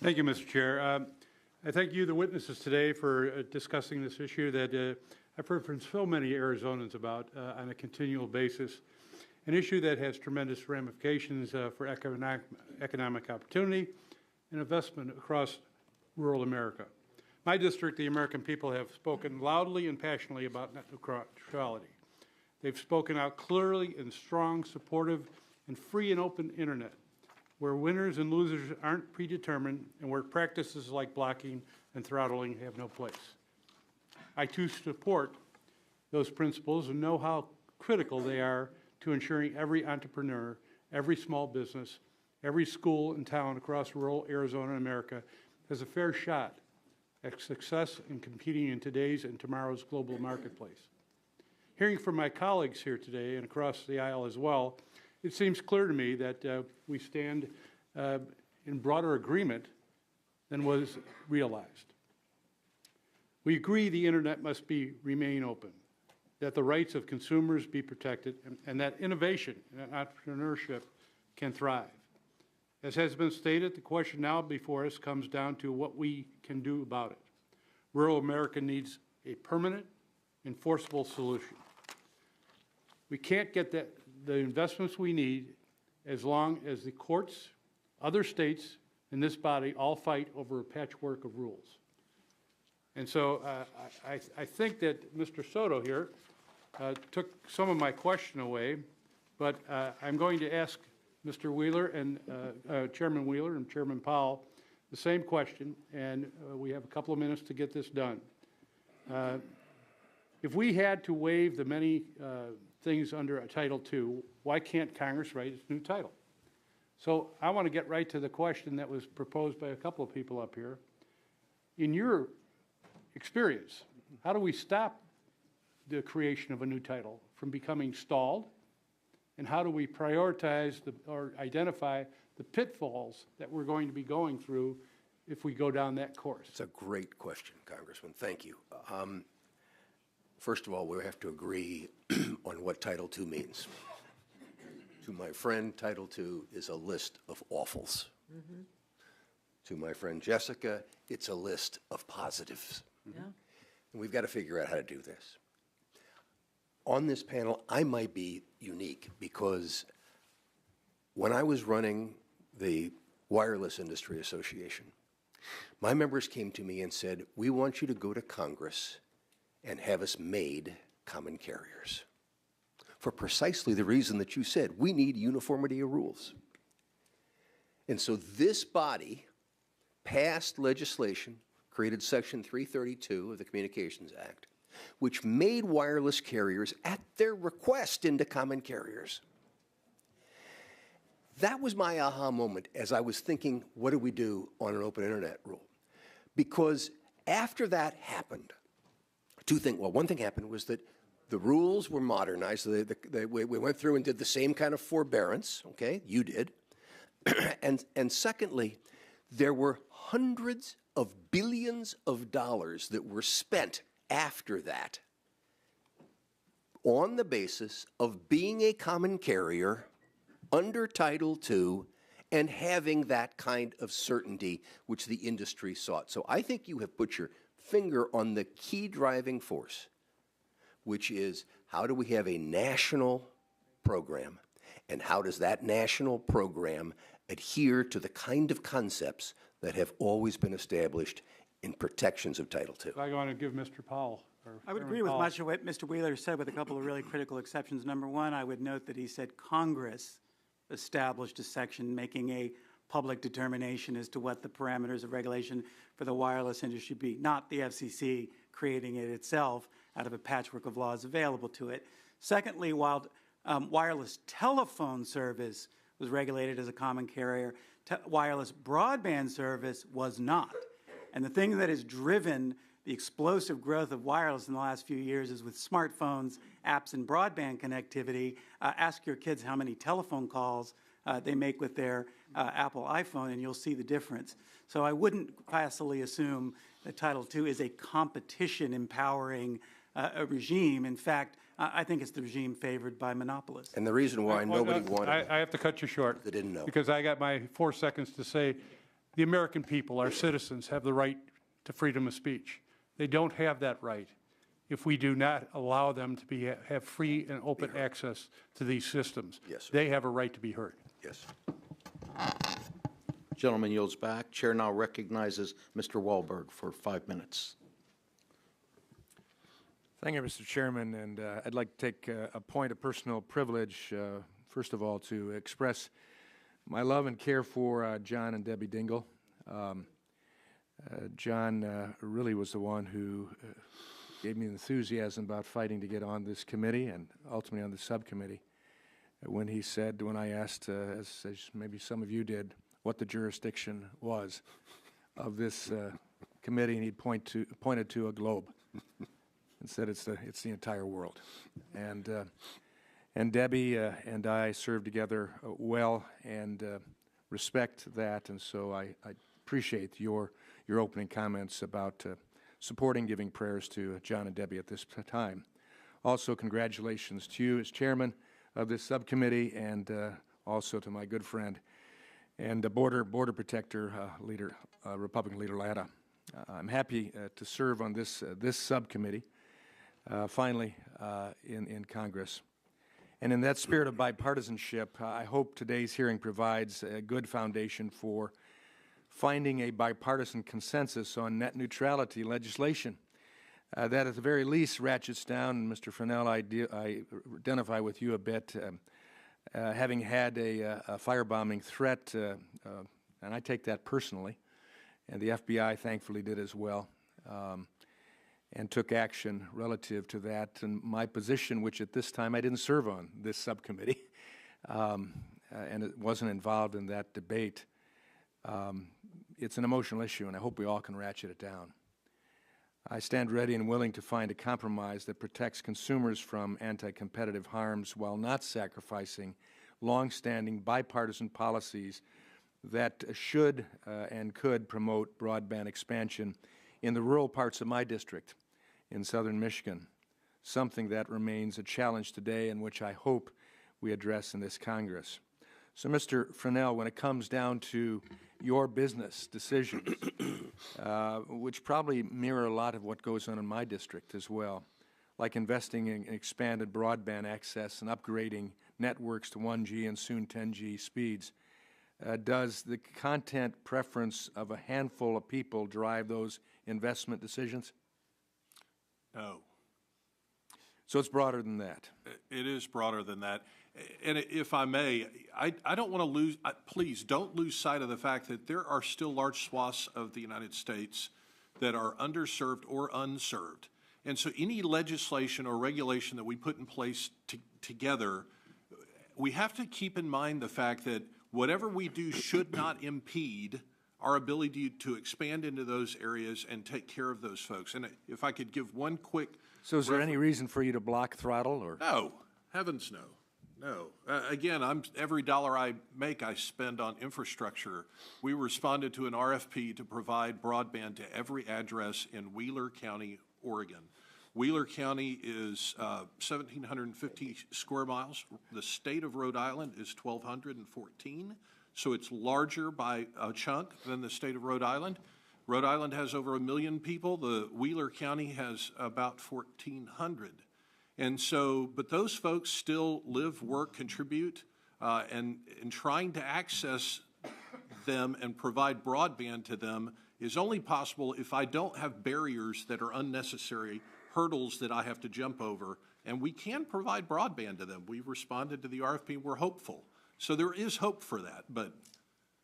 [SPEAKER 2] Thank you, Mr. Chair. I thank you, the witnesses today, for discussing this issue that I've heard from so many Arizonans about on a continual basis, an issue that has tremendous ramifications for economic opportunity and investment across rural America. My district, the American people, have spoken loudly and passionately about net neutrality. They've spoken out clearly in strong, supportive, and free and open internet, where winners and losers aren't predetermined and where practices like blocking and throttling have no place. I too support those principles and know how critical they are to ensuring every entrepreneur, every small business, every school and town across rural Arizona and America has a fair shot at success in competing in today's and tomorrow's global marketplace. Hearing from my colleagues here today and across the aisle as well, it seems clear to me that we stand in broader agreement than was realized. We agree the internet must remain open, that the rights of consumers be protected, and that innovation and entrepreneurship can thrive. As has been stated, the question now before us comes down to what we can do about it. Rural America needs a permanent, enforceable solution. We can't get the investments we need as long as the courts, other states, and this body all fight over a patchwork of rules. And so I think that Mr. Soto here took some of my question away, but I'm going to ask Mr. Wheeler and Chairman Wheeler and Chairman Powell the same question, and we have a couple of minutes to get this done. If we had to waive the many things under Title II, why can't Congress write its new title? So I want to get right to the question that was proposed by a couple of people up here. In your experience, how do we stop the creation of a new title from becoming stalled? And how do we prioritize or identify the pitfalls that we're going to be going through if we go down that course?
[SPEAKER 11] It's a great question, Congressman. Thank you. First of all, we have to agree on what Title II means. To my friend, Title II is a list of awfuls. Mm-hmm. To my friend Jessica, it's a list of positives. Mm-hmm. Yeah. And we've got to figure out how to do this. On this panel, I might be unique because when I was running the Wireless Industry Association, my members came to me and said, we want you to go to Congress and have us made common carriers. For precisely the reason that you said, we need uniformity of rules. And so this body passed legislation, created Section 332 of the Communications Act, which made wireless carriers, at their request, into common carriers. That was my aha moment as I was thinking, what do we do on an open internet rule? Because after that happened, two things. Well, one thing happened was that the rules were modernized. We went through and did the same kind of forbearance, okay? You did. and secondly, there were hundreds of billions of dollars that were spent after that on the basis of being a common carrier under Title II and having that kind of certainty which the industry sought. So I think you have put your finger on the key driving force, which is how do we have a national program, and how does that national program adhere to the kind of concepts that have always been established in protections of Title II.
[SPEAKER 2] I want to give Mr. Powell.
[SPEAKER 10] I would agree with much of what Mr. Wheeler said, with a couple of really critical exceptions. Number one, I would note that he said Congress established a section making a public determination as to what the parameters of regulation for the wireless industry be, not the FCC creating it itself out of a patchwork of laws available to it. Secondly, while wireless telephone service was regulated as a common carrier, wireless broadband service was not. And the thing that has driven the explosive growth of wireless in the last few years is with smartphones, apps, and broadband connectivity. Ask your kids how many telephone calls they make with their Apple iPhone, and you'll see the difference. So I wouldn't facilely assume that Title II is a competition empowering a regime. In fact, I think it's the regime favored by monopolists.
[SPEAKER 11] And the reason why nobody wanted
[SPEAKER 2] I have to cut you short.
[SPEAKER 11] They didn't know.
[SPEAKER 2] Because I got my 4 seconds to say the American people, our citizens, have the right to freedom of speech. They don't have that right if we do not allow them to have free and open access to these systems.
[SPEAKER 11] Yes, sir.
[SPEAKER 2] They have a right to be heard.
[SPEAKER 11] Yes.
[SPEAKER 1] Gentleman yields back. Chair now recognizes Mr. Wahlberg for 5 minutes.
[SPEAKER 4] Thank you, Mr. Chairman, and I'd like to take a point of personal privilege, first of all, to express my love and care for John and Debbie Dingell. John really was the one who gave me enthusiasm about fighting to get on this committee and ultimately on the subcommittee. When he said, when I asked, as maybe some of you did, what the jurisdiction was of this committee, and he pointed to a globe and said it's the entire world. And Debbie and I served together well and respect that, and so I appreciate your opening comments about supporting giving prayers to John and Debbie at this time. Also, congratulations to you as chairman of this subcommittee, and also to my good friend and border protector leader, Republican Leader Latta. I'm happy to serve on this subcommittee, finally in Congress. And in that spirit of bipartisanship, I hope today's hearing provides a good foundation for finding a bipartisan consensus on net neutrality legislation that at the very least ratchets down, and Mr. Fennell, I identify with you a bit, having had a firebombing threat, and I take that personally, and the FBI thankfully did as well, and took action relative to that. And my position, which at this time I didn't serve on this subcommittee, and it wasn't involved in that debate, it's an emotional issue, and I hope we all can ratchet it down. I stand ready and willing to find a compromise that protects consumers from anti-competitive harms while not sacrificing long-standing bipartisan policies that should and could promote broadband expansion in the rural parts of my district in southern Michigan, something that remains a challenge today and which I hope we address in this Congress. So, Mr. Fennell, when it comes down to your business decisions, which probably mirror a lot of what goes on in my district as well, like investing in expanded broadband access and upgrading networks to 1G and soon 10G speeds, does the content preference of a handful of people drive those investment decisions?
[SPEAKER 8] No.
[SPEAKER 4] So it's broader than that.
[SPEAKER 8] It is broader than that. And if I may, I don't want to lose, please don't lose sight of the fact that there are still large swaths of the United States that are underserved or unserved. And so any legislation or regulation that we put in place together, we have to keep in mind the fact that whatever we do should not impede our ability to expand into those areas and take care of those folks. And if I could give one quick...
[SPEAKER 4] So is there any reason for you to block throttle? Or?
[SPEAKER 8] No. Heavens no. No. Again, every dollar I make, I spend on infrastructure. We responded to an RFP to provide broadband to every address in Wheeler County, Oregon. Wheeler County is 1,750 square miles. The state of Rhode Island is 1,214, so it's larger by a chunk than the state of Rhode Island. Rhode Island has over 1 million people. The Wheeler County has about 1,400. And so, but those folks still live, work, contribute, and trying to access them and provide broadband to them is only possible if I don't have barriers that are unnecessary, hurdles that I have to jump over, and we can provide broadband to them. We've responded to the RFP, we're hopeful. So there is hope for that, but...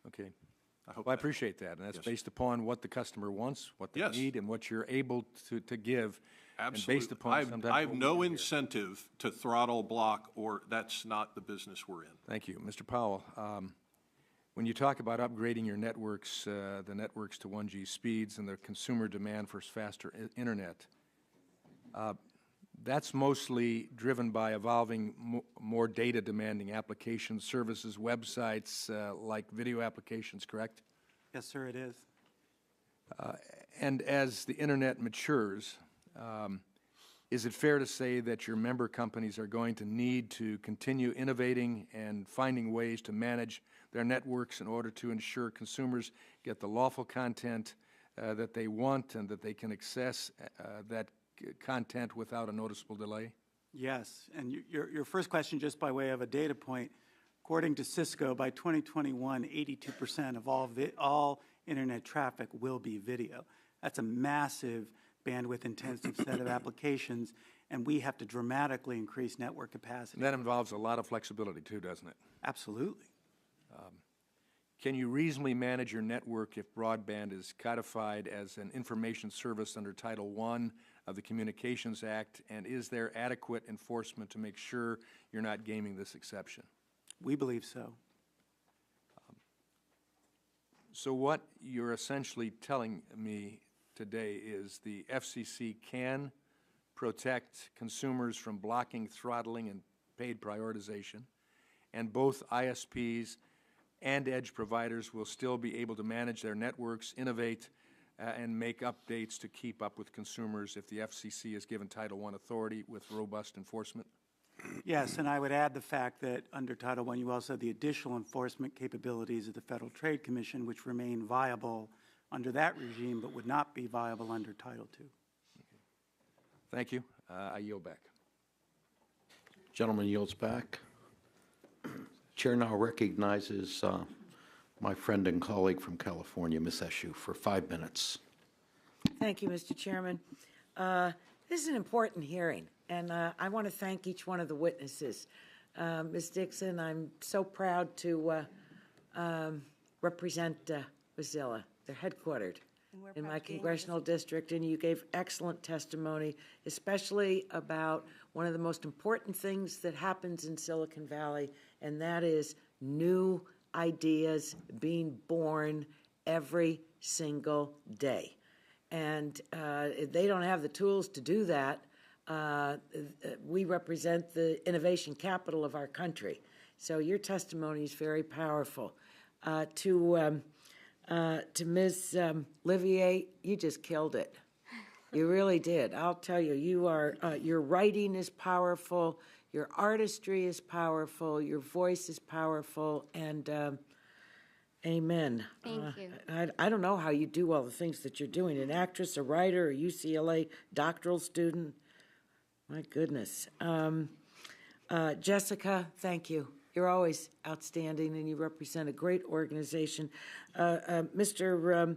[SPEAKER 4] Okay. I appreciate that, and that's based upon what the customer wants, what they need, and what you're able to give.
[SPEAKER 8] Absolutely.
[SPEAKER 4] And based upon
[SPEAKER 8] I have no incentive to throttle, block, or that's not the business we're in.
[SPEAKER 4] Thank you. Mr. Powell, when you talk about upgrading your networks, the networks to 1G speeds and the consumer demand for faster internet, That's mostly driven by evolving more data-demanding applications, services, websites, like video applications, correct?
[SPEAKER 10] Yes, sir, it is.
[SPEAKER 4] And as the Internet matures, is it fair to say that your member companies are going to need to continue innovating and finding ways to manage their networks in order to ensure consumers get the lawful content that they want and that they can access that content without a noticeable delay?
[SPEAKER 10] Yes, and your first question, just by way of a data point, according to Cisco, by 2021, 82% of all Internet traffic will be video. That's a massive bandwidth-intensive set of applications, and we have to dramatically increase network capacity.
[SPEAKER 4] And that involves a lot of flexibility, too, doesn't it?
[SPEAKER 10] Absolutely.
[SPEAKER 4] Can you reasonably manage your network if broadband is codified as an information service under Title I of the Communications Act, and is there adequate enforcement to make sure you're not gaming this exception?
[SPEAKER 10] We believe so.
[SPEAKER 4] So what you're essentially telling me today is the FCC can protect consumers from blocking, throttling, and paid prioritization, and both ISPs and edge providers will still be able to manage their networks, innovate, and make updates to keep up with consumers if the FCC is given Title I authority with robust enforcement?
[SPEAKER 10] Yes, and I would add the fact that under Title I, you also have the additional enforcement capabilities of the Federal Trade Commission, which remain viable under that regime, but would not be viable under Title II.
[SPEAKER 4] Thank you. I yield back.
[SPEAKER 1] Gentleman yields back. Chair now recognizes my friend and colleague from California, Ms. Eshoo, for 5 minutes.
[SPEAKER 3] Thank you, Mr. Chairman. This is an important hearing, and I want to thank each one of the witnesses. Ms. Dixon, I'm so proud to represent Wasilla. They're headquartered in my congressional district, and you gave excellent testimony, especially about one of the most important things that happens in Silicon Valley, and that is new ideas being born every single day. And they don't have the tools to do that. We represent the innovation capital of our country. So your testimony is very powerful. To Ms. Livier, you just killed it. You really did. I'll tell you, your writing is powerful, your artistry is powerful, your voice is powerful, and amen.
[SPEAKER 7] Thank you.
[SPEAKER 3] I don't know how you do all the things that you're doing. An actress, a writer, a UCLA doctoral student. My goodness. Jessica, thank you. You're always outstanding, and you represent a great organization. Mr.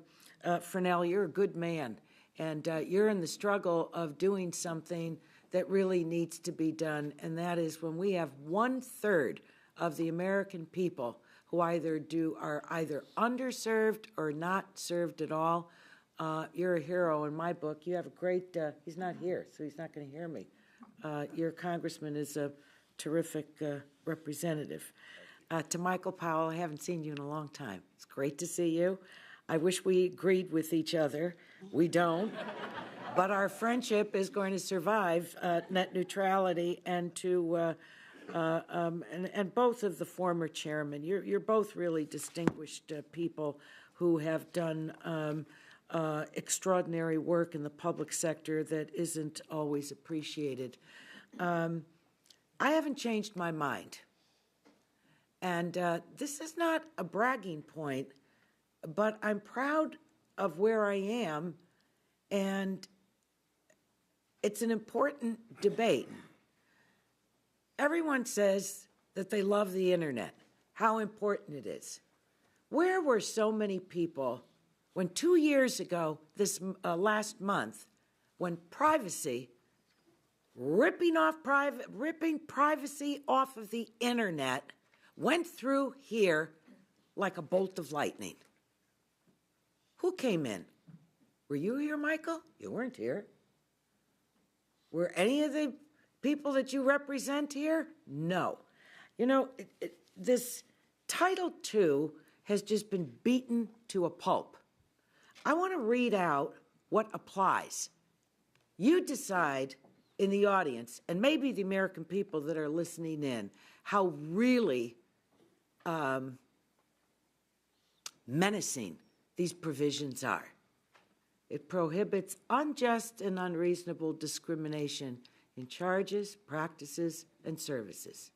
[SPEAKER 3] Fresnel, you're a good man, and you're in the struggle of doing something that really needs to be done, and that is when we have 1/3 of the American people who are either underserved or not served at all. You're a hero in my book. You have a great, he's not here, so he's not going to hear me. Your congressman is a terrific representative. To Michael Powell, I haven't seen you in a long time. It's great to see you. I wish we agreed with each other. We don't. But our friendship is going to survive net neutrality, and to and both of the former chairmen. You're both really distinguished people who have done extraordinary work in the public sector that isn't always appreciated. I haven't changed my mind. And this is not a bragging point, but I'm proud of where I am, and it's an important debate. Everyone says that they love the internet, how important it is. Where were so many people when 2 years ago, this last month, when privacy, ripping privacy off of the internet, went through here like a bolt of lightning? Who came in? Were you here, Michael? You weren't here. Were any of the people that you represent here? No. You know, this Title II has just been beaten to a pulp. I want to read out what applies. You decide in the audience, and maybe the American people that are listening in, how really menacing these provisions are. It prohibits unjust and unreasonable discrimination in charges, practices, and services.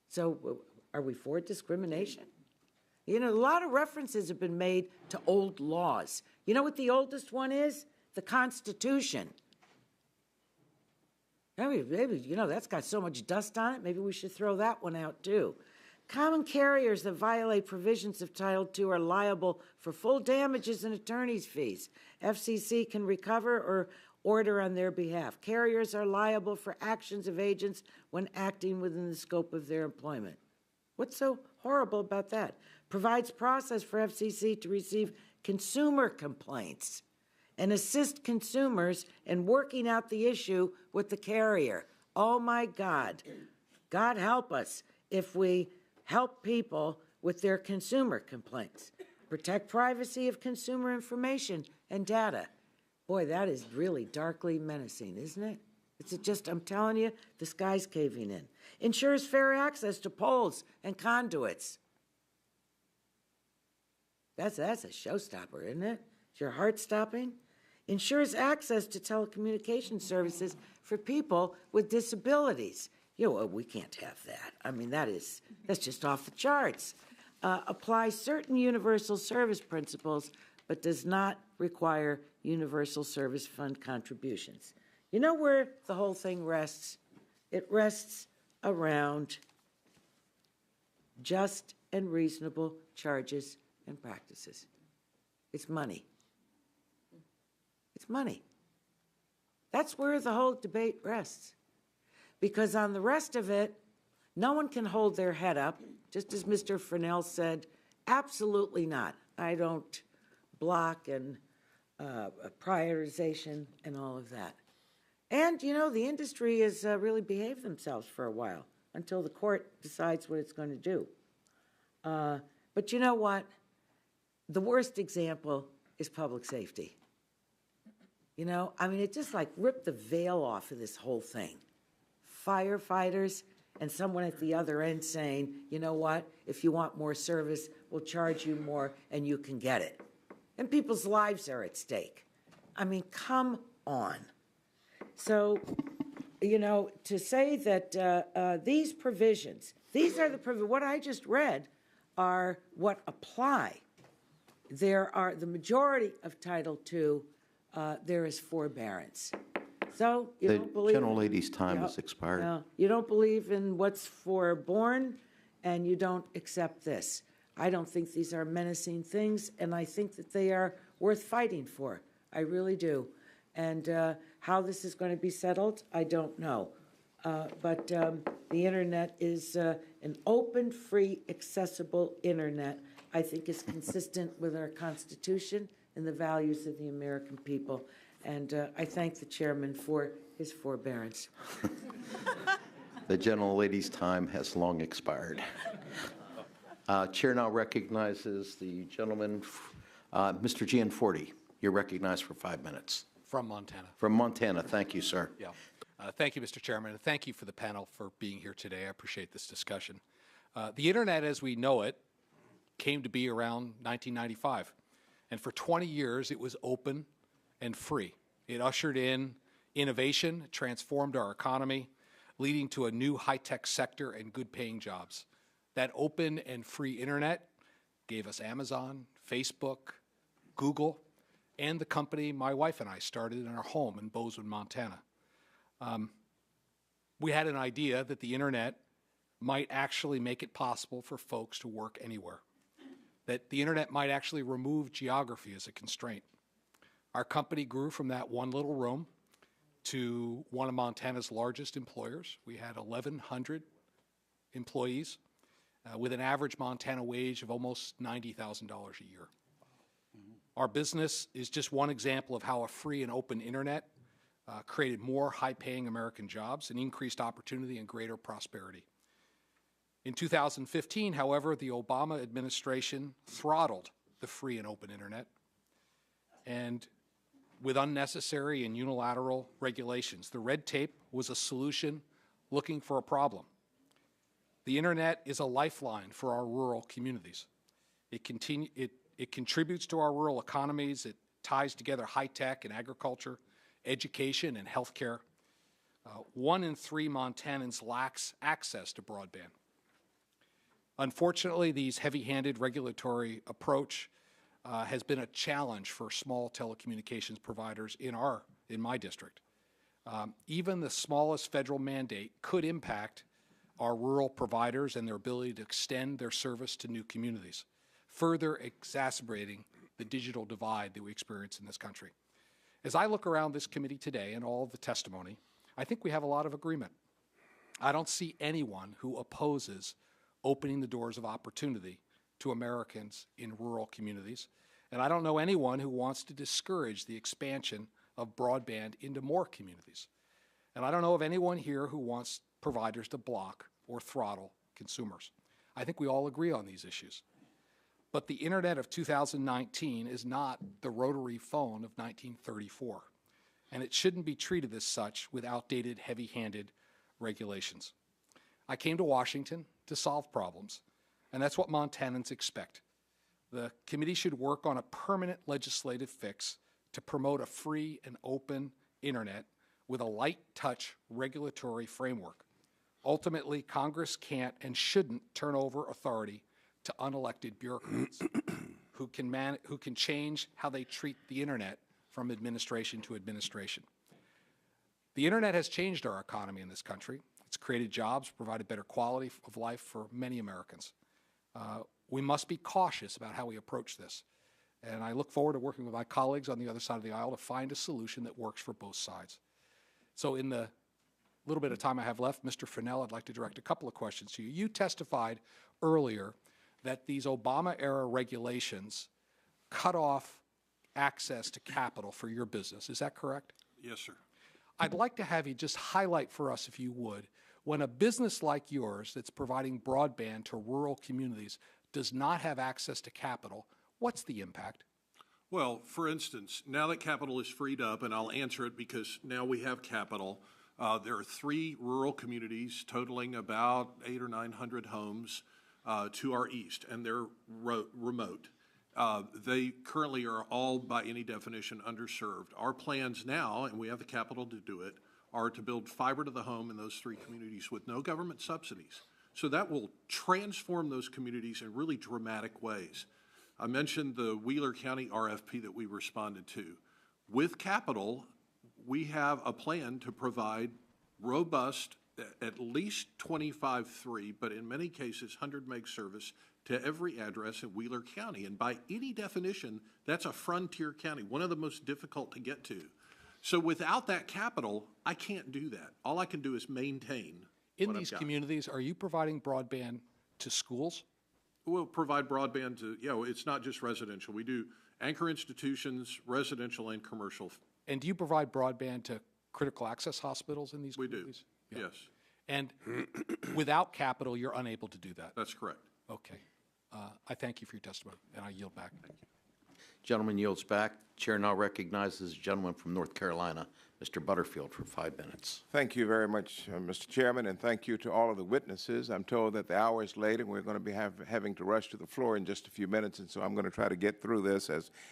[SPEAKER 3] So are we for discrimination? You know, a lot of references have been made to old laws. You know what the oldest one is? The Constitution. Maybe, you know, that's got so much dust on it, maybe we should throw that one out too. Common carriers that violate provisions of Title II are liable for full damages and attorney's fees. FCC can recover or order on their behalf. Carriers are liable for actions of agents when acting within the scope of their employment. What's so horrible about that? Provides process for FCC to receive consumer complaints and assist consumers in working out the issue with the carrier. Oh my God. God help us if we help people with their consumer complaints. Protect privacy of consumer information and data. Boy, that is really darkly menacing, isn't it? It's just, I'm telling you, the sky's caving in. Ensures fair access to poles and conduits. That's a showstopper, isn't it? Is your heart stopping? Ensures access to telecommunication services for people with disabilities. You know, we can't have that. I mean, that's just off the charts. Applies certain universal service principles, but does not require universal service fund contributions. You know where the whole thing rests? It rests around just and reasonable charges and practices. It's money. It's money. That's where the whole debate rests. Because on the rest of it, no one can hold their head up, just as Mr. Fresnel said, absolutely not. I don't block and prioritization and all of that. And, you know, the industry has really behaved themselves for a while until the court decides what it's going to do. But you know what? The worst example is public safety. You know, I mean, it just like ripped the veil off of this whole thing. Firefighters and someone at the other end saying, you know what, if you want more service, we'll charge you more and you can get it. And people's lives are at stake. I mean, come on. So, you know, to say that these provisions, these are the provisions, what I just read are what apply. There are, the majority of Title II, there is forbearance. So you don't believe...
[SPEAKER 1] The gentlelady's time has expired.
[SPEAKER 3] No, you don't believe in what's forborn, and you don't accept this. I don't think these are menacing things, and I think that they are worth fighting for. I really do. And how this is going to be settled, I don't know. But the Internet is an open, free, accessible Internet, I think is consistent with our Constitution and the values of the American people. And I thank the chairman for his forbearance.
[SPEAKER 1] The gentlelady's time has long expired. Chair now recognizes the gentleman, Mr. Gianforti. You're recognized for 5 minutes.
[SPEAKER 5] From Montana.
[SPEAKER 1] From Montana. Thank you, sir.
[SPEAKER 5] Yeah. Thank you, Mr. Chairman, and thank you for the panel for being here today. I appreciate this discussion. The Internet as we know it came to be around 1995, and for 20 years it was open and free. It ushered in innovation, transformed our economy, leading to a new high-tech sector and good-paying jobs. That open and free Internet gave us Amazon, Facebook, Google, and the company my wife and I started in our home in Bozeman, Montana. We had an idea that the Internet might actually make it possible for folks to work anywhere, that the Internet might actually remove geography as a constraint. Our company grew from that one little room to one of Montana's largest employers. We had 1,100 employees with an average Montana wage of almost $90,000 a year. Our business is just one example of how a free and open Internet created more high-paying American jobs and increased opportunity and greater prosperity. In 2015, however, the Obama administration throttled the free and open Internet, and with unnecessary and unilateral regulations. The red tape was a solution looking for a problem. The internet is a lifeline for our rural communities. It contributes to our rural economies. It ties together high-tech and agriculture, education and healthcare. 1 in 3 Montanans lacks access to broadband. Unfortunately, these heavy-handed regulatory approach has been a challenge for small telecommunications providers in my district. Even the smallest federal mandate could impact our rural providers and their ability to extend their service to new communities, further exacerbating the digital divide that we experience in this country. As I look around this committee today and all of the testimony, I think we have a lot of agreement. I don't see anyone who opposes opening the doors of opportunity to Americans in rural communities, and I don't know anyone who wants to discourage the expansion of broadband into more communities. And I don't know of anyone here who wants providers to block or throttle consumers. I think we all agree on these issues. But the Internet of 2019 is not the rotary phone of 1934, and it shouldn't be treated as such with outdated, heavy-handed regulations. I came to Washington to solve problems, and that's what Montanans expect. The committee should work on a permanent legislative fix to promote a free and open Internet with a light-touch regulatory framework. Ultimately, Congress can't and shouldn't turn over authority to unelected bureaucrats who can change how they treat the Internet from administration to administration. The Internet has changed our economy in this country. It's created jobs, provided better quality of life for many Americans. We must be cautious about how we approach this. And I look forward to working with my colleagues on the other side of the aisle to find a solution that works for both sides. So in the little bit of time I have left, Mr. Fennell, I'd like to direct a couple of questions to you. You testified earlier that these Obama-era regulations cut off access to capital for your business. Is that correct?
[SPEAKER 8] Yes, sir.
[SPEAKER 5] I'd like to have you just highlight for us, if you would, when a business like yours that's providing broadband to rural communities does not have access to capital, what's the impact?
[SPEAKER 8] Well, for instance, now that capital is freed up, and I'll answer it because now we have capital, there are 3 rural communities totaling about 800 or 900 homes to our east, and they're remote. They currently are all, by any definition, underserved. Our plans now, and we have the capital to do it, are to build fiber to the home in those 3 communities with no government subsidies. So that will transform those communities in really dramatic ways. I mentioned the Wheeler County RFP that we responded to. With capital, we have a plan to provide robust, at least 25/3, but in many cases 100 meg service to every address in Wheeler County. And by any definition, that's a frontier county, one of the most difficult to get to. So without that capital, I can't do that. All I can do is maintain.
[SPEAKER 5] In these communities, are you providing broadband to schools?
[SPEAKER 8] We'll provide broadband to, it's not just residential. We do anchor institutions, residential and commercial.
[SPEAKER 5] And do you provide broadband to critical access hospitals in these communities?
[SPEAKER 8] We do, yes.
[SPEAKER 5] And without capital, you're unable to do that?
[SPEAKER 8] That's correct.
[SPEAKER 5] Okay. I thank you for your testimony, and I yield back. Thank you.
[SPEAKER 1] Gentleman yields back. Chair now recognizes the gentleman from North Carolina, Mr. Butterfield, for 5 minutes.
[SPEAKER 12] Thank you very much, Mr. Chairman, and thank you to all of the witnesses. I'm told that the hour is late and we're going to be having to rush to the floor in just a few minutes, and so I'm going to try to get through this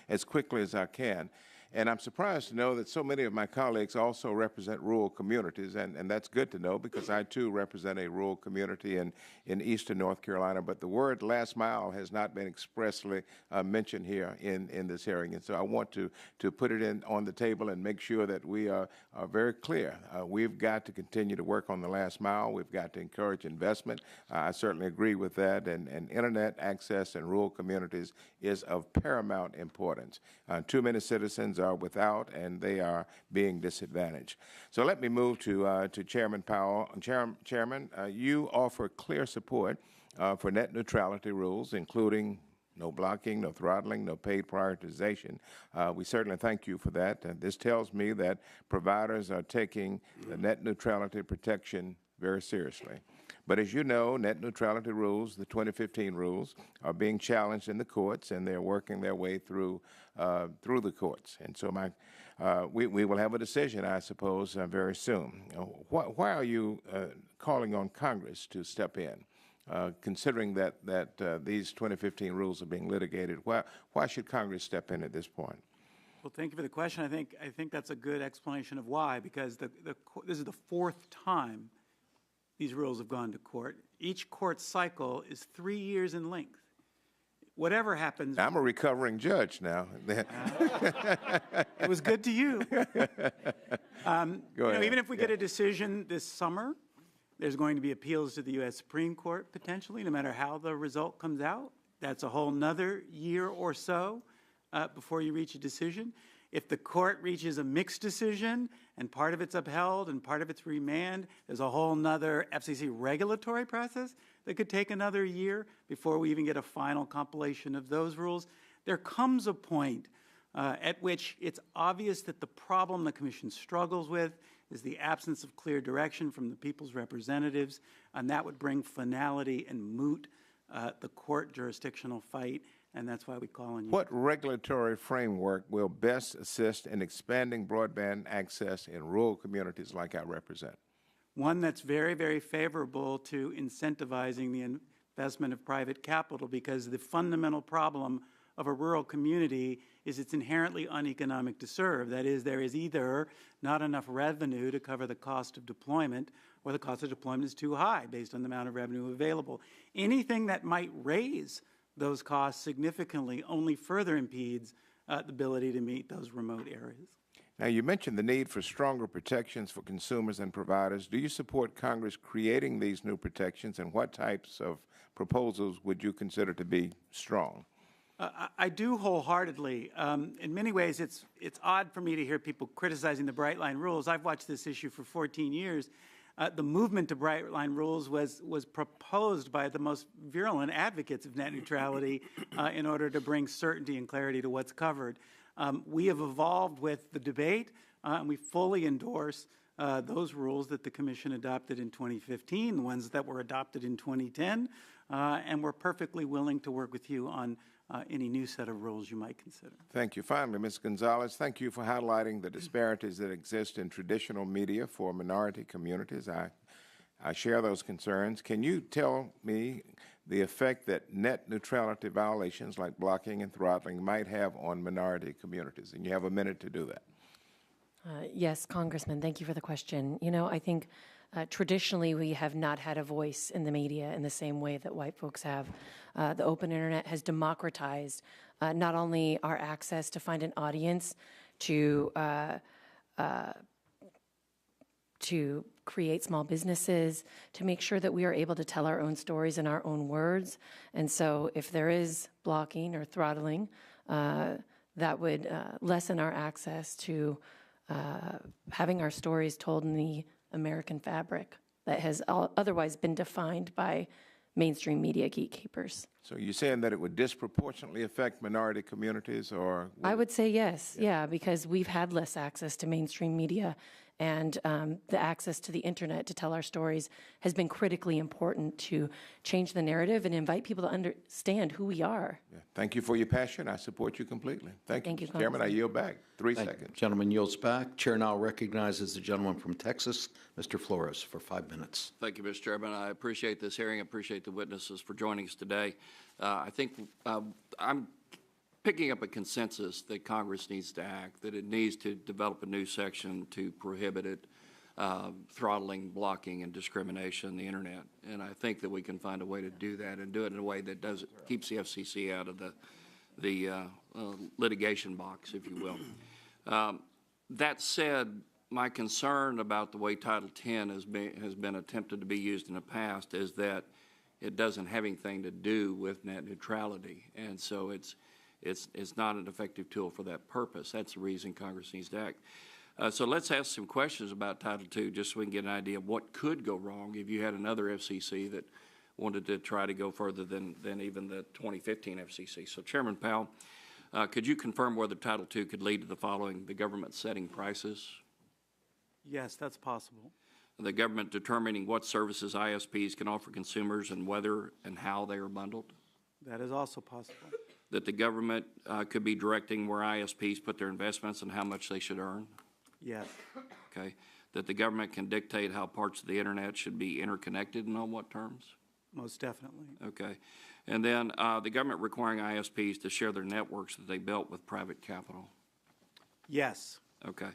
[SPEAKER 12] as quickly as I can. And I'm surprised to know that so many of my colleagues also represent rural communities, and that's good to know because I too represent a rural community in eastern North Carolina, but the word last mile has not been expressly mentioned here in this hearing. And so I want to put it on the table and make sure that we are very clear. We've got to continue to work on the last mile. We've got to encourage investment. I certainly agree with that, and internet access in rural communities is of paramount importance. Too many citizens are without, and they are being disadvantaged. So let me move to Chairman Powell. Chairman, you offer clear support for net neutrality rules, including no blocking, no throttling, no paid prioritization. We certainly thank you for that. This tells me that providers are taking the net neutrality protection very seriously. But as you know, net neutrality rules, the 2015 rules, are being challenged in the courts, and they're working their way through the courts. And so we will have a decision, I suppose, very soon. Why are you calling on Congress to step in? Considering that these 2015 rules are being litigated, why should Congress step in at this point?
[SPEAKER 10] Well, thank you for the question. I think that's a good explanation of why, because this is the fourth time these rules have gone to court. Each court cycle is 3 years in length. Whatever happens...
[SPEAKER 12] I'm a recovering judge now.
[SPEAKER 10] It was good to you.
[SPEAKER 12] Go ahead.
[SPEAKER 10] Even if we get a decision this summer, there's going to be appeals to the U.S. Supreme Court, potentially, no matter how the result comes out. That's a whole nother year or so before you reach a decision. If the court reaches a mixed decision and part of it's upheld and part of it's remand, there's a whole nother FCC regulatory process that could take another year before we even get a final compilation of those rules. There comes a point at which it's obvious that the problem the Commission struggles with is the absence of clear direction from the people's representatives, and that would bring finality and moot the court jurisdictional fight. And that's why we call on you.
[SPEAKER 12] What regulatory framework will best assist in expanding broadband access in rural communities like I represent?
[SPEAKER 10] One that's very, very favorable to incentivizing the investment of private capital, because the fundamental problem of a rural community is it's inherently uneconomic to serve. That is, there is either not enough revenue to cover the cost of deployment, or the cost of deployment is too high based on the amount of revenue available. Anything that might raise those costs significantly only further impedes the ability to meet those remote areas.
[SPEAKER 12] Now, you mentioned the need for stronger protections for consumers and providers. Do you support Congress creating these new protections, and what types of proposals would you consider to be strong?
[SPEAKER 10] I do wholeheartedly. In many ways, it's odd for me to hear people criticizing the Bright Line rules. I've watched this issue for 14 years. The movement to Bright Line rules was proposed by the most virulent advocates of net neutrality in order to bring certainty and clarity to what's covered. We have evolved with the debate, and we fully endorse those rules that the Commission adopted in 2015, the ones that were adopted in 2010, and we're perfectly willing to work with you on any new set of rules you might consider.
[SPEAKER 12] Thank you. Finally, Ms. Gonzalez, thank you for highlighting the disparities that exist in traditional media for minority communities. I share those concerns. Can you tell me the effect that net neutrality violations like blocking and throttling might have on minority communities? And you have a minute to do that.
[SPEAKER 9] Yes, Congressman, thank you for the question. You know, I think traditionally we have not had a voice in the media in the same way that white folks have. The open internet has democratized not only our access to find an audience, to create small businesses, to make sure that we are able to tell our own stories in our own words. And so if there is blocking or throttling, that would lessen our access to having our stories told in the American fabric that has otherwise been defined by mainstream media gatekeepers.
[SPEAKER 12] So you're saying that it would disproportionately affect minority communities, or?
[SPEAKER 9] I would say yes, yeah, because we've had less access to mainstream media, and the access to the internet to tell our stories has been critically important to change the narrative and invite people to understand who we are.
[SPEAKER 12] Yeah. Thank you for your passion. I support you completely. Thank you, Mr. Chairman. I yield back. 3 seconds.
[SPEAKER 1] Gentleman yields back. Chair now recognizes the gentleman from Texas, Mr. Flores, for 5 minutes.
[SPEAKER 13] Thank you, Mr. Chairman. I appreciate this hearing. I appreciate the witnesses for joining us today. I think I'm picking up a consensus that Congress needs to act, that it needs to develop a new section to prohibit it, throttling, blocking, and discrimination on the internet. And I think that we can find a way to do that and do it in a way that keeps the FCC out of the litigation box, if you will. That said, my concern about the way Title X has been attempted to be used in the past is that it doesn't have anything to do with net neutrality, and so it's not an effective tool for that purpose. That's the reason Congress needs to act. So let's ask some questions about Title II just so we can get an idea of what could go wrong if you had another FCC that wanted to try to go further than even the 2015 FCC. So Chairman Powell, could you confirm whether Title II could lead to the following: the government setting prices?
[SPEAKER 10] Yes, that's possible.
[SPEAKER 13] the government determining what services ISPs can offer consumers and whether and how they are bundled.
[SPEAKER 10] That is also possible.
[SPEAKER 13] That the government could be directing where ISPs put their investments and how much they should earn.
[SPEAKER 10] Yes.
[SPEAKER 13] Okay. That the government can dictate how parts of the internet should be interconnected and on what terms.
[SPEAKER 10] Most definitely.
[SPEAKER 13] Okay. And then the government requiring ISPs to share their networks that they built with private capital.
[SPEAKER 10] Yes.
[SPEAKER 13] Okay.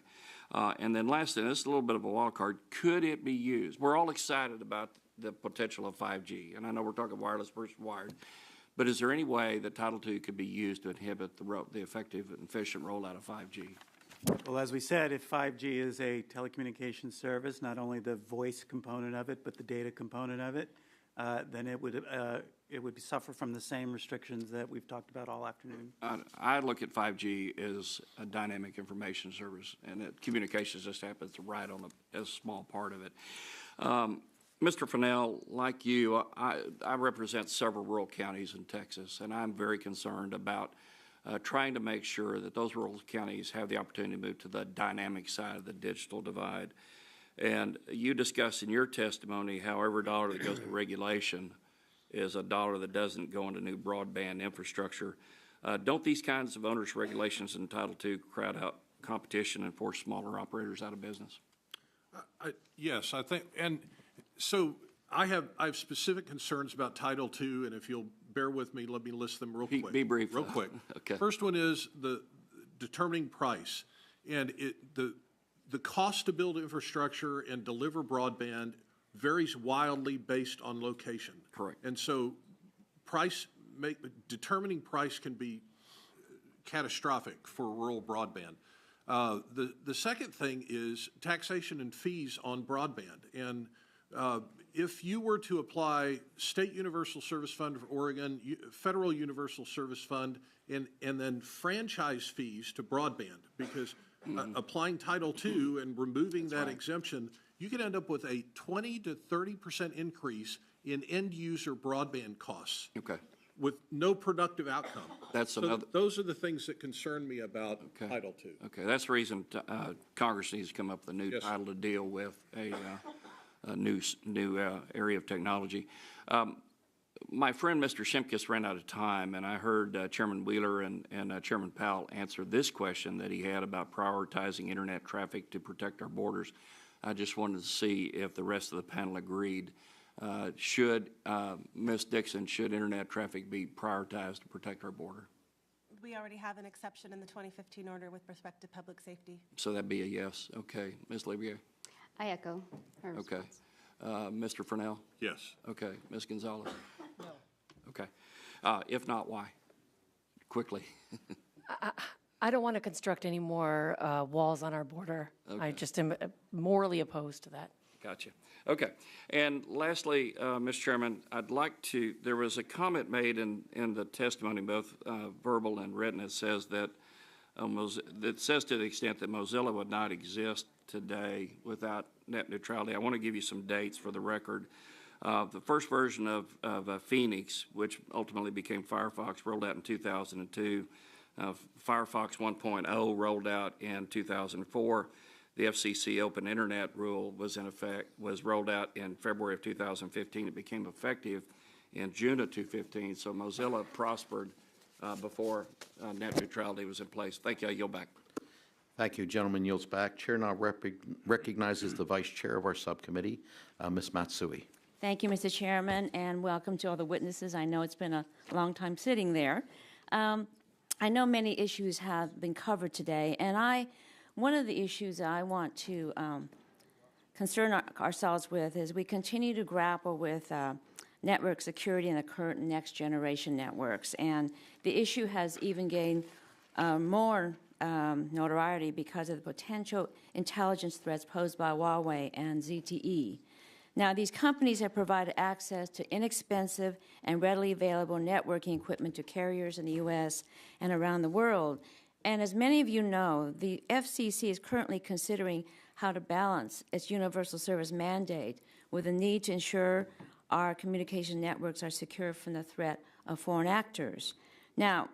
[SPEAKER 13] And then lastly, and this is a little bit of a wild card, could it be used? We're all excited about the potential of 5G, and I know we're talking wireless versus wired, but is there any way that Title II could be used to inhibit the effective and efficient rollout of 5G?
[SPEAKER 10] Well, as we said, if 5G is a telecommunications service, not only the voice component of it, but the data component of it, then it would suffer from the same restrictions that we've talked about all afternoon.
[SPEAKER 13] I look at 5G as a dynamic information service, and communications just happens to ride on a small part of it. Mr. Fennell, like you, I represent several rural counties in Texas, and I'm very concerned about trying to make sure that those rural counties have the opportunity to move to the dynamic side of the digital divide. And you discussed in your testimony how every dollar that goes to regulation is a dollar that doesn't go into new broadband infrastructure. Don't these kinds of onerous regulations in Title II crowd out competition and force smaller operators out of business?
[SPEAKER 8] Yes, I think, and so I have specific concerns about Title II, and if you'll bear with me, let me list them real quick.
[SPEAKER 13] Be brief.
[SPEAKER 8] Real quick.
[SPEAKER 13] Okay.
[SPEAKER 8] First one is the determining price, and the cost to build infrastructure and deliver broadband varies wildly based on location.
[SPEAKER 13] Correct.
[SPEAKER 8] And so determining price can be catastrophic for rural broadband. The second thing is taxation and fees on broadband. And if you were to apply State Universal Service Fund of Oregon, Federal Universal Service Fund, and then franchise fees to broadband, because applying Title II and removing that exemption, you could end up with a 20 to 30% increase in end-user broadband costs.
[SPEAKER 13] Okay.
[SPEAKER 8] With no productive outcome.
[SPEAKER 13] That's
[SPEAKER 8] so
[SPEAKER 13] another.
[SPEAKER 8] Those are the things that concern me about Title II.
[SPEAKER 13] Okay, that's the reason Congress needs to come up with a new title to deal with a new area of technology. My friend Mr. Shimkus ran out of time, and I heard Chairman Wheeler and Chairman Powell answer this question that he had about prioritizing internet traffic to protect our borders. I just wanted to see if the rest of the panel agreed. Ms. Dixon, should internet traffic be prioritized to protect our border?
[SPEAKER 6] We already have an exception in the 2015 order with respect to public safety.
[SPEAKER 13] So that'd be a yes. Okay. Ms. Libier?
[SPEAKER 7] I echo her
[SPEAKER 13] Okay.
[SPEAKER 7] response.
[SPEAKER 13] Mr. Fennell?
[SPEAKER 8] Yes.
[SPEAKER 13] Okay. Ms. Gonzalez? No. Okay. If not, why? Quickly.
[SPEAKER 9] I don't want to construct any more walls on our border.
[SPEAKER 13] Okay.
[SPEAKER 9] I just am morally opposed to that.
[SPEAKER 13] Gotcha. Okay. And lastly, Mr. Chairman, I'd like to, there was a comment made in the testimony, both verbal and written, it says that that says to the extent that Mozilla would not exist today without net neutrality. I want to give you some dates for the record. The first version of Phoenix, which ultimately became Firefox, rolled out in 2002. Firefox 1.0 rolled out in 2004. The FCC Open Internet rule was rolled out in February of 2015. It became effective in June of 2015. So Mozilla prospered before net neutrality was in place. Thank you. I yield back.
[SPEAKER 1] Thank you. Gentleman yields back. Chair now recognizes the Vice Chair of our subcommittee, Ms. Matsui.
[SPEAKER 14] Thank you, Mr. Chairman, and welcome to all the witnesses. I know it's been a long time sitting there. I know many issues have been covered today, and one of the issues I want to concern ourselves with is we continue to grapple with network security in the current next generation networks, and the issue has even gained more notoriety because of the potential intelligence threats posed by Huawei and ZTE. Now, these companies have provided access to inexpensive and readily available networking equipment to carriers in the U.S. and around the world. And as many of you know, the FCC is currently considering how to balance its universal service mandate with the need to ensure our communication networks are secure from the threat of foreign actors. Now,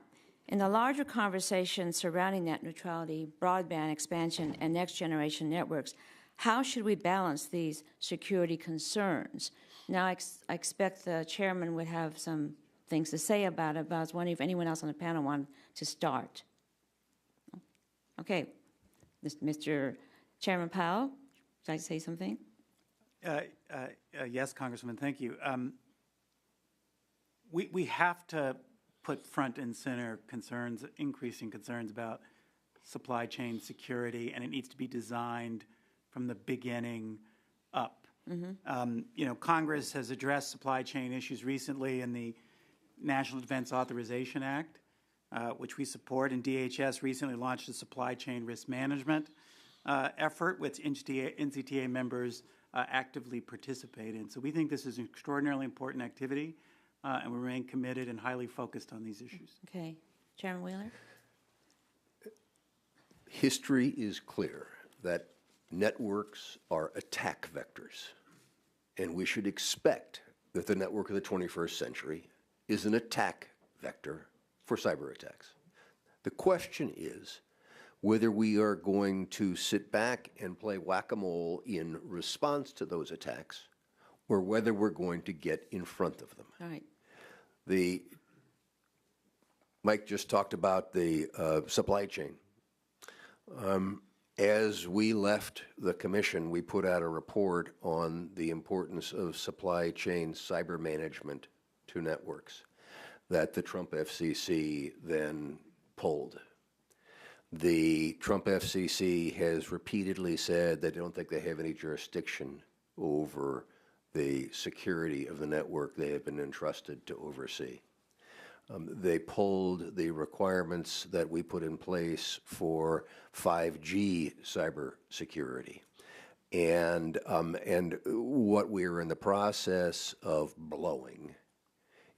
[SPEAKER 14] in the larger conversation surrounding net neutrality, broadband expansion, and next-generation networks, how should we balance these security concerns? Now, I expect the chairman would have some things to say about it, but I was wondering if anyone else on the panel wanted to start. Okay, Mr. Chairman Powell, should I say something?
[SPEAKER 10] Yes, Congressman, thank you. We have to put front and center concerns, increasing concerns about supply chain security, and it needs to be designed from the beginning up. You know, Congress has addressed supply chain issues recently in the National Defense Authorization Act, which we support, and DHS recently launched a supply chain risk management effort, which NCTA members actively participate in. So we think this is an extraordinarily important activity, and we remain committed and highly focused on these issues.
[SPEAKER 14] Okay. Chairman Wheeler?
[SPEAKER 11] History is clear that networks are attack vectors, and we should expect that the network of the 21st century is an attack vector for cyber attacks. The question is whether we are going to sit back and play whack-a-mole in response to those attacks, or whether we're going to get in front of them.
[SPEAKER 14] All right.
[SPEAKER 11] Mike just talked about the supply chain. As we left the commission, we put out a report on the importance of supply chain cyber management to networks that the Trump FCC then pulled. The Trump FCC has repeatedly said they don't think they have any jurisdiction over the security of the network they have been entrusted to oversee. They pulled the requirements that we put in place for 5G cybersecurity. And what we're in the process of blowing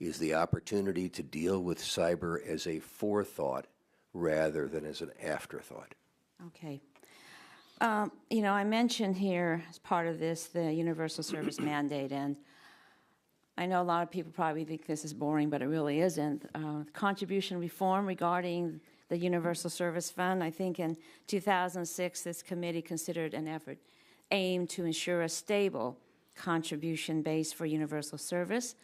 [SPEAKER 11] is the opportunity to deal with cyber as a forethought rather than as an afterthought.
[SPEAKER 14] Okay. You know, I mentioned here as part of this the universal service mandate, and I know a lot of people probably think this is boring, but it really isn't. Contribution reform regarding the Universal Service Fund. I think in 2006, this committee considered an effort aimed to ensure a stable contribution base for universal service.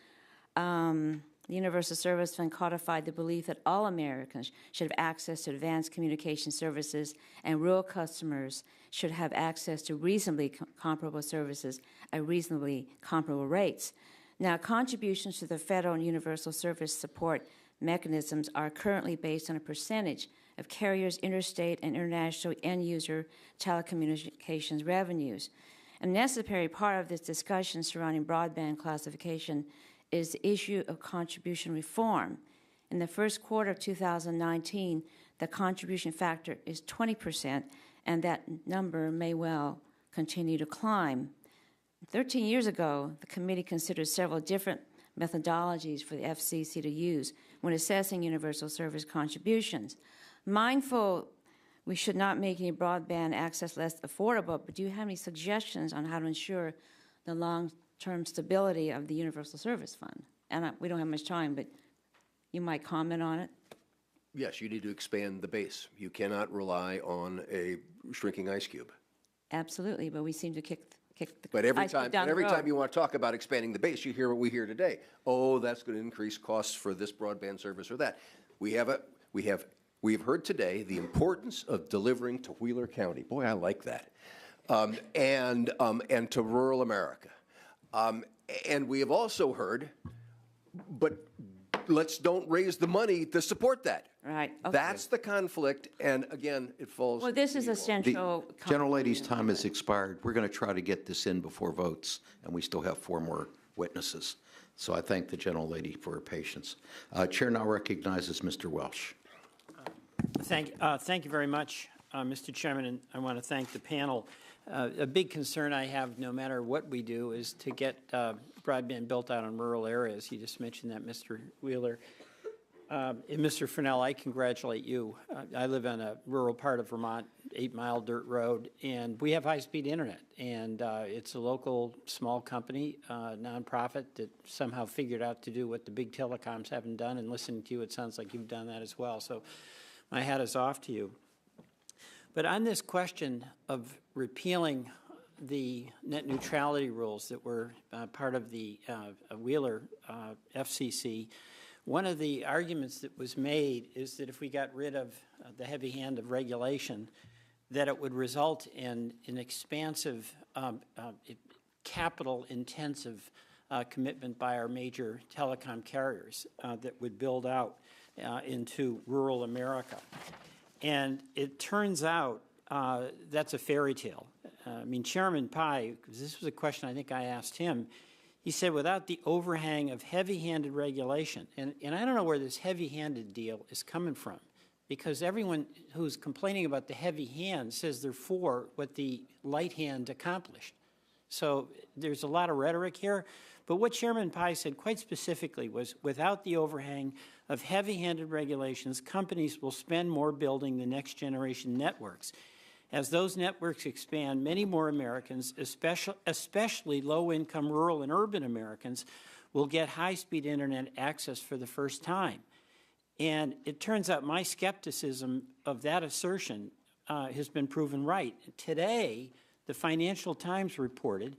[SPEAKER 14] The Universal Service Fund codified the belief that all Americans should have access to advanced communication services, and rural customers should have access to reasonably comparable services at reasonably comparable rates. Now, contributions to the federal and universal service support mechanisms are currently based on a percentage of carriers' interstate and international end-user telecommunications revenues. A necessary part of this discussion surrounding broadband classification is the issue of contribution reform. In the first quarter of 2019, the contribution factor is 20%, and that number may well continue to climb. 13 years ago, the committee considered several different methodologies for the FCC to use when assessing universal service contributions. Mindful we should not make any broadband access less affordable, but do you have any suggestions on how to ensure the long-term stability of the Universal Service Fund? And we don't have much time, but you might comment on it.
[SPEAKER 11] Yes, you need to expand the base. You cannot rely on a shrinking ice cube.
[SPEAKER 14] Absolutely, but we seem to kick the
[SPEAKER 11] But every
[SPEAKER 14] ice cube
[SPEAKER 11] time,
[SPEAKER 14] down the road.
[SPEAKER 11] you want to talk about expanding the base, you hear what we hear today. Oh, that's going to increase costs for this broadband service or that. We've heard today the importance of delivering to Wheeler County. Boy, I like that. And to rural America. And we have also heard, but let's don't raise the money to support that.
[SPEAKER 14] Right. Okay.
[SPEAKER 11] That's the conflict, and again, it falls.
[SPEAKER 14] Well, this is a central.
[SPEAKER 1] The gentlelady's time has expired. We're going to try to get this in before votes, and we still have 4 more witnesses. So I thank the gentlelady for her patience. Chair now recognizes Mr. Welsh.
[SPEAKER 15] Thank you very much, Mr. Chairman, and I want to thank the panel. A big concern I have, no matter what we do, is to get broadband built out in rural areas. You just mentioned that, Mr. Wheeler. And Mr. Fennell, I congratulate you. I live on a rural part of Vermont, 8-mile dirt road, and we have high-speed internet. And it's a local small company, nonprofit, that somehow figured out to do what the big telecoms haven't done. And listening to you, it sounds like you've done that as well. So my hat is off to you. But on this question of repealing the net neutrality rules that were part of the Wheeler FCC, one of the arguments that was made is that if we got rid of the heavy hand of regulation, that it would result in an expansive, capital-intensive commitment by our major telecom carriers that would build out into rural America. And it turns out that's a fairy tale. I mean, Chairman Pai, because this was a question I think I asked him, he said without the overhang of heavy-handed regulation, and I don't know where this heavy-handed deal is coming from, because everyone who's complaining about the heavy hand says they're for what the light hand accomplished. So there's a lot of rhetoric here. But what Chairman Pai said quite specifically was without the overhang of heavy-handed regulations, companies will spend more building the next generation networks. As those networks expand, many more Americans, especially low-income rural and urban Americans, will get high-speed internet access for the first time. And it turns out my skepticism of that assertion has been proven right. Today, the Financial Times reported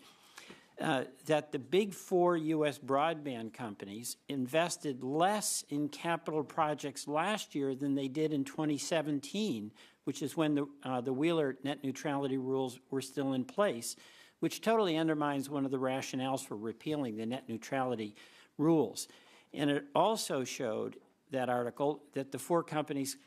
[SPEAKER 15] that the big four U.S. broadband companies invested less in capital projects last year than they did in 2017, which is when the Wheeler net neutrality rules were still in place, which totally undermines one of the rationales for repealing the net neutrality rules. And it also showed, that article, that the four companies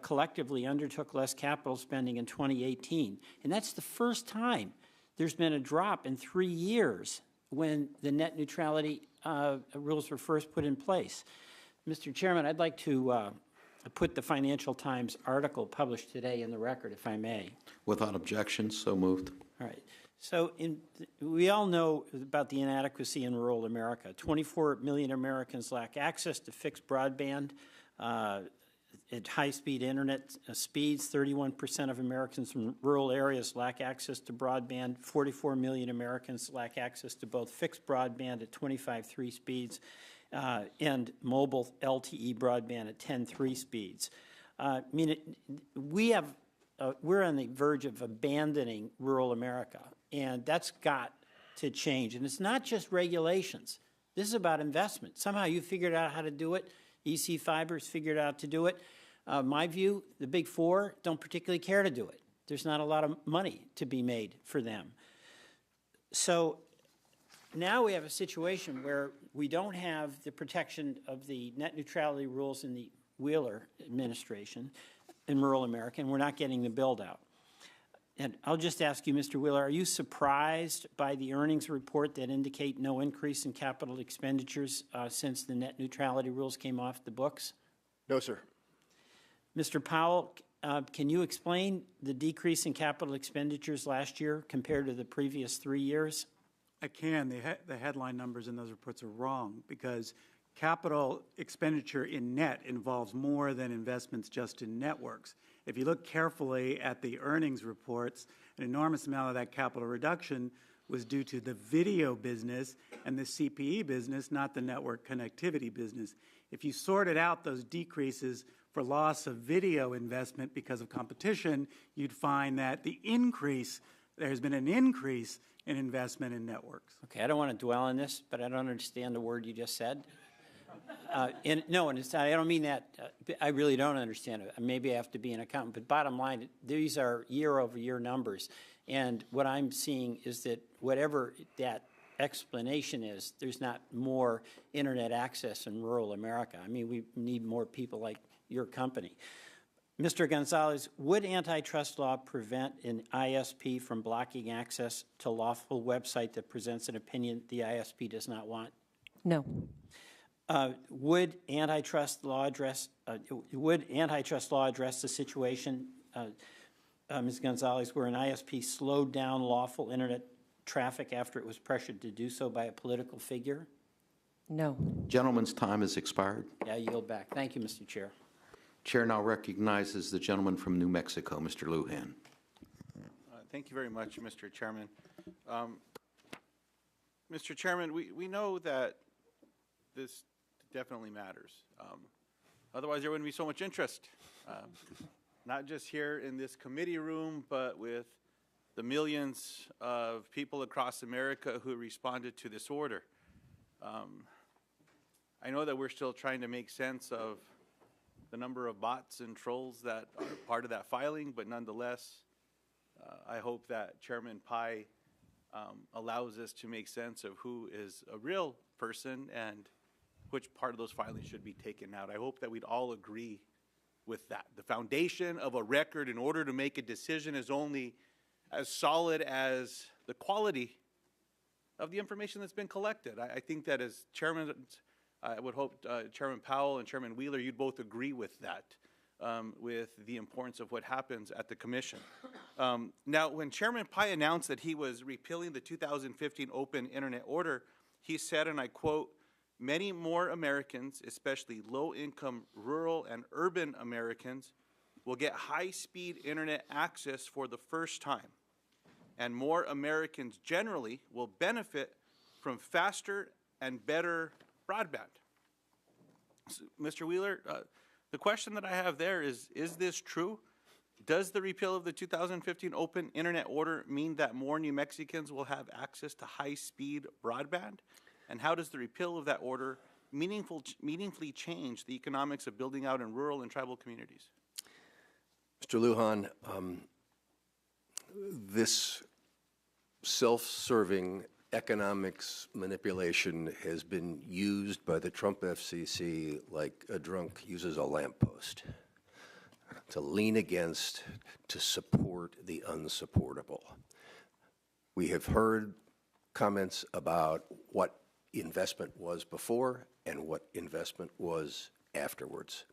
[SPEAKER 15] collectively undertook less capital spending in 2018. And that's the first time there's been a drop in 3 years when the net neutrality rules were first put in place. Mr. Chairman, I'd like to put the Financial Times article published today in the record, if I may.
[SPEAKER 1] Without objection, so moved.
[SPEAKER 15] All right. So we all know about the inadequacy in rural America. 24 million Americans lack access to fixed broadband at high-speed internet speeds. 31% of Americans from rural areas lack access to broadband. 44 million Americans lack access to both fixed broadband at 25.3 speeds and mobile LTE broadband at 10.3 speeds. I mean, we're on the verge of abandoning rural America, and that's got to change. And it's not just regulations. This is about investment. Somehow you figured out how to do it. EC Fibers figured out to do it. My view, the big four don't particularly care to do it. There's not a lot of money to be made for them. So now we have a situation where we don't have the protection of the net neutrality rules in the Wheeler administration in rural America, and we're not getting the build out. And I'll just ask you, Mr. Wheeler, are you surprised by the earnings report that indicate no increase in capital expenditures since the net neutrality rules came off the books?
[SPEAKER 11] No, sir.
[SPEAKER 15] Mr. Powell, can you explain the decrease in capital expenditures last year compared to the previous 3 years?
[SPEAKER 10] I can. The headline numbers in those reports are wrong because capital expenditure in net involves more than investments just in networks. If you look carefully at the earnings reports, an enormous amount of that capital reduction was due to the video business and the CPE business, not the network connectivity business. If you sorted out those decreases for loss of video investment because of competition, you'd find that there's been an increase in investment in networks.
[SPEAKER 15] Okay, I don't want to dwell on this, but I don't understand the word you just said. I don't mean that. I really don't understand it. Maybe I have to be an accountant. But bottom line, these are year-over-year numbers. And what I'm seeing is that whatever that explanation is, there's not more internet access in rural America. I mean, we need more people like your company. Mr. Gonzalez, would antitrust law prevent an ISP from blocking access to lawful website that presents an opinion the ISP does not want?
[SPEAKER 9] No.
[SPEAKER 15] Would antitrust law address the situation, Ms. Gonzalez, where an ISP slowed down lawful internet traffic after it was pressured to do so by a political figure?
[SPEAKER 9] No.
[SPEAKER 1] Gentleman's time has expired.
[SPEAKER 15] Yeah, I yield back. Thank you, Mr. Chair.
[SPEAKER 1] Chair now recognizes the gentleman from New Mexico, Mr. Lujan.
[SPEAKER 16] Thank you very much, Mr. Chairman. Mr. Chairman, we know that this definitely matters. Otherwise, there wouldn't be so much interest, not just here in this committee room, but with the millions of people across America who responded to this order. I know that we're still trying to make sense of the number of bots and trolls that are part of that filing, but nonetheless, I hope that Chairman Pai allows us to make sense of who is a real person and which part of those filings should be taken out. I hope that we'd all agree with that. The foundation of a record in order to make a decision is only as solid as the quality of the information that's been collected. I think that as Chairman, I would hope Chairman Powell and Chairman Wheeler, you'd both agree with that, with the importance of what happens at the Commission. Now, when Chairman Pai announced that he was repealing the 2015 Open Internet Order, he said, and I quote, "Many more Americans, especially low-income rural and urban Americans, will get high-speed internet access for the first time, and more Americans generally will benefit from faster and better broadband." So, Mr. Wheeler, the question that I have there is this true? Does the repeal of the 2015 Open Internet Order mean that more New Mexicans will have access to high-speed broadband? And how does the repeal of that order meaningfully change the economics of building out in rural and tribal communities?
[SPEAKER 11] Mr. Lujan, this self-serving economics manipulation has been used by the Trump FCC like a drunk uses a lamppost, to lean against, to support the unsupportable. We have heard comments about what investment was before and what investment was afterwards.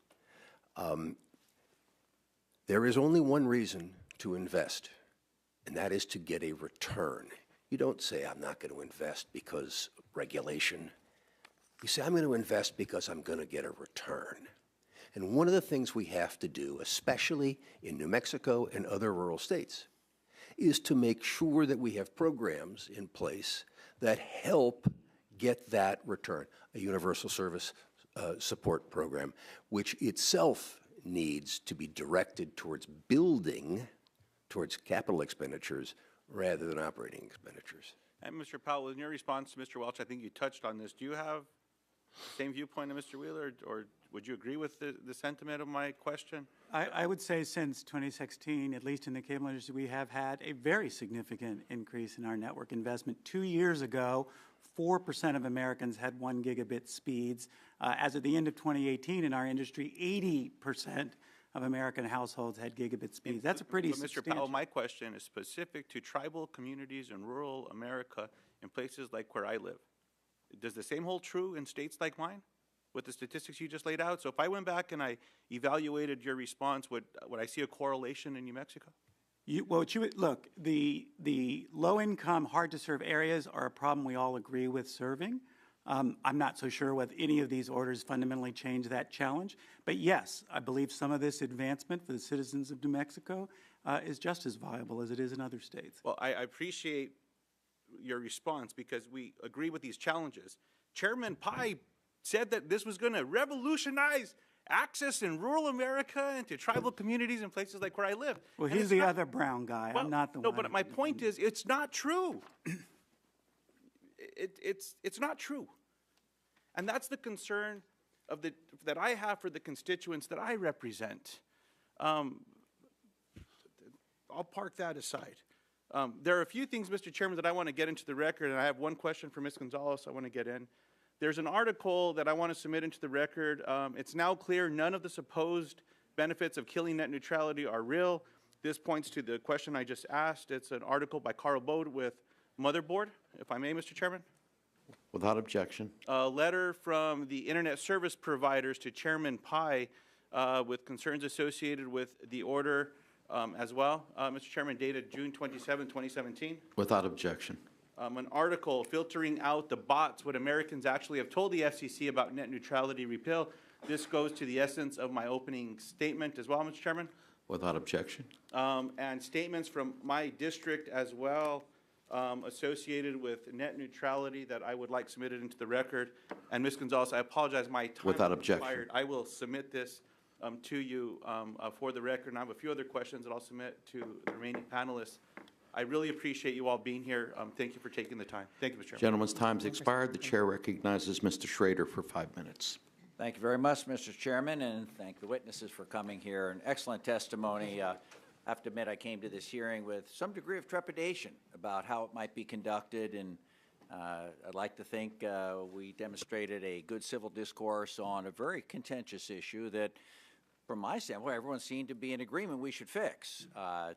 [SPEAKER 11] There is only one reason to invest, and that is to get a return. You don't say, I'm not going to invest because regulation. You say, I'm going to invest because I'm going to get a return. And one of the things we have to do, especially in New Mexico and other rural states, is to make sure that we have programs in place that help get that return. A universal service support program, which itself needs to be directed towards building, towards capital expenditures, rather than operating expenditures.
[SPEAKER 16] And Mr. Powell, in your response to Mr. Welch, I think you touched on this. Do you have the same viewpoint as Mr. Wheeler, or would you agree with the sentiment of my question?
[SPEAKER 10] I would say since 2016, at least in the cable industry, we have had a very significant increase in our network investment. 2 years ago, 4% of Americans had 1 gigabit speeds. As of the end of 2018 in our industry, 80% of American households had gigabit speeds. That's a pretty substantial.
[SPEAKER 16] Mr. Powell, my question is specific to tribal communities in rural America in places like where I live. Does the same hold true in states like mine with the statistics you just laid out? So if I went back and I evaluated your response, would I see a correlation in New Mexico?
[SPEAKER 10] Look, the low-income, hard-to-serve areas are a problem we all agree with serving. I'm not so sure whether any of these orders fundamentally change that challenge. But yes, I believe some of this advancement for the citizens of New Mexico is just as viable as it is in other states.
[SPEAKER 16] Well, I appreciate your response because we agree with these challenges. Chairman Pai said that this was going to revolutionize access in rural America and to tribal communities in places like where I live.
[SPEAKER 10] Well, he's the other brown guy. I'm not the one.
[SPEAKER 16] No, but my point is, it's not true. It's not true. And that's the concern that I have for the constituents that I represent. I'll park that aside. There are a few things, Mr. Chairman, that I want to get into the record, and I have one question for Ms. Gonzalez I want to get in. There's an article that I want to submit into the record. It's now clear none of the supposed benefits of killing net neutrality are real. This points to the question I just asked. It's an article by Carl Bode with Motherboard, if I may, Mr. Chairman.
[SPEAKER 1] Without objection.
[SPEAKER 16] A letter from the internet service providers to Chairman Pai with concerns associated with the order as well. Mr. Chairman, dated June 27, 2017.
[SPEAKER 1] Without objection.
[SPEAKER 16] An article filtering out the bots, what Americans actually have told the FCC about net neutrality repeal. This goes to the essence of my opening statement as well, Mr. Chairman.
[SPEAKER 1] Without objection.
[SPEAKER 16] And statements from my district as well associated with net neutrality that I would like submitted into the record. And Ms. Gonzalez, I apologize, my time
[SPEAKER 1] Without
[SPEAKER 16] is
[SPEAKER 1] objection.
[SPEAKER 16] expired. I will submit this to you for the record. And I have a few other questions that I'll submit to the remaining panelists.
[SPEAKER 10] I really appreciate you all being here. Thank you for taking the time. Thank you, Mr. Chairman.
[SPEAKER 1] Gentleman's time's expired. The chair recognizes Mr. Schrader for 5 minutes.
[SPEAKER 17] Thank you very much, Mr. Chairman, and thank the witnesses for coming here. An excellent testimony. I have to admit I came to this hearing with some degree of trepidation about how it might be conducted, and I'd like to think we demonstrated a good civil discourse on a very contentious issue that, from my standpoint, everyone seemed to be in agreement we should fix.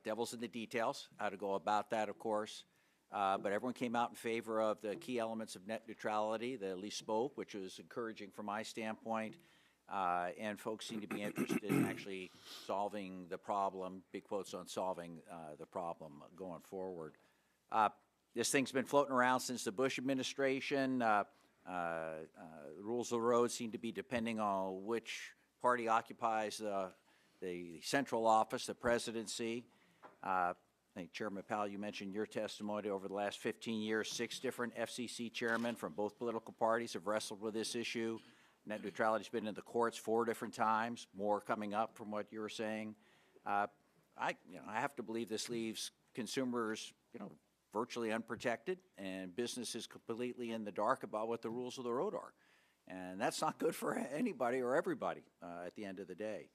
[SPEAKER 17] Devil's in the details, how to go about that, of course. But everyone came out in favor of the key elements of net neutrality, they at least spoke, which was encouraging from my standpoint. And folks seem to be interested in actually solving the problem, big quotes on solving the problem going forward. This thing's been floating around since the Bush administration. The rules of the road seem to be depending on which party occupies the central office, the presidency. I think, Chairman Powell, you mentioned your testimony. Over the last 15 years, 6 different FCC chairmen from both political parties have wrestled with this issue. Net neutrality has been in the courts 4 different times, more coming up from what you were saying. I have to believe this leaves consumers, virtually unprotected, and businesses completely in the dark about what the rules of the road are. And that's not good for anybody or everybody at the end of the day.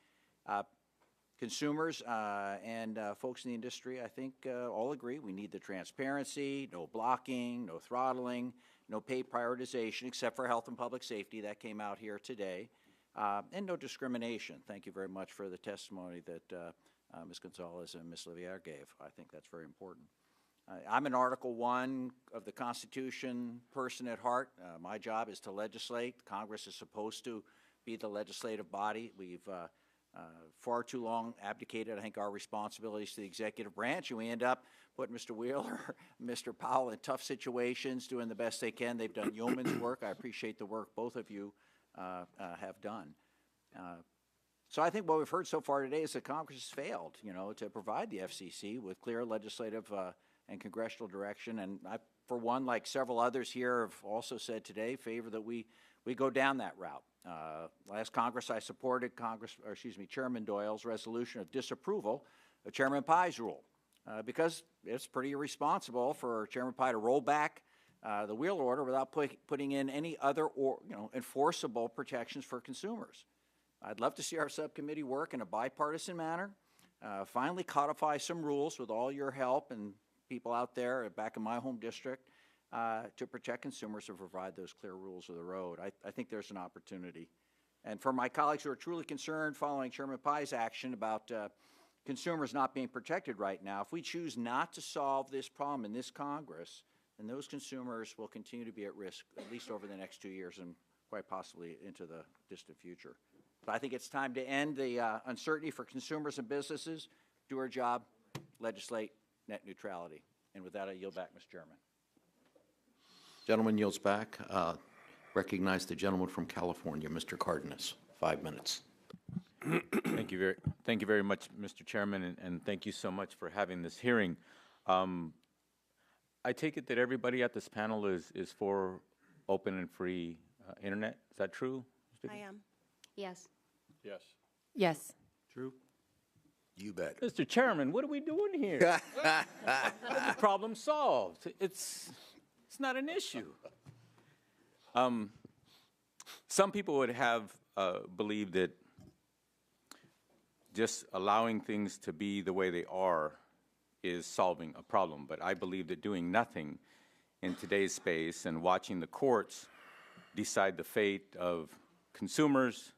[SPEAKER 17] Consumers and folks in the industry, I think, all agree we need the transparency, no blocking, no throttling, no pay prioritization, except for health and public safety. That came out here today. And no discrimination. Thank you very much for the testimony that Ms. Gonzalez and Ms. Livier gave. I think that's very important. I'm an Article 1 of the Constitution person at heart. My job is to legislate. Congress is supposed to be the legislative body. We've far too long abdicated, I think, our responsibilities to the executive branch, and we end up putting Mr. Wheeler, Mr. Powell in tough situations, doing the best they can. They've done yeoman's work. I appreciate the work both of you have done. So I think what we've heard so far today is that Congress has failed, to provide the FCC with clear legislative and congressional direction. And I, for one, like several others here have also said today, favor that we go down that route. Last Congress, I supported Chairman Doyle's resolution of disapproval of Chairman Pai's rule because it's pretty irresponsible for Chairman Pai to roll back the Wheeler order without putting in any other enforceable protections for consumers. I'd love to see our subcommittee work in a bipartisan manner, finally codify some rules with all your help and people out there back in my home district to protect consumers and provide those clear rules of the road. I think there's an opportunity. And for my colleagues who are truly concerned following Chairman Pai's action about consumers not being protected right now, if we choose not to solve this problem in this Congress, then those consumers will continue to be at risk at least over the next 2 years and quite possibly into the distant future. But I think it's time to end the uncertainty for consumers and businesses, do our job, legislate net neutrality. And with that, I yield back, Mr. Chairman.
[SPEAKER 1] Gentleman yields back. Recognize the gentleman from California, Mr. Cardenas. 5 minutes.
[SPEAKER 22] Thank you very much, Mr. Chairman, and thank you so much for having this hearing. I take it that everybody at this panel is for open and free internet. Is that true?
[SPEAKER 6] I am.
[SPEAKER 7] Yes.
[SPEAKER 22] Yes.
[SPEAKER 9] Yes.
[SPEAKER 22] True.
[SPEAKER 11] You bet.
[SPEAKER 22] Mr. Chairman, what are we doing here? The problem solved. It's not an issue. Some people would have believed that just allowing things to be the way they are is solving a problem. But I believe that doing nothing in today's space and watching the courts decide the fate of consumers,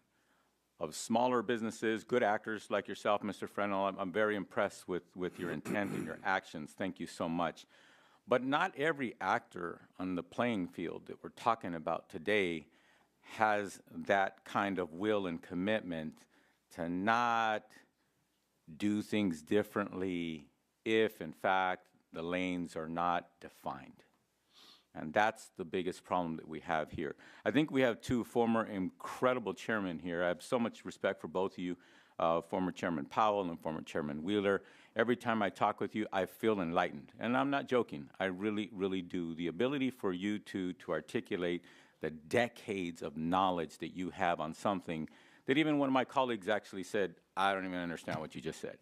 [SPEAKER 22] of smaller businesses, good actors like yourself, Mr. Frenel. I'm very impressed with your intent and your actions. Thank you so much. But not every actor on the playing field that we're talking about today has that kind of will and commitment to not do things differently if, in fact, the lanes are not defined. And that's the biggest problem that we have here. I think we have 2 former incredible chairmen here. I have so much respect for both of you, former Chairman Powell and former Chairman Wheeler. Every time I talk with you, I feel enlightened. And I'm not joking. I really, really do. The ability for you to articulate the decades of knowledge that you have on something that even one of my colleagues actually said, I don't even understand what you just said.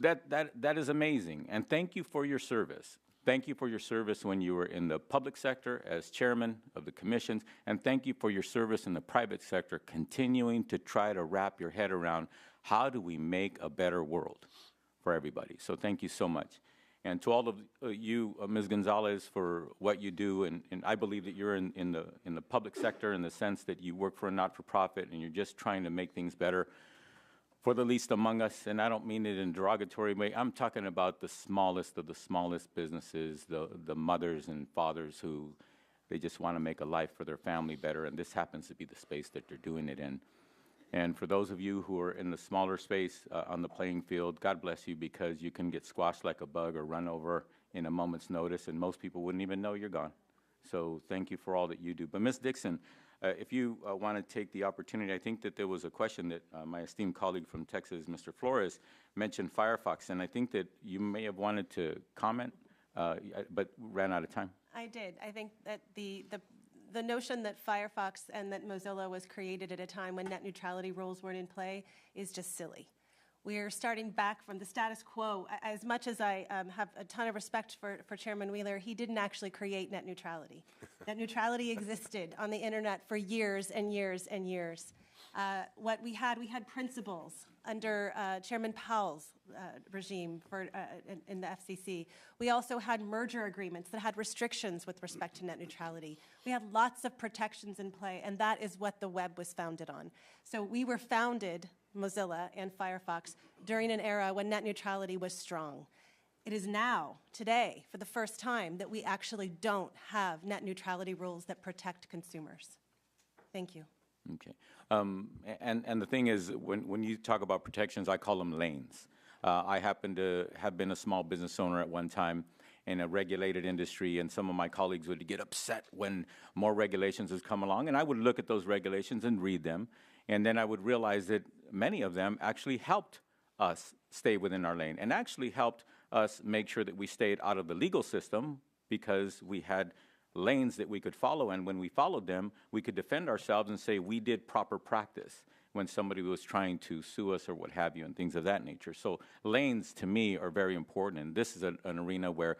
[SPEAKER 22] That is amazing, and thank you for your service. Thank you for your service when you were in the public sector as chairman of the commissions, and thank you for your service in the private sector, continuing to try to wrap your head around how do we make a better world for everybody. So thank you so much. And to all of you, Ms. Gonzalez, for what you do, and I believe that you're in the public sector in the sense that you work for a not-for-profit and you're just trying to make things better for the least among us, and I don't mean it in a derogatory way. I'm talking about the smallest of the smallest businesses, the mothers and fathers who they just want to make a life for their family better, and this happens to be the space that they're doing it in. And for those of you who are in the smaller space on the playing field, God bless you, because you can get squashed like a bug or run over in a moment's notice, and most people wouldn't even know you're gone. So thank you for all that you do. But Ms. Dixon, if you want to take the opportunity, I think that there was a question that my esteemed colleague from Texas, Mr. Flores, mentioned Firefox, and I think that you may have wanted to comment, but ran out of time.
[SPEAKER 6] I did. I think that the notion that Firefox and that Mozilla was created at a time when net neutrality rules weren't in play is just silly. We're starting back from the status quo. As much as I have a ton of respect for Chairman Wheeler, he didn't actually create net neutrality. Net neutrality existed on the internet for years and years and years. What we had principles under Chairman Powell's regime in the FCC. We also had merger agreements that had restrictions with respect to net neutrality. We had lots of protections in play, and that is what the web was founded on. So we were founded, Mozilla and Firefox, during an era when net neutrality was strong. It is now, today, for the first time, that we actually don't have net neutrality rules that protect consumers. Thank you.
[SPEAKER 22] Okay. And the thing is, when you talk about protections, I call them lanes. I happen to have been a small business owner at one time in a regulated industry, and some of my colleagues would get upset when more regulations would come along, and I would look at those regulations and read them, and then I would realize that many of them actually helped us stay within our lane and actually helped us make sure that we stayed out of the legal system because we had lanes that we could follow, and when we followed them, we could defend ourselves and say we did proper practice when somebody was trying to sue us or what have you and things of that nature. So lanes, to me, are very important, and this is an arena where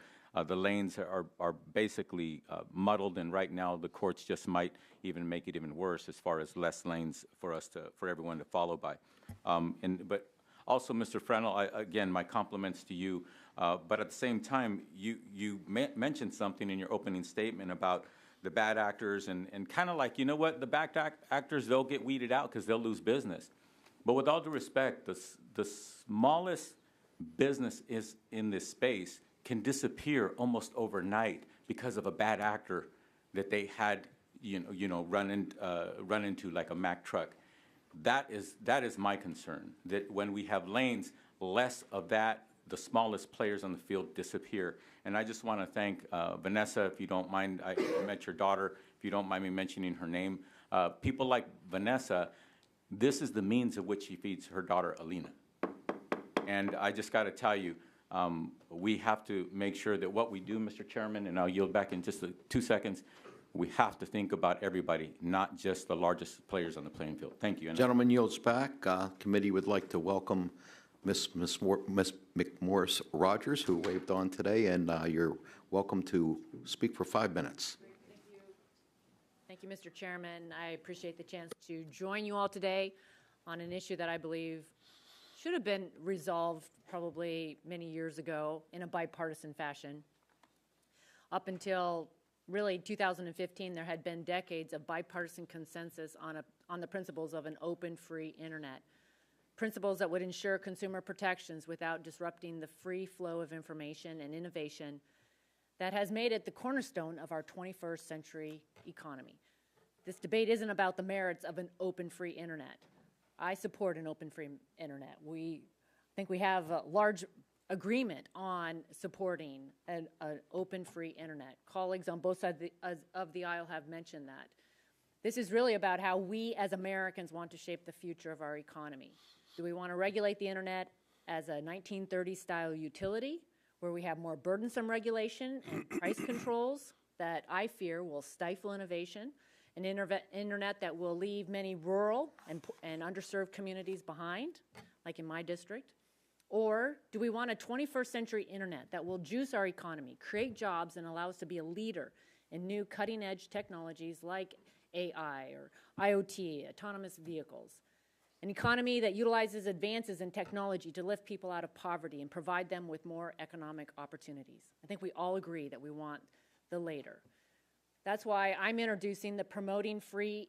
[SPEAKER 22] the lanes are basically muddled, and right now the courts just might even make it even worse as far as less lanes for everyone to follow by. But also, Mr. Frenel, again, my compliments to you. But at the same time, you mentioned something in your opening statement about the bad actors and kind of like, you know what, the bad actors, they'll get weeded out because they'll lose business. But with all due respect, the smallest business is in this space can disappear almost overnight because of a bad actor that they had, run into like a Mack truck. That is my concern, that when we have lanes, less of that, the smallest players on the field disappear. And I just want to thank Vanessa, if you don't mind. I met your daughter, if you don't mind me mentioning her name. People like Vanessa, this is the means of which she feeds her daughter, Alina. And I just got to tell you, we have to make sure that what we do, Mr. Chairman, and I'll yield back in just 2 seconds, we have to think about everybody, not just the largest players on the playing field. Thank you.
[SPEAKER 1] Gentleman yields back. Committee would like to welcome Ms. McMorris Rogers, who waved on today, and you're welcome to speak for 5 minutes.
[SPEAKER 18] Thank you, Mr. Chairman. I appreciate the chance to join you all today on an issue that I believe should have been resolved probably many years ago in a bipartisan fashion. Up until really 2015, there had been decades of bipartisan consensus on the principles of an open, free internet. Principles that would ensure consumer protections without disrupting the free flow of information and innovation that has made it the cornerstone of our 21st century economy. This debate isn't about the merits of an open, free internet. I support an open, free internet. I think we have a large agreement on supporting an open, free internet. Colleagues on both sides of the aisle have mentioned that. This is really about how we as Americans want to shape the future of our economy. Do we want to regulate the internet as a 1930s-style utility, where we have more burdensome regulation and price controls that I fear will stifle innovation, an internet that will leave many rural and underserved communities behind, like in my district? Or do we want a 21st century internet that will juice our economy, create jobs, and allow us to be a leader in new cutting-edge technologies like AI or IoT, autonomous vehicles? An economy that utilizes advances in technology to lift people out of poverty and provide them with more economic opportunities. I think we all agree that we want the latter. That's why I'm introducing the Promoting Free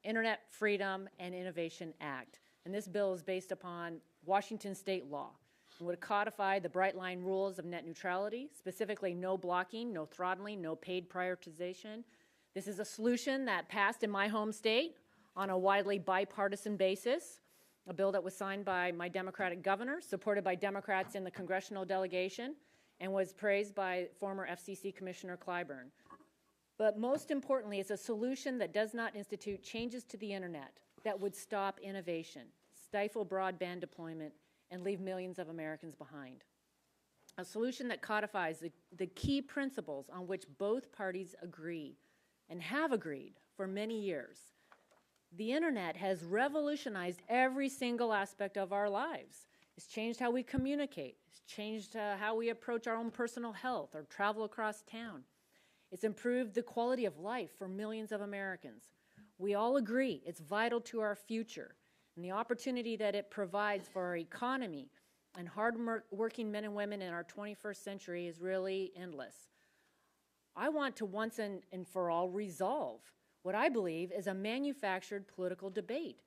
[SPEAKER 18] Internet Freedom and Innovation Act. And this bill is based upon Washington state law and would codify the bright line rules of net neutrality, specifically no blocking, no throttling, no paid prioritization. This is a solution that passed in my home state on a widely bipartisan basis, a bill that was signed by my Democratic governor, supported by Democrats in the congressional delegation, and was praised by former FCC Commissioner Clyburn. But most importantly, it's a solution that does not institute changes to the internet that would stop innovation, stifle broadband deployment, and leave millions of Americans behind. A solution that codifies the key principles on which both parties agree and have agreed for many years. The internet has revolutionized every single aspect of our lives. It's changed how we communicate. It's changed how we approach our own personal health or travel across town. It's improved the quality of life for millions of Americans. We all agree it's vital to our future, and the opportunity that it provides for our economy and hard-working men and women in our 21st century is really endless. I want to once and for all resolve what I believe is a manufactured political debate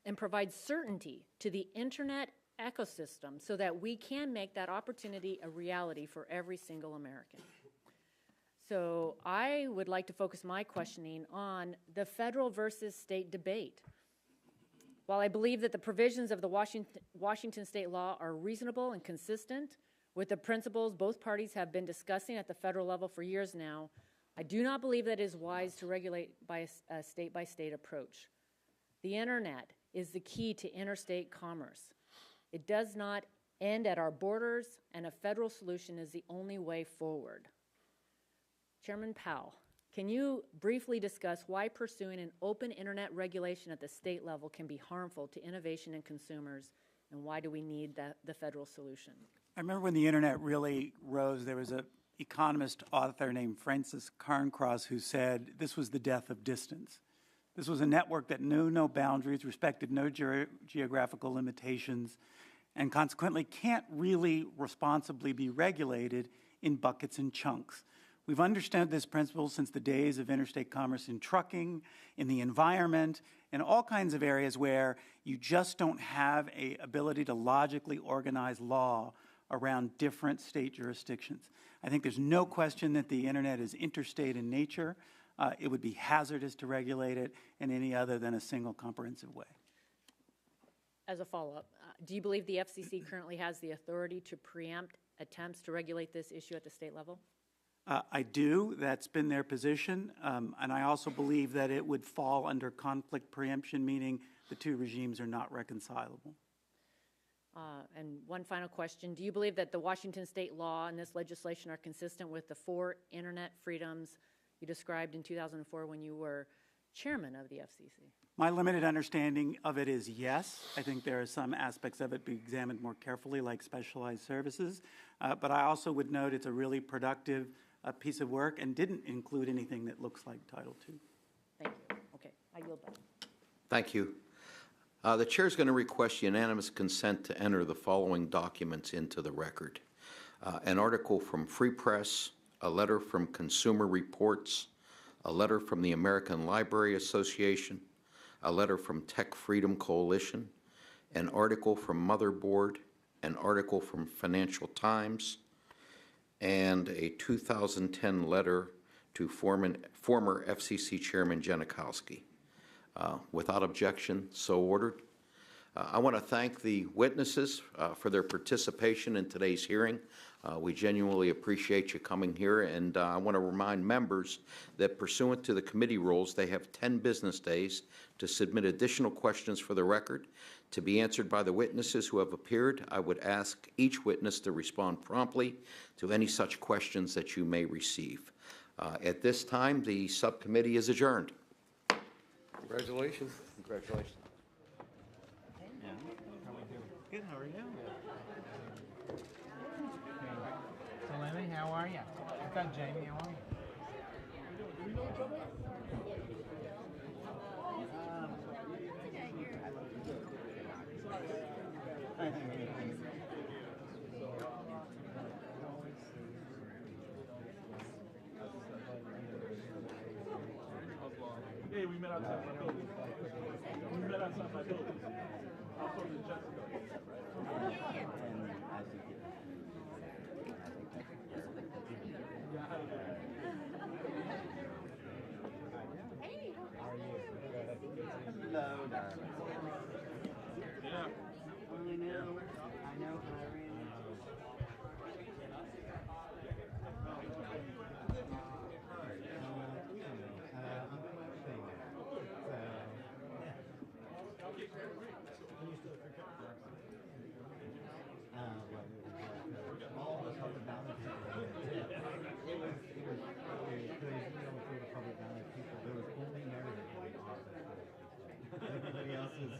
[SPEAKER 18] and provide certainty to the internet ecosystem so that we can make that opportunity a reality for every single American. So I would like to focus my questioning on the federal versus state debate. While I believe that the provisions of the Washington state law are reasonable and consistent with the principles both parties have been discussing at the federal level for years now, I do not believe that it is wise to regulate by a state-by-state approach. The internet is the key to interstate commerce. It does not end at our borders, and a federal solution is the only way forward. Chairman Powell, can you briefly discuss why pursuing an open internet regulation at the state level can be harmful to innovation and consumers, and why do we need the federal solution?
[SPEAKER 10] I remember when the internet really rose, there was an economist author named Francis Cairncross who said this was the death of distance. This was a network that knew no boundaries, respected no geographical limitations, and consequently can't really responsibly be regulated in buckets and chunks. We've understood this principle since the days of interstate commerce in trucking, in the environment, in all kinds of areas where you just don't have an ability to logically organize law around different state jurisdictions. I think there's no question that the internet is interstate in nature. It would be hazardous to regulate it in any other than a single comprehensive way.
[SPEAKER 18] As a follow-up, do you believe the FCC currently has the authority to preempt attempts to regulate this issue at the state level?
[SPEAKER 10] I do. That's been their position. And I also believe that it would fall under conflict preemption, meaning the two regimes are not reconcilable.
[SPEAKER 18] And one final question. Do you believe that the Washington state law and this legislation are consistent with the 4 internet freedoms you described in 2004 when you were chairman of the FCC?
[SPEAKER 10] My limited understanding of it is yes. I think there are some aspects of it be examined more carefully, like specialized services. But I also would note it's a really productive piece of work and didn't include anything that looks like Title II.
[SPEAKER 18] Thank you. Okay, I yield back.
[SPEAKER 1] Thank you. The chair is going to request unanimous consent to enter the following documents into the record. An article from Free Press, a letter from Consumer Reports, a letter from the American Library Association, a letter from Tech Freedom Coalition, an article from Motherboard, an article from Financial Times, and a 2010 letter to former FCC Chairman Janikowski. Without objection, so ordered. I want to thank the witnesses for their participation in today's hearing. We genuinely appreciate you coming here, and I want to remind members that pursuant to the committee rules, they have 10 business days to submit additional questions for the record to be answered by the witnesses who have appeared. I would ask each witness to respond promptly to any such questions that you may receive. At this time, the subcommittee is adjourned.
[SPEAKER 19] Congratulations.
[SPEAKER 11] Congratulations.
[SPEAKER 19] Good, how are you? Salemi, how are you? What's up, Jamie? How are you? Do we know each other? Hey, we met outside my building. We met outside my building. I was talking to Jessica. Hey, how are you? Hello, darling. Yeah. I know, Irene. All of us have the balance. It was crazy for the public balance people. There was only Meredith in the office. Everybody else was,